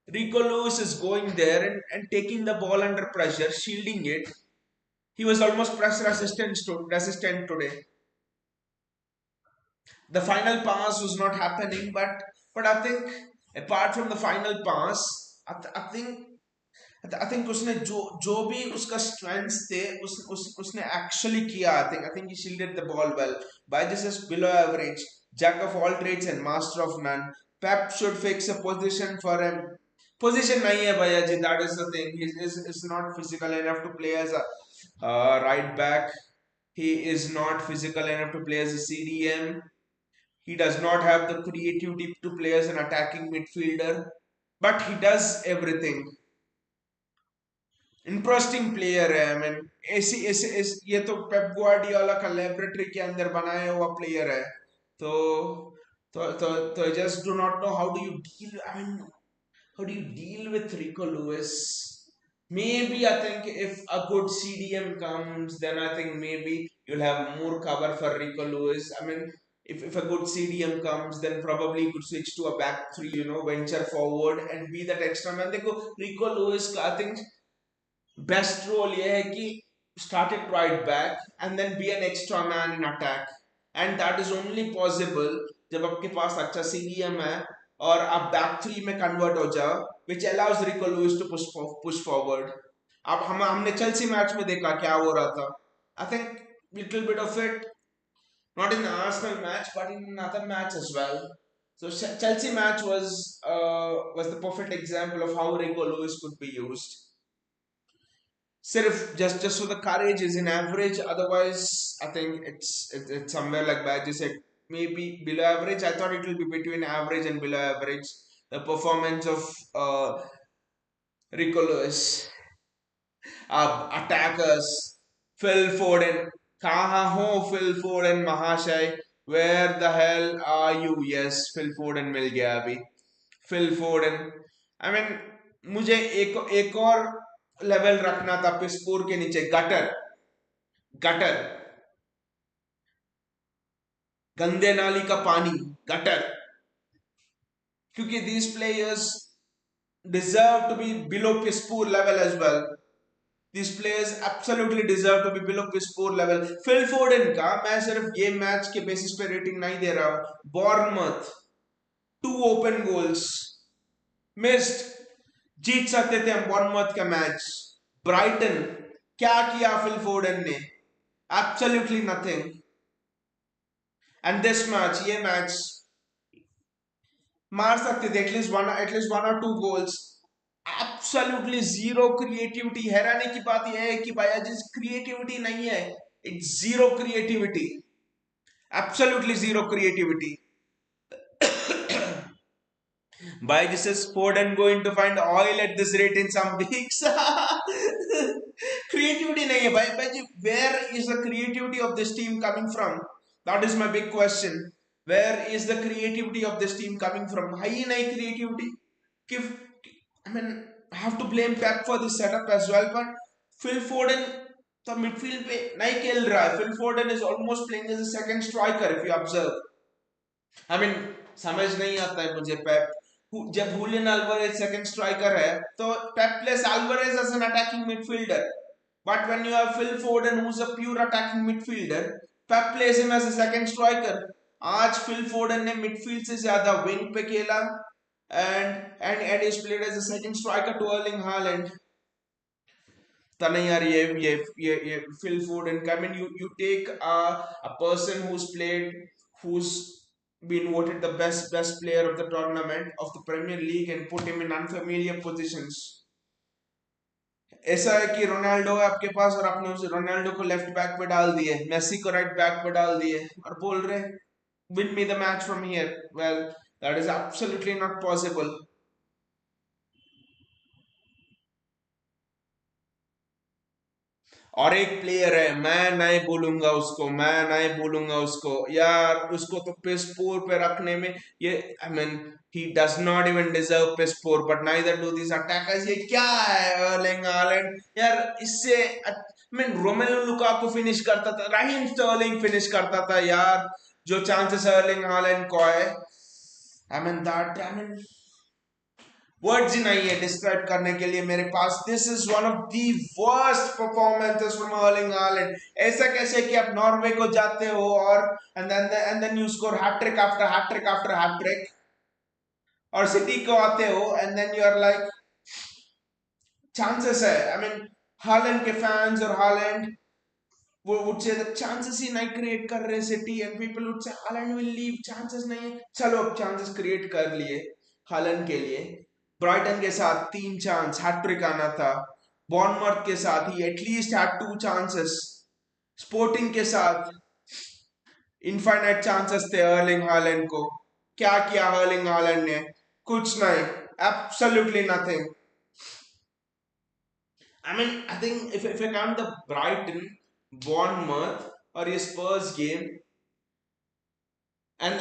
Rico Lewis is going there and taking the ball under pressure, shielding it. He was almost press resistant today. The final pass was not happening, but I think apart from the final pass, I think उसने जो भी उसका strengths थे उसने actually किया. I think he shielded the ball well. By is below average, jack of all trades and master of none. Pep should fix a position for him. Position nahi hai bhaiya ji, that is the thing. He is not physical enough to play as a right back. He is not physical enough to play as a CDM. He does not have the creativity to play as an attacking midfielder, but he does everything. Interesting player है. I mean ऐसी ऐसे ये तो Pep Guardiola का laboratory के अंदर बनाया हुआ प्लेयर है. तो तो just do not know how do you deal. I mean how do you deal with Rico Lewis? Maybe I think if a good CDM comes, then I think maybe you'll have more cover for Rico Lewis. I mean, if a good CDM comes, then probably you could switch to a back three, venture forward and be that extra man. देखो Rico Lewis का I think best role ये है कि start it right back and then be an extra man in attack, and that is only possible जब आपके पास अच्छा CDM है और आप बैक थ्री में कन्वर्ट हो जाओ, which allows Rico Lewis to push forward. अब हमने चेल्सी मैच में देखा क्या हो रहा था. I think little bit of it not in the Arsenal match but in another match as well. So Chelsea match was the perfect example of how Rico Lewis could be used. Sirf just so the courage is in average. Otherwise, I think it's somewhere like that. You said maybe below average. I thought it will be between average and below average. The performance of Rico Lewis, attackers, Phil Foden. Kaha ho Phil Foden Mahashay. Where the hell are you? Yes, Phil Foden मिल गया अभी. Phil Foden. I mean, मुझे एक और level रखना था पिस्पूर के नीचे. Gutter gutter गंदे नाली का पानी, गटर. क्योंकि these players deserve to be below Pispur level as well. These players absolutely deserve to be below Pispur level. Phil Foden का मैं सिर्फ ये मैच के बेसिस पे रेटिंग नहीं दे रहा हूँ. Bournemouth 2 open goals missed. जीत सकते थे हम बॉर्नमथ का मैच. ब्राइटन क्या किया फिल फोर्डन ने? Absolutely nothing. And this match ये मैच मार सकते थे एटलीस्ट वन और two goals. Absolutely zero creativity. हैरानी की बात यह है कि भाई जिस क्रिएटिविटी नहीं है. It's zero creativity. Absolutely zero creativity. By this is Foden going to find oil at this rate in some weeks? Creativity nahi hai bhai. Bhai, where is the creativity of this team coming from? That is my big question. Where is the creativity of this team coming from? Hai nahi creativity. Give, I mean, I have to blame Pep for this setup as well, but Phil Foden, the midfield पे नहीं खेल रहा है. Phil Foden is almost playing as a second striker if you observe. I mean, समझ नहीं आता है मुझे पेप. जब हुलियन अल्वारेज सेकंड स्ट्राइकर है तो Pep place Alvarez as an attacking midfielder. But when you have Phil Foden, who's a pure attacking midfielder, Pep plays him as a second striker. आज Phil Foden ने midfield से ज्यादा wing पे खेला and he's played as a second striker to Erling Haaland. तने यार ये Phil Foden. I mean, you take a person who's been voted the best player of the tournament of the Premier League and put him in unfamiliar positions. ऐसा है कि Ronaldo है आपके पास और आपने उस रोनाल्डो को लेफ्ट बैक पे डाल दिए, मेसी को राइट बैक पे डाल दिए और बोल रहे win me the match from here. Well, that is absolutely not possible. और एक प्लेयर है, मैं नहीं बोलूंगा उसको यार, उसको तो पिस पोर पे रखने में ये, I mean, he does not even deserve piss poor, but neither do these attackers. ये क्या है अर्लिंग हालैंड यार, इससे I mean Romelu Lukaku finish करता था, राहीम स्टर्लिंग फिनिश करता था यार, जो चांसेस अर्लिंग हालैंड को है. I mean that, I mean words ही नहीं है डिस्क्राइब करने के लिए मेरे पास. This is one of the worst performances from Erling Haaland. ऐसा कैसे कि आप नॉर्वे को जाते हो और and then you score hat trick after hat trick after hat trick, और सिटी को आते हो and then you are like chances है. आई मीन हालैंड के फैंस और हालैंड वो would say that chances ही नहीं क्रिएट कर रहे city, and people would say Holland will leave, chances नहीं है. चलो अब चांसेस क्रिएट कर लिए हालैंड के लिए. ब्राइटन के साथ 3 चांस, हैट्रिक आना था. बॉर्नमथ के साथ ही एटलीस्ट हैड 2 चांसेस. स्पोर्टिंग के साथ इनफाइनाइट चांसेस थे अर्लिंग हालैंड को. क्या किया अर्लिंग हालैंड ने? कुछ नहीं, absolutely nothing. I mean, I think if I count the Brighton, Bournemouth, or a Spurs game, and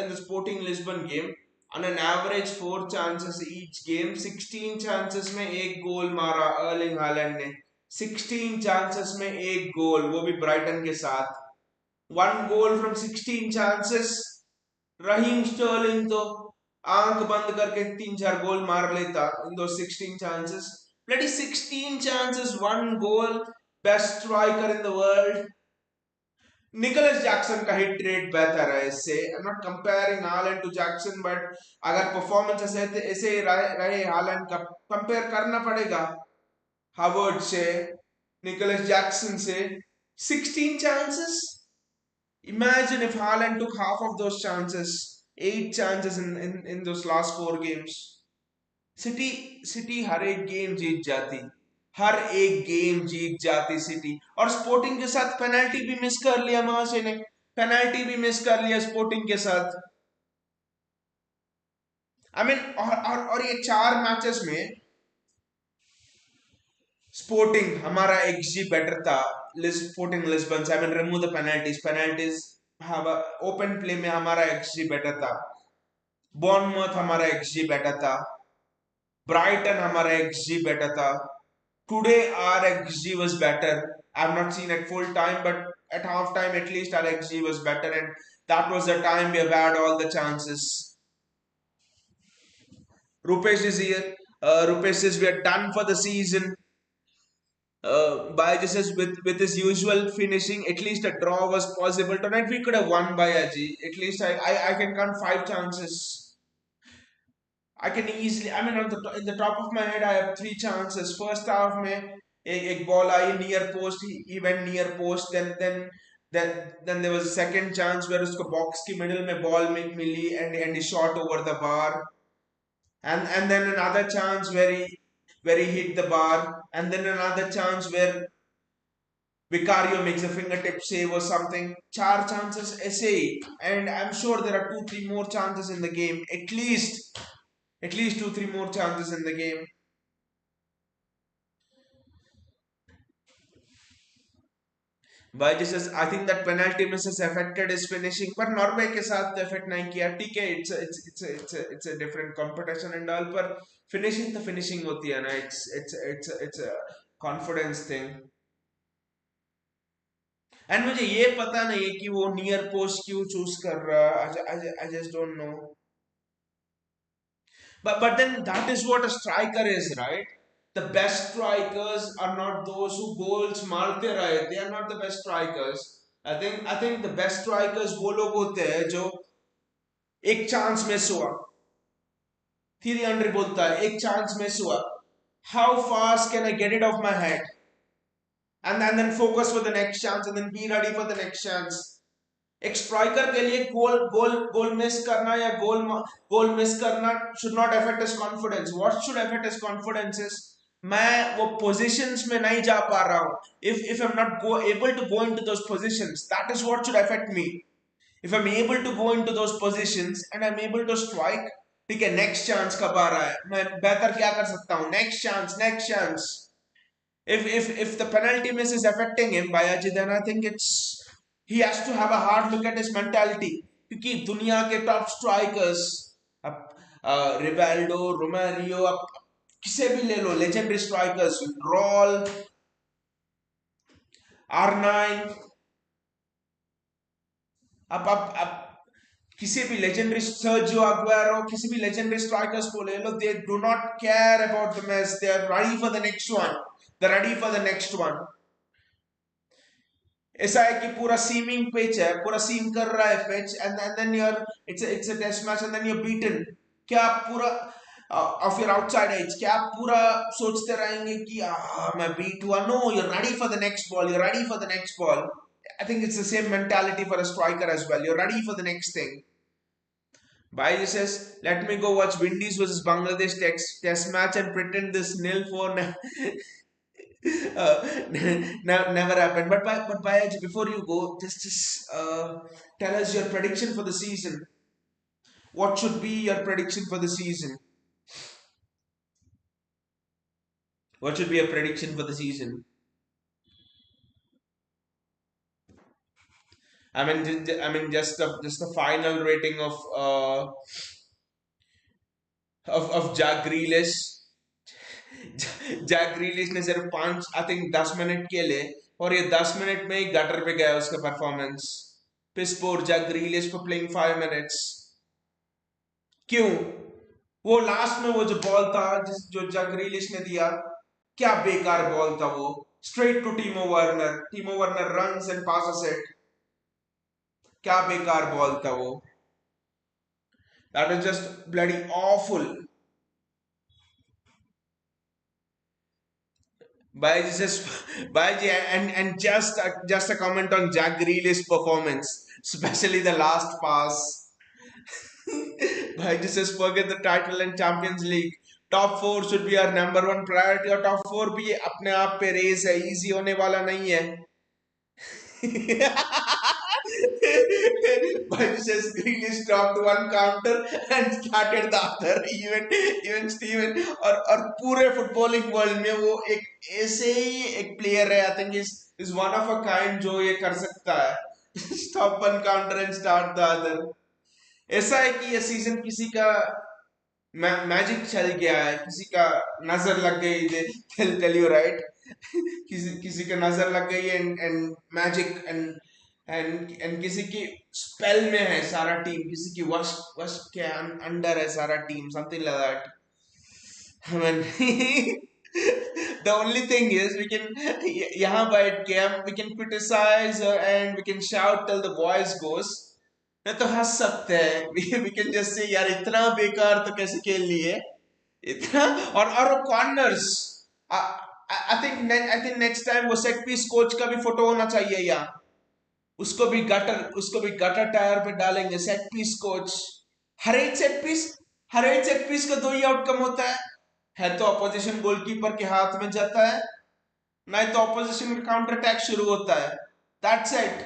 the Sporting Lisbon game, on an average 4 chances each game, 16 chances में एक गोल मारा Erling Haaland ने. 16 chances में एक गोल, वो भी Brighton के साथ. 1 goal from 16 chances. Raheem Sterling तो आंख बंद करके 3-4 गोल मार लेता in those 16 chances. Bloody 16 chances, 1 goal, best striker in the world. Nicolas Jackson का हिट रेट बेहतर है इससे. I am not comparing Haaland to Jackson, but अगर परफॉर्मेंस ऐसे रहे हालैंड का, कंपेयर करना पड़ेगा हावर्ड से, निकोलस जैक्सन से. 16 chances. Imagine if Haaland took half of those chances, 8 chances in those last 4 games. City हर एक गेम जीत जाती, हर एक गेम जीत जाती सिटी. और स्पोर्टिंग के साथ पेनल्टी भी मिस कर लिया महाशय ने, पेनल्टी भी मिस कर लिया स्पोर्टिंग के साथ. आई मीन, और ये 4 मैचेस में स्पोर्टिंग हमारा एक्सजी बेटर था. स्पोर्टिंग लिस्बन से, I mean remove the penalties, open play में हमारा एक्सजी बेटर था. बॉर्नमथ हमारा एक्सजी बेटर था. ब्राइटन हमारा XG बेटर था. Today our XG was better. I've not seen at full time, but at half time at least our XG was better, and that was the time we have had all the chances. Rupesh is here. Rupesh says we are done for the season. By this is with his usual finishing, at least a draw was possible tonight. We could have won by Aji. At least I can count 5 chances. I can easily, I mean, in the top of my head, I have 3 chances. First half में एक ball I near post, he went near post. Then there was a second chance where उसको box की middle में ball milli and he shot over the bar. And then another chance where he hit the bar. And then another chance where Vicario makes a fingertip save or something. 4 chances ऐसे ही. And I'm sure there are 2-3 more chances in the game at least. At least two, three more chances in the game. By just I think that penalty misses affected his finishing, but Norway के साथ affect नहीं किया. ठीक है, it's a different competition and all, पर finishing तो finishing होती है ना. It's a confidence thing. And मुझे ये पता नहीं है कि वो near post क्यों choose कर रहा. I just don't know. But then that is what a striker is, right? The best strikers are not those who goals मारते रहे. They are not the best strikers. I think the best strikers वो लोग होते हैं जो एक chance miss हुआ. Theory अंड्री बोलता है एक चांस मिस हुआ. How fast can I get it off my head? And then focus for the next chance and then be ready for the next chance. एक स्ट्राइकर के लिए गोल गोल गोल मिस करना या गोल मिस करना should not affect his confidence. What should affect his confidence is मैं वो positions में नहीं जा पा रहा हूं. if I'm not able to go into those positions, that is what should affect me. If I'm able to go into those positions and I'm able to strike, ठीक है, नेक्स्ट चांस कब आ रहा है, मैं बेहतर क्या कर सकता हूं, next chance next chance. If the penalty miss is affecting him, Bayaji, then I think he has to have a hard look at his mentality. क्योंकि दुनिया के टॉप स्ट्राइकर्स, अब रिवाल्डो, रोमारियो, अब किसे भी ले लो, लेजेंडरी स्ट्राइकर्स, रॉल, R9, अब किसी भी लेजेंडरी सर्जियो अग्वेरो, किसी भी लेजेंडरी स्ट्राइकर्स को ले लो, they do not care about the match. They are ready for the next one. They ready for the next one. ऐसा है कि पूरा सीमिंग पिच है, पूरा सीम कर रहा है pitch, and then you're it's a test match and then you're beaten. क्या आप पूरा ऑफ योर आउटसाइड एज, क्या आप पूरा सोचते रहेंगे कि मैं बीट हुआ? No, you're ready for the next ball, you're ready for the next ball. I think it's the same mentality for a striker as well. You're ready for the next thing. Bhai says, let me go watch Windies versus Bangladesh test match and pretend this nil for never happened. But Bhai, before you go, just tell us your prediction for the season. What should be your prediction for the season? What should be your prediction for the season? I mean, just the final rating of Jack Grealish. Jack Grealish ने सिर्फ 5 I think 10 minute खेले और ये 10 minute में ही gutter पे गया उसका performance. Piss poor Jack Grealish for playing 5 minutes. क्यों? वो लास्ट में वो जो बॉल था जो जैक ग्रीलिश ने दिया, क्या बेकार बॉल था वो. Straight to Timo Werner runs and passes it. क्या बेकार बॉल था वो. That was just bloody awful. Baiji, and just a comment on Jack Grealish's performance, especially the last pass. Baiji says, forget the title and Champions League. Top 4 should be our number one priority. और top 4 भी अपने आप पे race है, easy होने वाला नहीं है. But says Grealish dropped one counter and started the other. Even Steven और पूरे फुटबॉलिंग वर्ल्ड में वो एक ऐसे ही एक प्लेयर है. I think is one of a kind जो ये कर सकता है. Stop one counter and start the other. ऐसा है कि ये सीजन किसी का मैजिक चल गया है, किसी का नजर लग गई. Tell you right. किसी का नजर लग गई एंड मैजिक एंड किसी की स्पेल में है सारा टीम, किसी की वश वश के अंडर है सारा team, something like that. I mean, the only thing is we can यहाँ बैठ के we can criticize and we can shout till the voice goes. नहीं तो हंस सकते हैं. We can just say यार इतना बेकार तो कैसे खेल लिए इतना. और corners. I think next time वो सेट पीस कोच का भी फोटो होना चाहिए यहाँ. उसको भी गटर टायर पे डालेंगे. Set piece coach. हर एक सेट पीस का 2 ही आउटकम होता है तो अपोजिशन गोलकीपर के हाथ में जाता है, नहीं तो अपोजिशन का काउंटर अटैक शुरू होता है. That's it.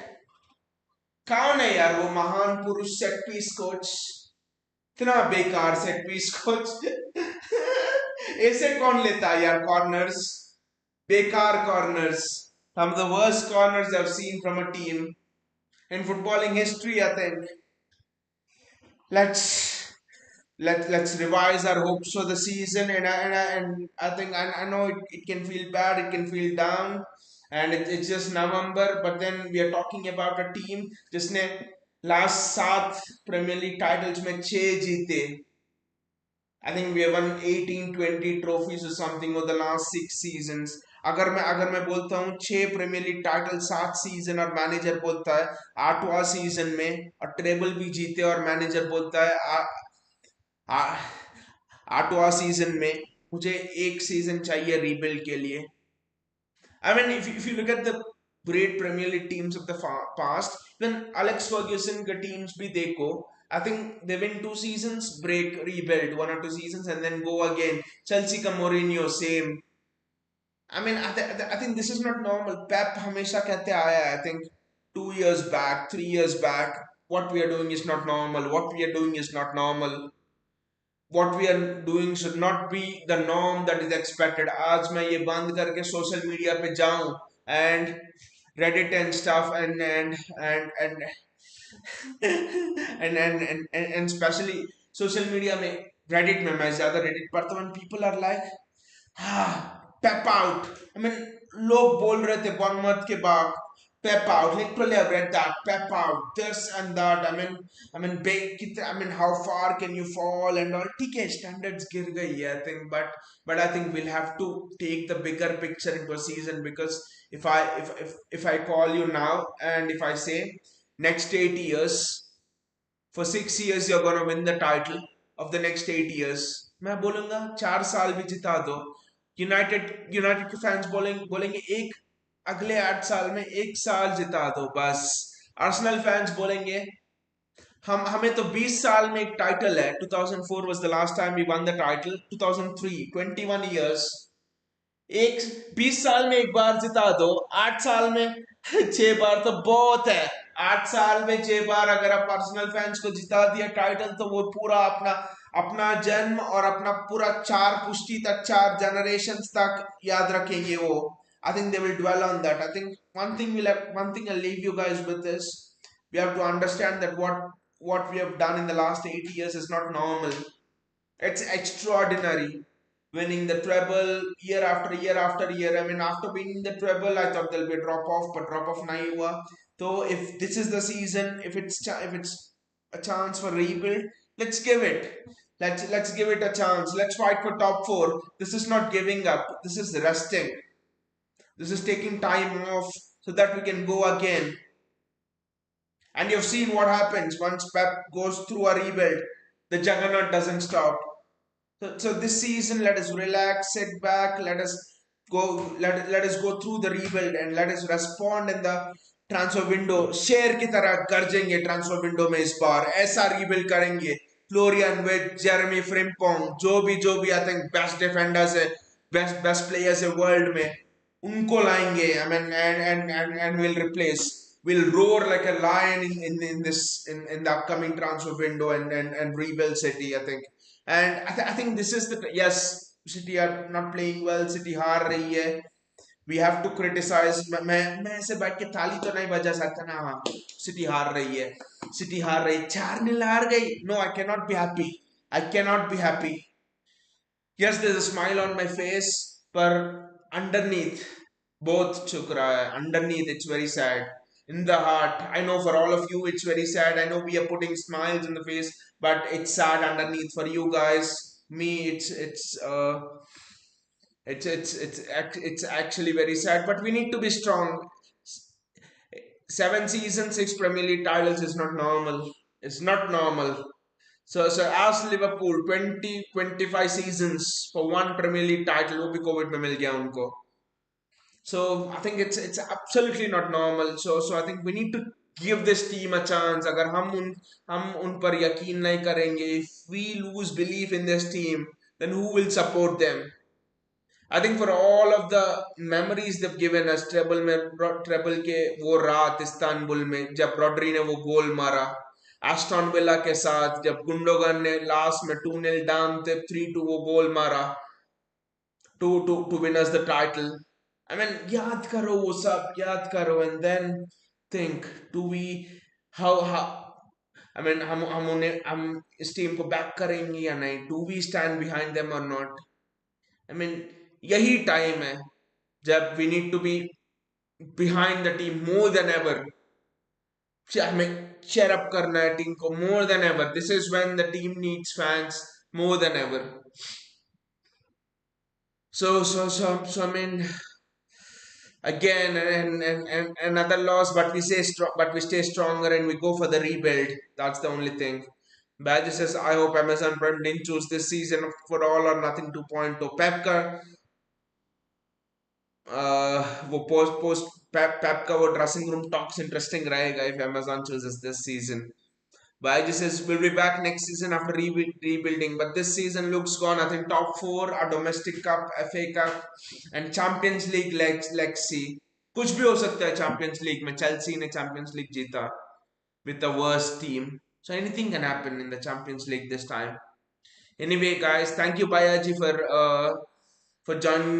कौन है यार वो महान पुरुष सेट पीस कोच? इतना बेकार सेट पीस कोच ऐसे कौन लेता है यार कॉर्नर्स बेकार corners some of the worst corners I've seen from a team in footballing history. I think let's let's revise our hopes for the season, and I think I know it can feel bad, it can feel down, and it's just November, but then we are talking about a team जिसने last 7 Premier League titles में 6 जीते. I think we have won 18, 20 trophies or something over the last 6 seasons. अगर मैं बोलता हूँ 6 premiere league title 7 season और manager बोलता है 8वां सीजन में और ट्रेबल भी जीते और मैनेजर बोलता है 8वां सीजन में मुझे एक सीजन चाहिए रीबिल्ड के लिए. I mean, if you look at the great Premier League teams of the past, then Alex Ferguson ka teams bhi dekho. I think they win 2 seasons, break, rebuild 1 or 2 seasons, and then go again. Chelsea ka Mourinho, same. I mean, I think this is not normal. Pep hamesha kehte aaya. I think 2 years back, 3 years back, what we are doing is not normal. What we are doing is not normal. What we are doing should not be the norm that is expected. आज मैं ये बंद करके social media पे जाऊं and Reddit and stuff and and especially social media में Reddit में मैं ज़्यादा Reddit पढ़ता हूँ and people are like pep out. I mean, लोग बोल रहे थे बॉर्नमouth के बाद pep out. Literally, I've read that pep out, this and that. I mean, how far can you fall and all? ठीक है, standards गिर गई है, I think, but I think we'll have to take the bigger picture into a season because if I call you now and if I say next 8 years. For 6 years you're gonna win the title of the next 8 years. मैं बोलूंगा 4 साल भी जिता दो. United के fans बोलेंगे एक अगले 8 साल में 1 साल जिता दो बस. आर्सेनल फैंस बोलेंगे हमें तो 20 साल में एक टाइटल है. 2004 was the last time we won the title. 2003 21 years. एक 20 साल में एक बार जिता दो. 8 साल में 6 बार तो बहुत है. 8 साल में 6 बार अगर आप पर्सनल फैंस को जिता दिया टाइटल तो वो पूरा अपना अपना जन्म और अपना पूरा 4 पुश्ती तक 4 जनरेशन तक याद रखेंगे वो. I think they will dwell on that. I think one thing I'll leave you guys with is we have to understand that what we have done in the last 8 years is not normal. It's extraordinary. Winning the treble year after year after year. I mean, after winning the treble, I thought there'll be a drop off, but drop off nahi hua. So if this is the season, if it's a chance for rebuild, let's give it. Let's give it a chance. Let's fight for top four. This is not giving up. This is resting. This is taking time off so that we can go again. And you've seen what happens once Pep goes through a rebuild. The juggernaut doesn't stop. So this season, let us relax, sit back, let us go through the rebuild and let us respond in the transfer window. शेर की तरह गरजेंगे transfer window में इस बार. ऐसा rebuild करेंगे. Florian Wirtz, Jeremy Frimpong, जो भी I think best defenders है, best players है world में, उनको लाएंगे. I mean, and we'll replace. We'll roar like a lion in the upcoming transfer window and rebuild City. I think. And I think this is the yes. City are not playing well. City हार रही है. We have to criticize. मैं ऐसे बैठ के ताली तो नहीं बजा सकता ना. हाँ, City हार रही है. City हार रही. 4-0 हार गई. No, I cannot be happy. I cannot be happy. Yes, there's a smile on my face, but underneath, both chuk raha hai. Underneath, it's very sad. In the heart, I know for all of you, it's very sad. I know we are putting smiles in the face, but it's sad underneath for you guys. Me, it's actually very sad. But we need to be strong. 7 seasons, 6 Premier League titles is not normal. It's not normal. So as Liverpool 20-25 seasons for one Premier League title वो भी Covid में मिल गया उनको. So I think it's absolutely not normal. So I think we need to give this team a chance. अगर हम उन पर यकीन नहीं करेंगे, if we lose belief in this team, then who will support them? I think for all of the memories they've given us, treble के वो रात इस्तांबुल में जब रॉड्री ने वो गोल मारा, एस्टन विला के साथ जब गुंडोगन ने लास्ट में 2-0 डाउन थे 3-2 वो गोल मारा to win us the title. I mean, याद करो वो सब याद करो and then think do we how I mean हम इस टीम को बैक करेंगे या नहीं do we stand behind them or not. I mean यही टाइम है जब we need to be behind the team more than ever. हमें cheer up करना है टीम को more than ever. This is when the team needs fans more than ever. So I mean again and another loss, but we say strong, but we stay stronger and we go for the rebuild. That's the only thing. Badger says, I hope Amazon Prime didn't choose this season for all or nothing 2.0. Pep का वो Pep का वो dressing room talks interesting रहेगा if Amazon chooses this season. Baiji says we'll be back next season after rebuilding, but this season looks gone. I think top four, a domestic cup, FA Cup, and Champions League. Let's see. कुछ भी हो सकता है Champions League में. Chelsea ने Champions League जीता with the worst team. So anything can happen in the Champions League this time. Anyway, guys, thank you Bayaji for joining me